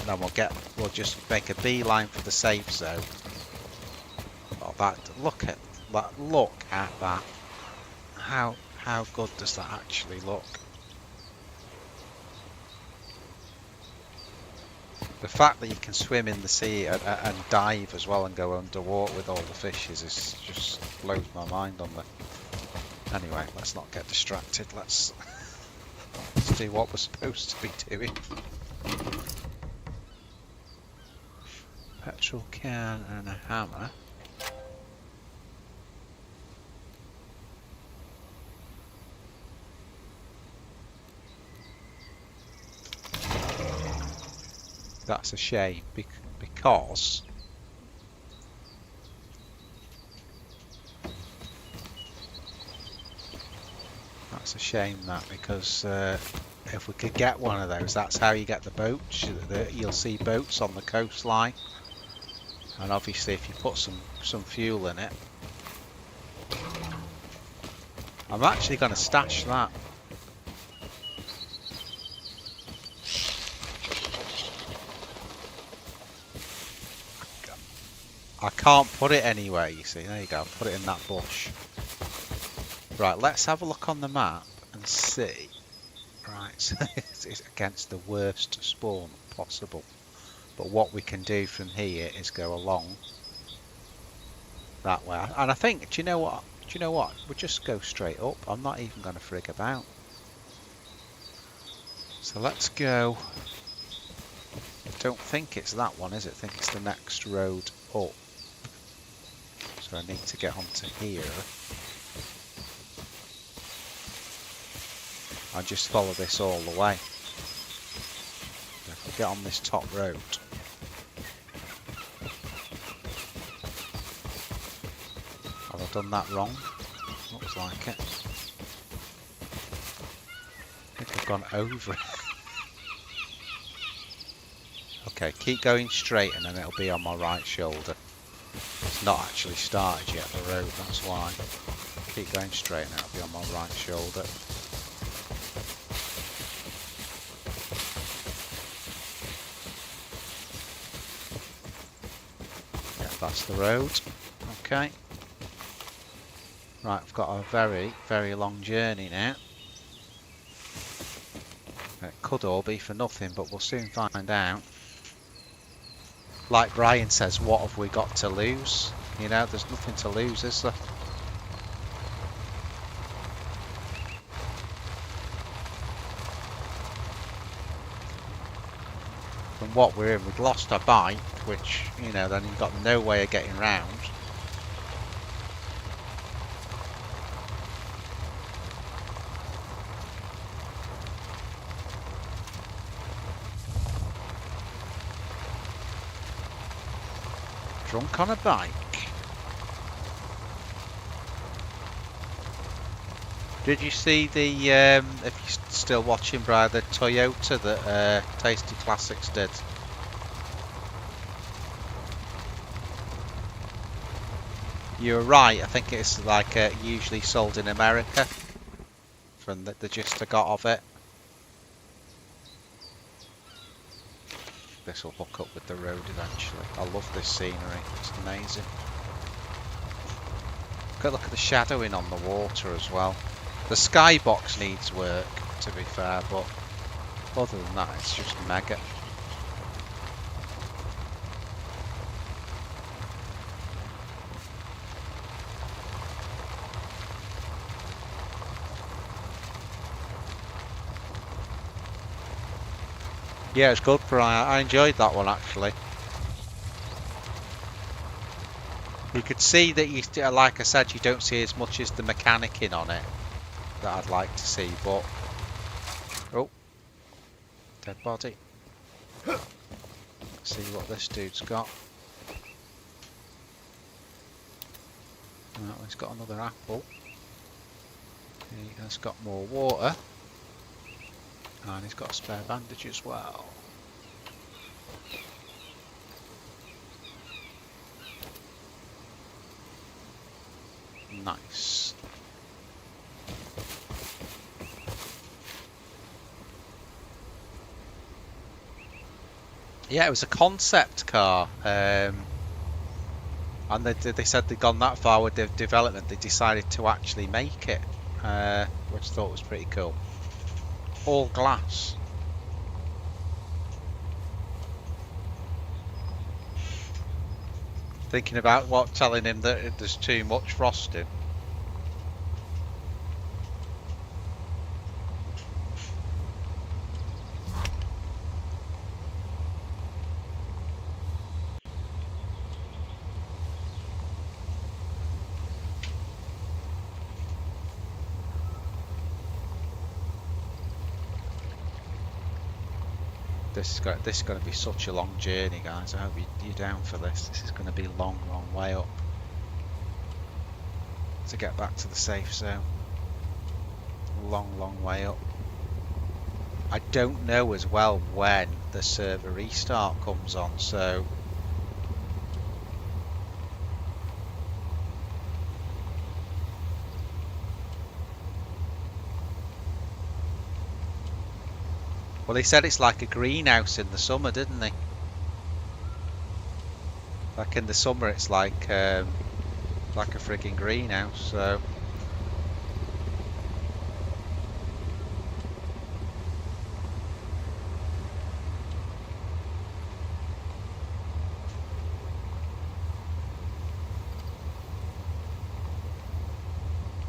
we'll just make a beeline for the safe zone. Oh, look at that. How good does that actually look? The fact that you can swim in the sea and dive as well and go underwater with all the fishes is just blows my mind on the... Anyway, let's not get distracted. Let's do what we're supposed to be doing. Petrol can and a hammer. That's a shame because that's a shame because if we could get one of those, that's how you get the boats. You'll see boats on the coastline, and obviously if you put some fuel in it. I'm actually going to stash that. I can't put it anywhere, you see. There you go, put it in that bush. Right, let's have a look on the map and see. Right, so it's against the worst spawn possible. But what we can do from here is go along that way. And I think, do you know what? We'll just go straight up. I'm not even going to frig about. So let's go. I don't think it's that one, is it? I think it's the next road up. So I need to get onto here. And just follow this all the way. If we get on this top road. Have I done that wrong? Looks like it. I think I've gone over it. Okay, keep going straight and then it'll be on my right shoulder. It's not actually started yet, the road, that's why. Keep going straight and it'll be on my right shoulder. Yeah, that's the road. Okay. Right, I've got a very, very long journey now. It could all be for nothing, but we'll soon find out. Like Brian says, what have we got to lose? You know, there's nothing to lose, is there? From what we're in, we've lost our bike, which, you know, then you've got no way of getting round. Drunk on a bike. Did you see the, if you're still watching, Brian, the Toyota that Tasty Classics did? You're right, I think it's like usually sold in America, from the gist I got of it. this will hook up with the road eventually. I love this scenery, it's amazing. Look at the shadowing on the water as well. The skybox needs work, to be fair, but other than that, it's just mega. Yeah, it's good, Brian. I enjoyed that one actually. You could see that you, like I said, you don't see as much as the mechanicking on it that I'd like to see, but oh, dead body. See what this dude's got. Oh, he's got another apple. He has got more water. And he's got a spare bandage as well. Nice. Yeah, it was a concept car. And they said they'd gone that far with the development, they decided to actually make it. Which I thought was pretty cool. All glass. Thinking about what, telling him that there's too much frosting. This is going to be such a long journey, guys. I hope you're down for this. This is going to be a long way up to get back to the safe zone. Long way up. I don't know as well when the server restart comes on, so well, they said it's like a greenhouse in the summer, didn't they? Like in the summer, it's like a frigging greenhouse. So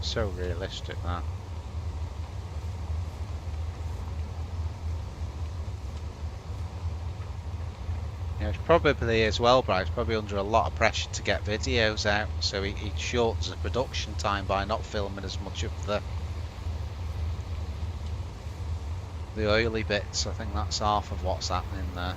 so realistic that. It's probably as well, Bryce, probably under a lot of pressure to get videos out, so he shortens the production time by not filming as much of the oily bits. I think that's half of what's happening there.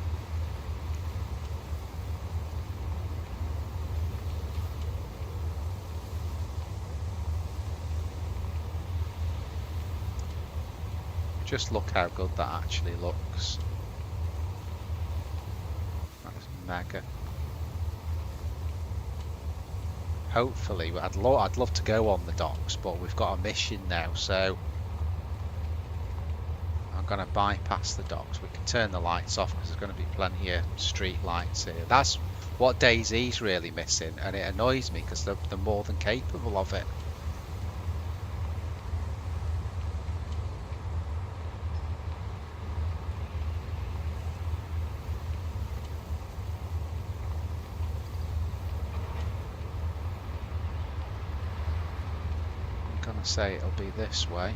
Just look how good that actually looks. Mega. Hopefully, I'd love to go on the docks, but we've got a mission now, so I'm going to bypass the docks. We can turn the lights off because there's going to be plenty of street lights here. That's what DayZ's really missing, and it annoys me because they're more than capable of it. Say it'll be this way.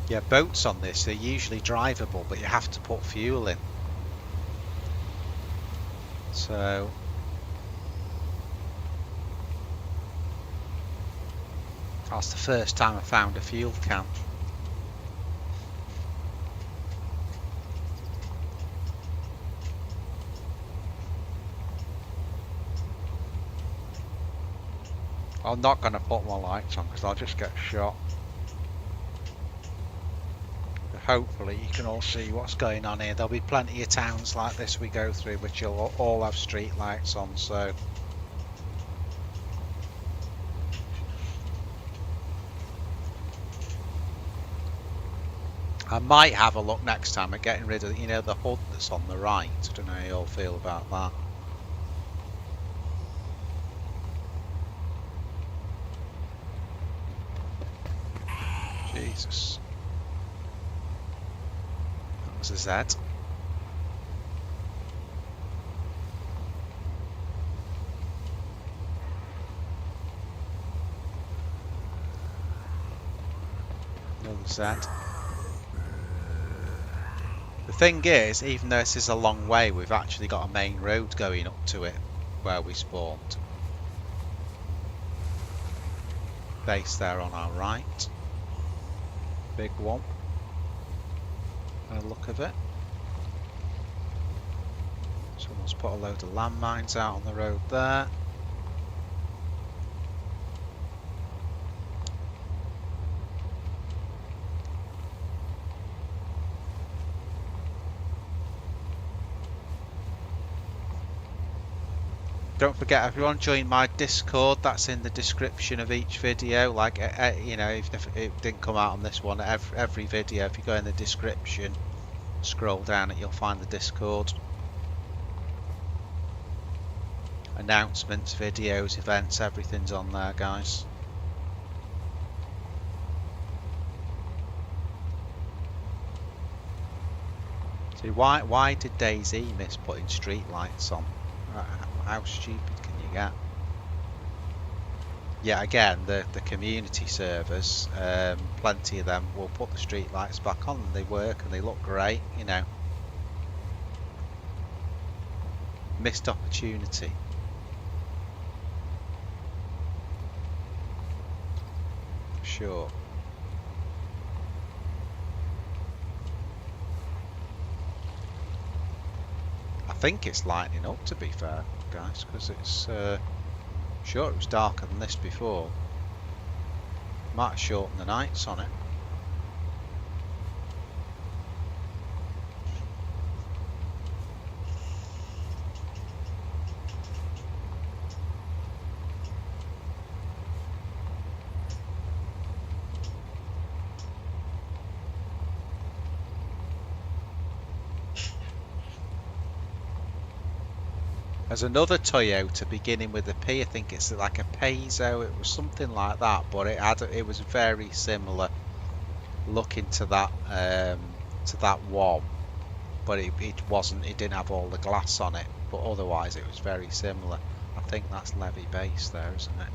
Yeah, boats on this are usually drivable, but you have to put fuel in. So that's the first time I found a fuel can. I'm not going to put my lights on because I'll just get shot. hopefully you can all see what's going on here. There'll be plenty of towns like this we go through which will all have street lights on, so I might have a look next time at getting rid of, you know, the HUD that's on the right. I don't know how you all feel about that. Jesus. That was a Z. Another Z. The thing is, even though this is a long way, we've actually got a main road going up to it where we spawned. Base there on our right. Big one. By the look of it. Someone's put a load of landmines out on the road there. Don't forget, everyone, join my Discord. That's in the description of each video. Like, you know, even if it didn't come out on this one, every video, if you go in the description, scroll down it, you'll find the Discord. Announcements, videos, events, everything's on there, guys. See, why did DayZ miss putting street lights on? How stupid can you get? Yeah, again, the community servers, plenty of them will put the street lights back on and they work and they look great, you know. Missed opportunity. For sure. I think it's lightening up, to be fair, guys, because it's sure it was darker than this before. Might have shortened the nights on it. There's another Toyota beginning with a P. I think it's like a Peugeot. It was something like that, but it was very similar looking to that one, but it wasn't. It didn't have all the glass on it, but otherwise it was very similar. I think that's Levy base there, isn't it?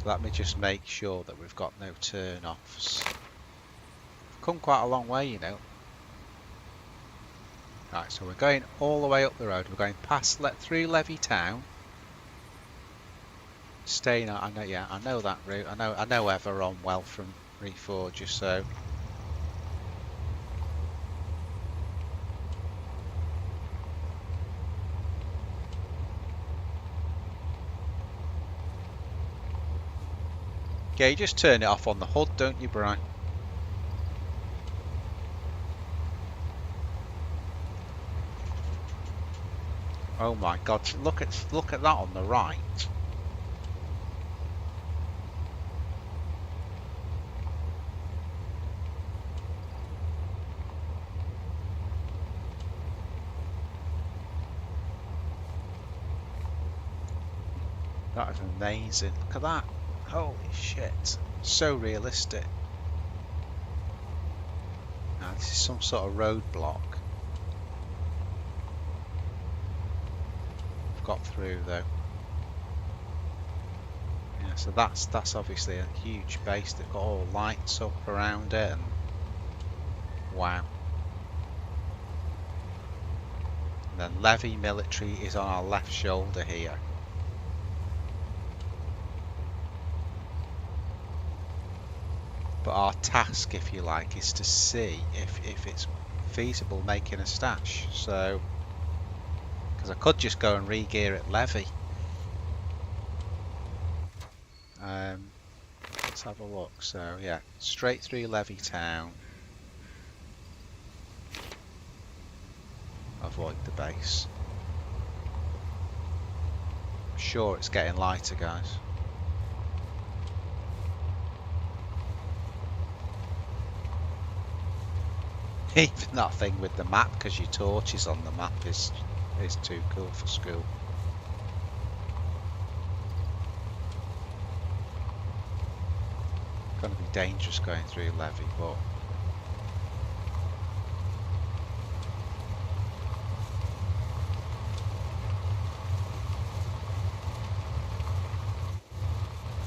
Let me just make sure that we've got no turn-offs. Come quite a long way, you know. Right, so we're going all the way up the road. We're going past, through Levy Town. Staying on, I know that route. I know Everon well from ReforgedZ, so. Yeah, you just turn it off on the HUD, don't you, Brian? Oh my God! Look at that on the right. That is amazing. Look at that! Holy shit! So realistic. Now this is some sort of roadblock. Got through though. Yeah, so that's obviously a huge base. They've got all lights up around it, and wow. And then Levy military is on our left shoulder here. But our task, if you like, is to see if it's feasible making a stash. So. Because I could just go and re-gear at Levy. Let's have a look. So yeah, straight through Levy Town. Avoid the base. I'm sure it's getting lighter, guys. Even that thing with the map, because your torch is on the map, is too cool for school. Gonna be dangerous going through Levy, but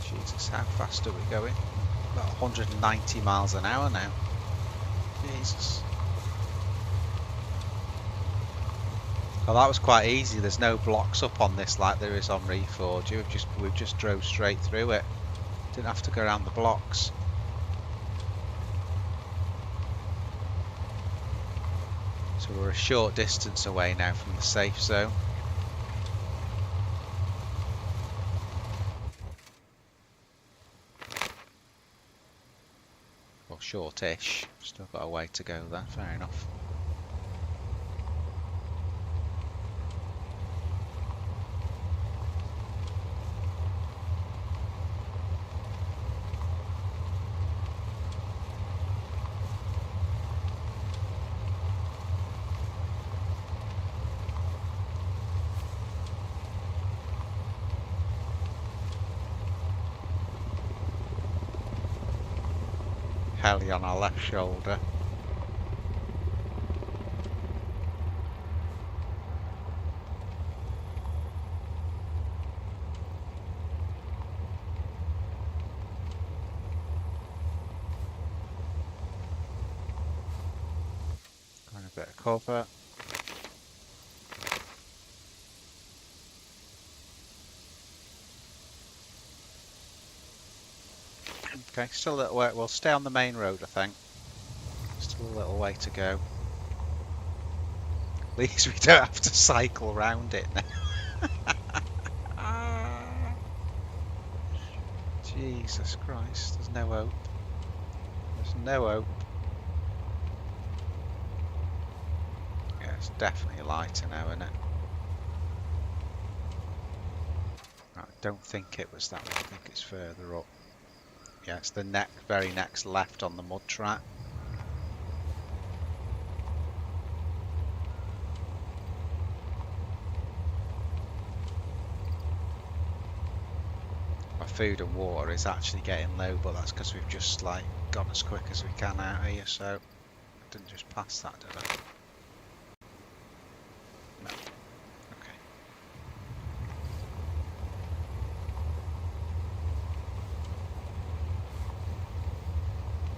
Jesus, how fast are we going? About 190 miles an hour now. Jesus. Oh, that was quite easy. There's no blocks up on this like there is on Reforged. We've just drove straight through it. Didn't have to go around the blocks. So we're a short distance away now from the safe zone. Well, shortish. Still got a way to go there. Fair enough. Heli on our left shoulder. Going a bit of cover. Okay, still a little way. We'll stay on the main road, I think. Still a little way to go. At least we don't have to cycle round it now. Jesus Christ, there's no hope. There's no hope. Yeah, it's definitely lighter now, isn't it? I don't think it was that one. I think it's further up. Yeah, it's the very next left on the mud track. My food and water is actually getting low, but that's because we've just like gone as quick as we can out here, so I didn't just pass that, did I? No. Okay.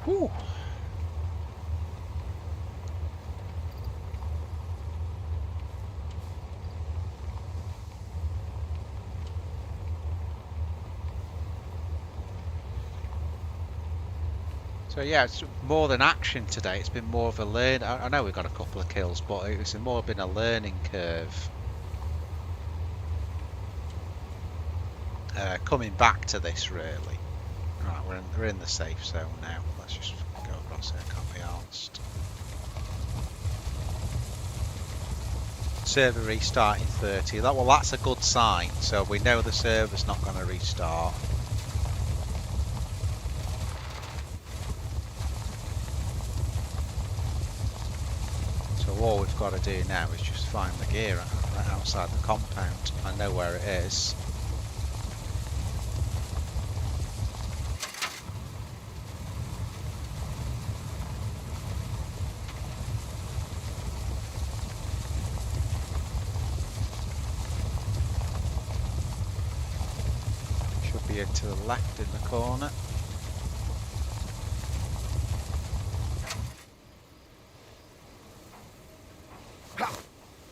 Whew. So yeah, it's more than action today. It's been more of a learn. I know we've got a couple of kills, but it's more been a learning curve. Coming back to this, really. Right, we're in the safe zone now. Let's just go across here. Can't be arsed. Server restart in 30. Well, that's a good sign. So we know the server's not going to restart. So all we've got to do now is just find the gear right outside the compound. I know where it is. To the left in the corner.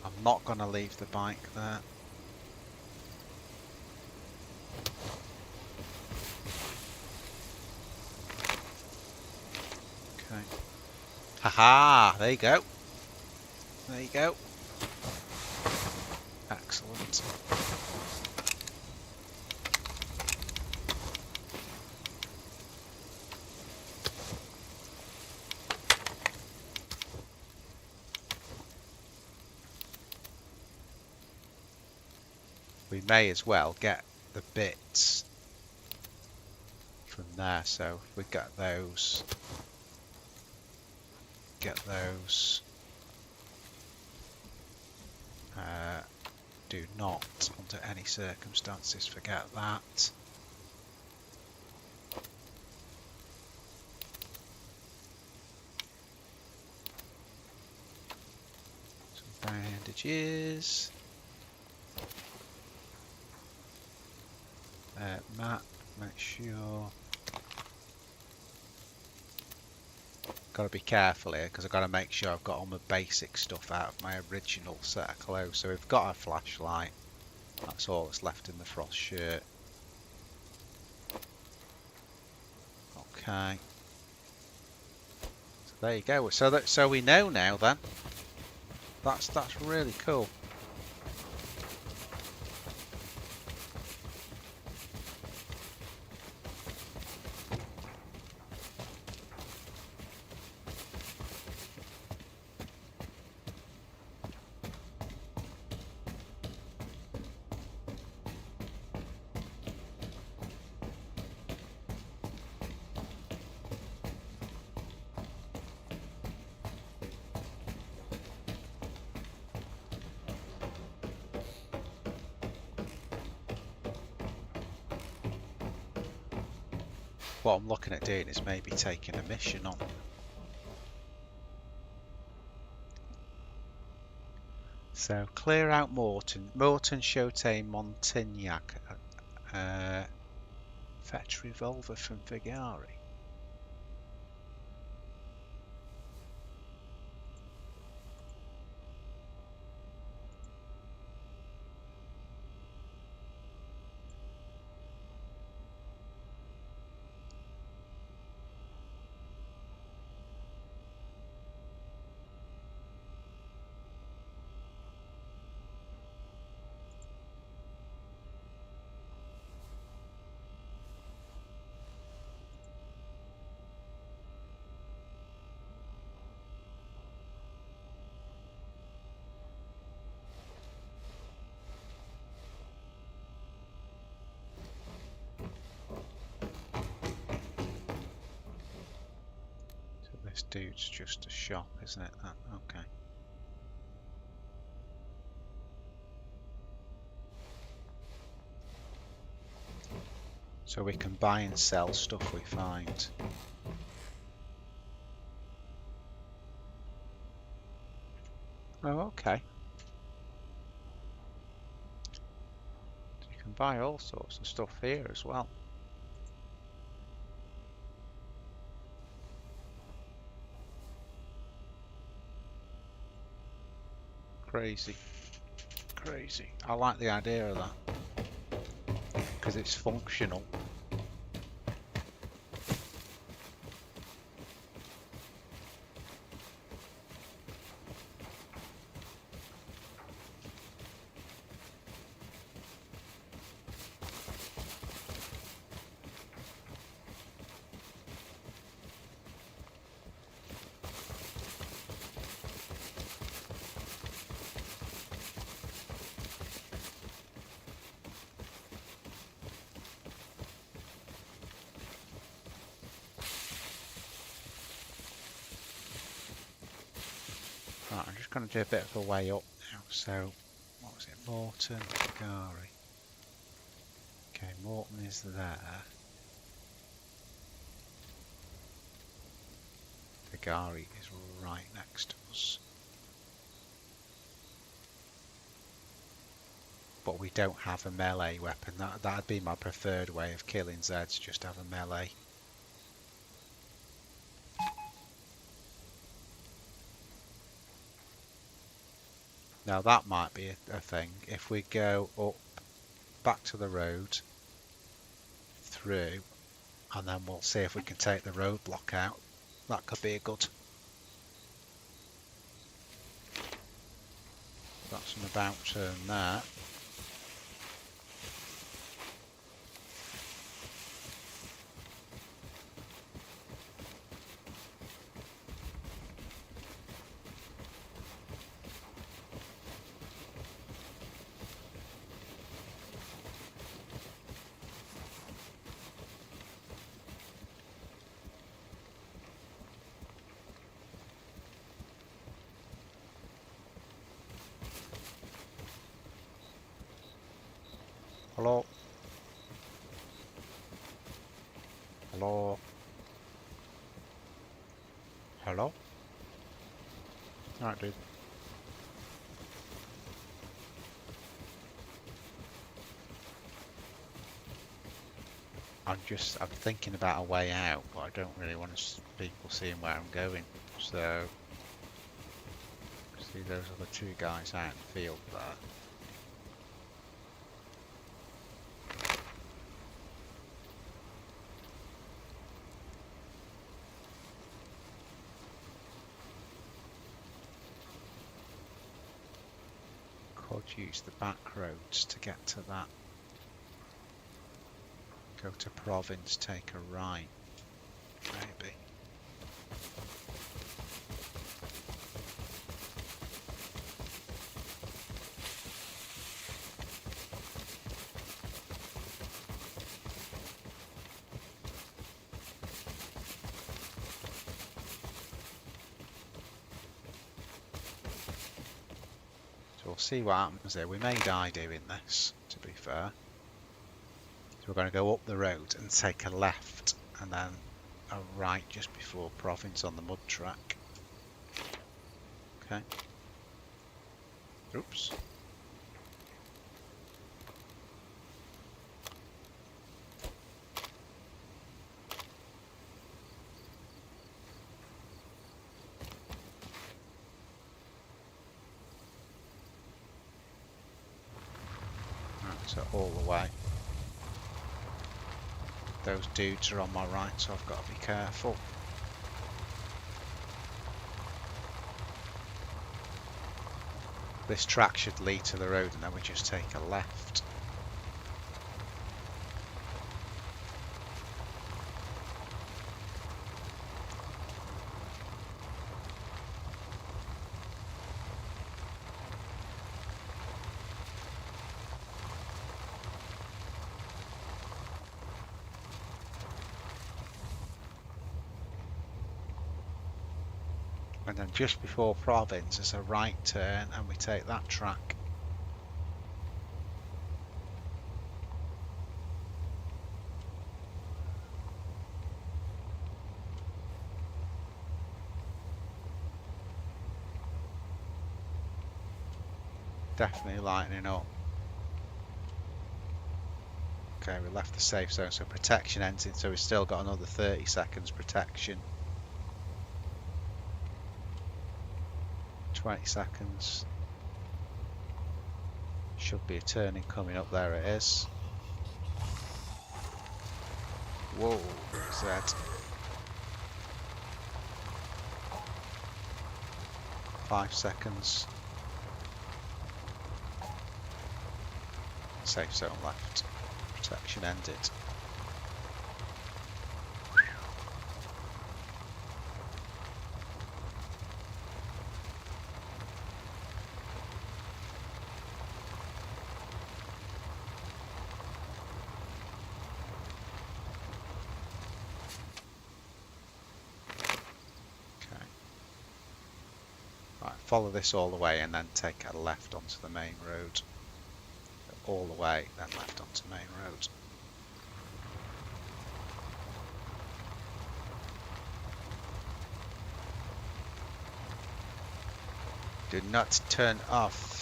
I'm not going to leave the bike there. Okay. Haha! There you go. There you go. Excellent. we may as well get the bits from there. So if we get those, do not under any circumstances forget that. Some bandages. Map, make sure. Got to be careful here because I've got to make sure I've got all my basic stuff out of my original set of clothes. So we've got a flashlight. That's all that's left in the frost shirt. Okay. So there you go. So we know now then. That's really cool. What I'm looking at doing is maybe taking a mission on. So clear out Morton, Chote, Montignac, fetch revolver from Vigari. This dude's just a shop, isn't it? Okay. So we can buy and sell stuff we find. Oh, okay. You can buy all sorts of stuff here as well. Crazy. Crazy. I like the idea of that because it's functional. Right, I'm just going to do a bit of a way up now. So, what was it? Morton, Vigari. Okay, Morton is there. Vigari is right next to us. But we don't have a melee weapon. That'd be my preferred way of killing Zeds, just have a melee. Now that might be a thing. If we go up, back to the road, through, and then we'll see if we can take the roadblock out. That could be a good. That's an about turn there. Hello? Hello? Hello? Alright, dude. I'm thinking about a way out, but I don't really want people seeing where I'm going. So, see those other two guys out in the field there. Could use the back roads to get to that. Go to Province, take a right, maybe. So we'll see what happens there. We may die doing this, to be fair. So we're going to go up the road and take a left and then a right just before Province on the mud track. Okay. Oops. Right, so all the way. Those dudes are on my right, so I've got to be careful. This track should lead to the road and then we just take a left. And then just before Province is a right turn and we take that track. Definitely lightening up. Okay, we left the safe zone, so protection ends in, so we've still got another 30 seconds protection. 20 seconds. Should be a turning coming up, there it is. Whoa, Z. 5 seconds. Safe zone left. Protection ended. Follow this all the way and then take a left onto the main road. All the way, then left onto main road. Do not turn off.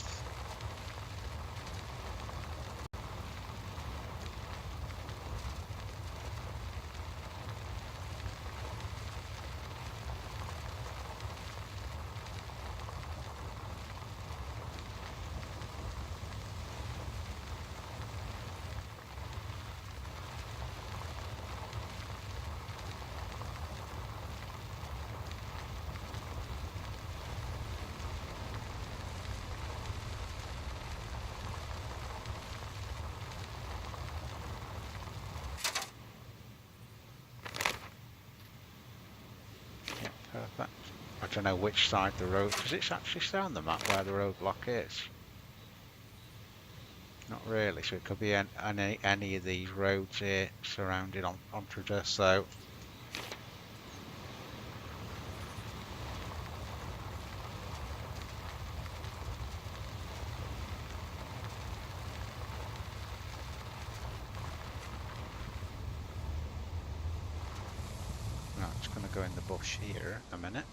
Perfect. I don't know which side the road, does it actually say on the map where the roadblock is? Not really, so it could be any of these roads here surrounded on Traverso. going to go in the bush here a minute.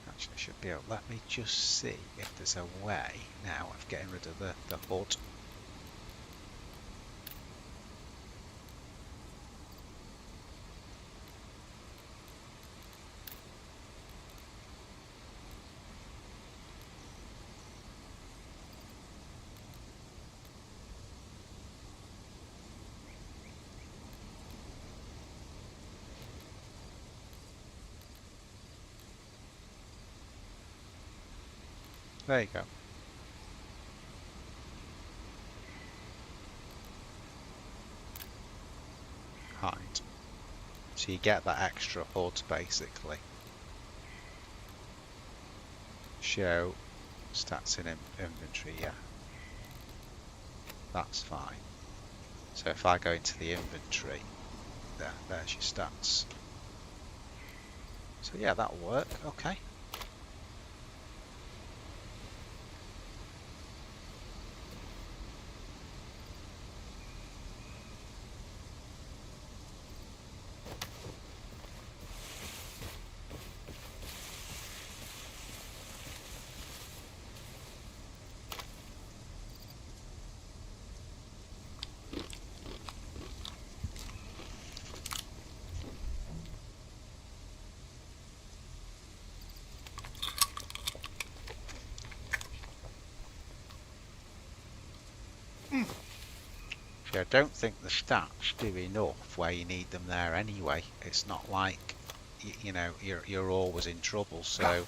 Actually, I should be able. Let me just see if there's a way now of getting rid of the hood. There you go. Hide. So you get that extra hood basically. Show stats in inventory, yeah. That's fine. So if I go into the inventory, there's your stats. So yeah, that'll work, okay. I don't think the stats do enough where you need them there anyway. It's not like you know you're always in trouble. So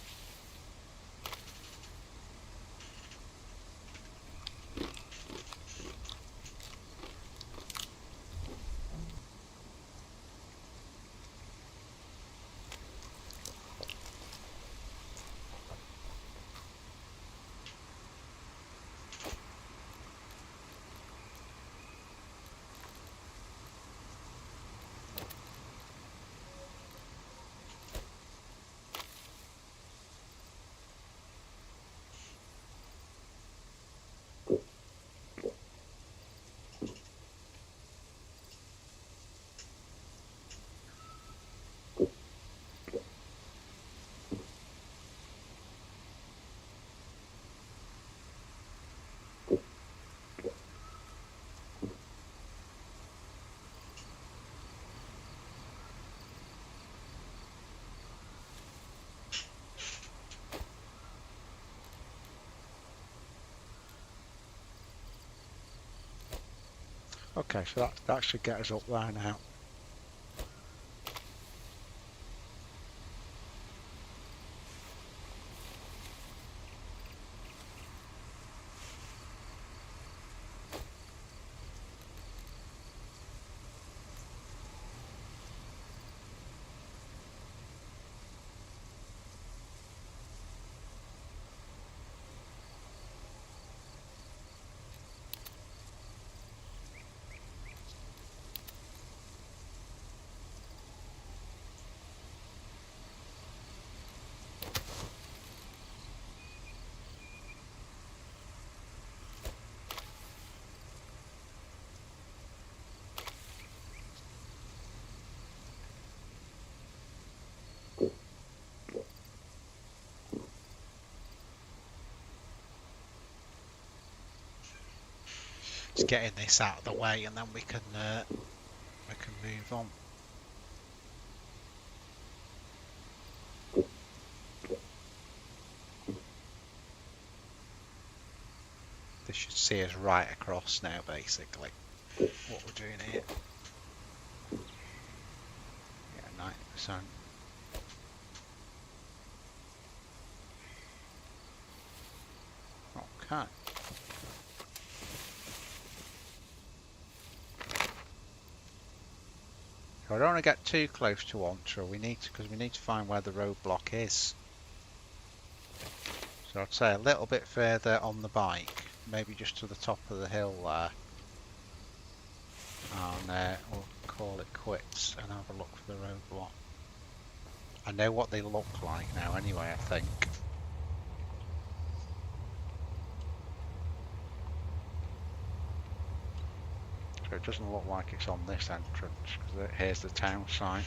okay, so that should get us up there now. Just getting this out of the way, and then we can move on. This should see us right across now, basically. What we're doing here. Yeah, 90%. Okay. I don't want to get too close to Ontra. Because we need to find where the roadblock is. So I'd say a little bit further on the bike, maybe just to the top of the hill there, and we'll call it quits and have a look for the roadblock. I know what they look like now anyway, I think. So it doesn't look like it's on this entrance, because here's the town site.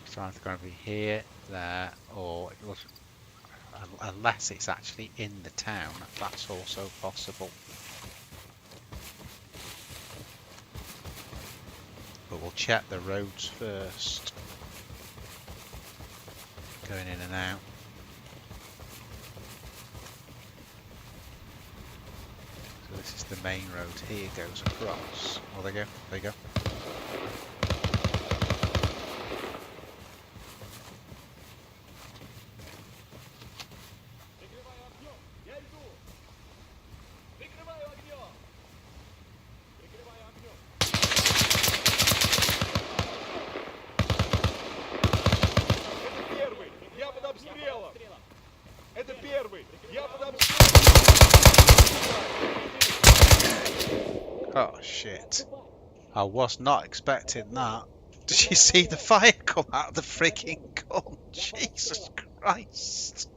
It's either going to be here, there, or it looks, unless it's actually in the town, that's also possible. But we'll check the roads first. Going in and out. So this is the main road here, goes across. Oh, there you go, there you go. Oh shit. I was not expecting that. Did you see the fire come out of the freaking gun? Jesus Christ.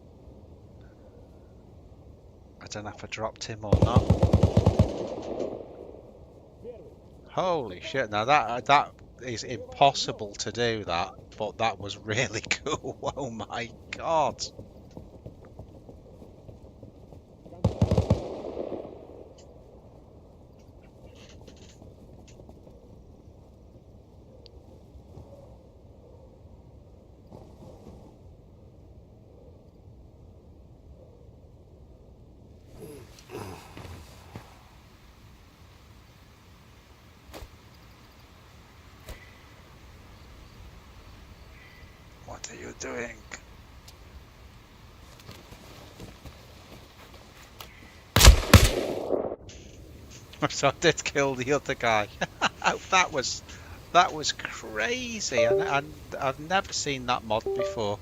I don't know if I dropped him or not. Holy shit, now that is impossible to do that, but that was really cool. Oh my god. What are you doing? So I did kill the other guy. that was crazy, and I've never seen that mod before.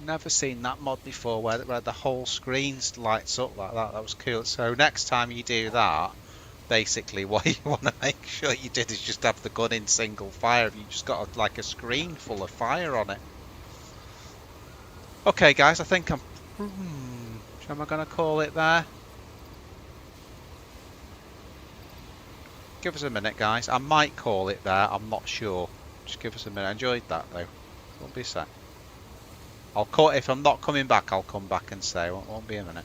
Never seen that mod before where the whole screen lights up like that. That was cool. So next time you do that, basically what you want to make sure you did is just have the gun in single fire. You just got like a screen full of fire on it. Okay guys, I think am I going to call it there? Give us a minute guys. I might call it there, I'm not sure. Just give us a minute. I enjoyed that though. Won't be a sec. I'll call, if I'm not coming back, I'll come back and say, won't be a minute.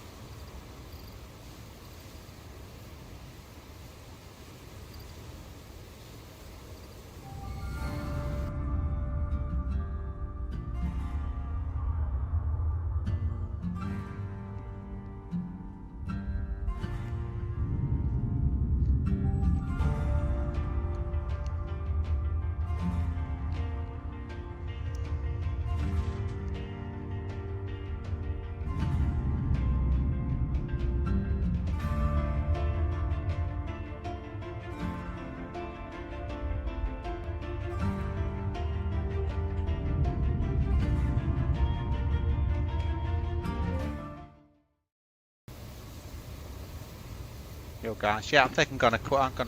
Yo guys, yeah, I think I'm gonna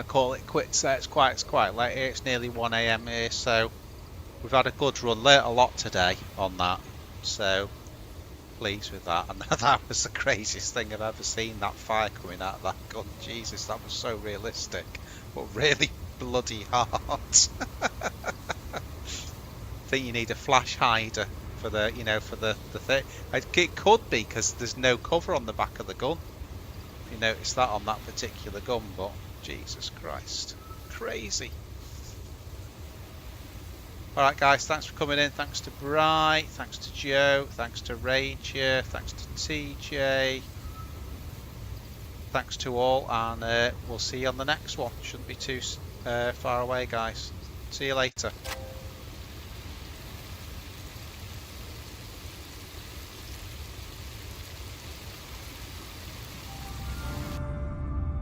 call it quits there. It's quite late here. It's nearly 1 AM here, so we've had a good run. Learnt a lot today on that, so pleased with that. And that was the craziest thing I've ever seen. That fire coming out of that gun. Jesus, that was so realistic, but really bloody hard. I think you need a flash hider for the, for the thing. It could be because there's no cover on the back of the gun. You notice that on that particular gun, but Jesus Christ, crazy. Alright guys, thanks for coming in. Thanks to Bright, thanks to Joe, thanks to Ranger, thanks to TJ. Thanks to all, and we'll see you on the next one. Shouldn't be too far away, guys. See you later.